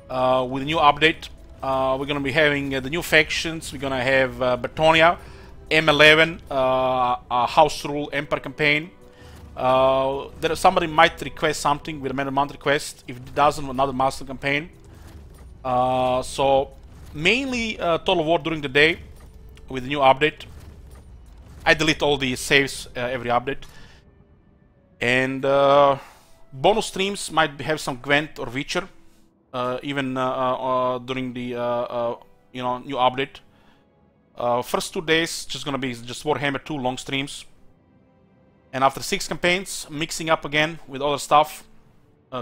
with a new update. We're gonna be having the new factions. We're gonna have Bretonnia, M11, House Rule Empire campaign. Somebody might request something with a Man of Month request. If it doesn't, another Master campaign. So mainly Total War during the day with the new update. I delete all the saves every update. And bonus streams might have some Gwent or Witcher, even during the you know, new update. First 2 days just gonna be just Warhammer 2 long streams, and after 6 campaigns, mixing up again with other stuff,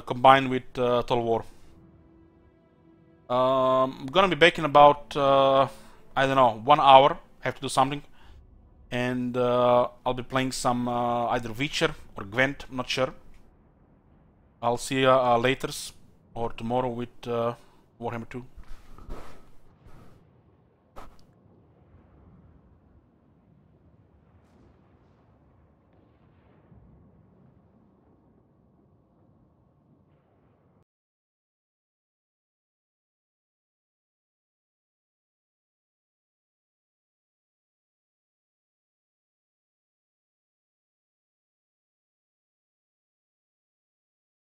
combined with Total War. I'm gonna be back in about I don't know, 1 hour. I have to do something. And I'll be playing some either Witcher or Gwent, I'm not sure. I'll see you later or tomorrow with Warhammer 2.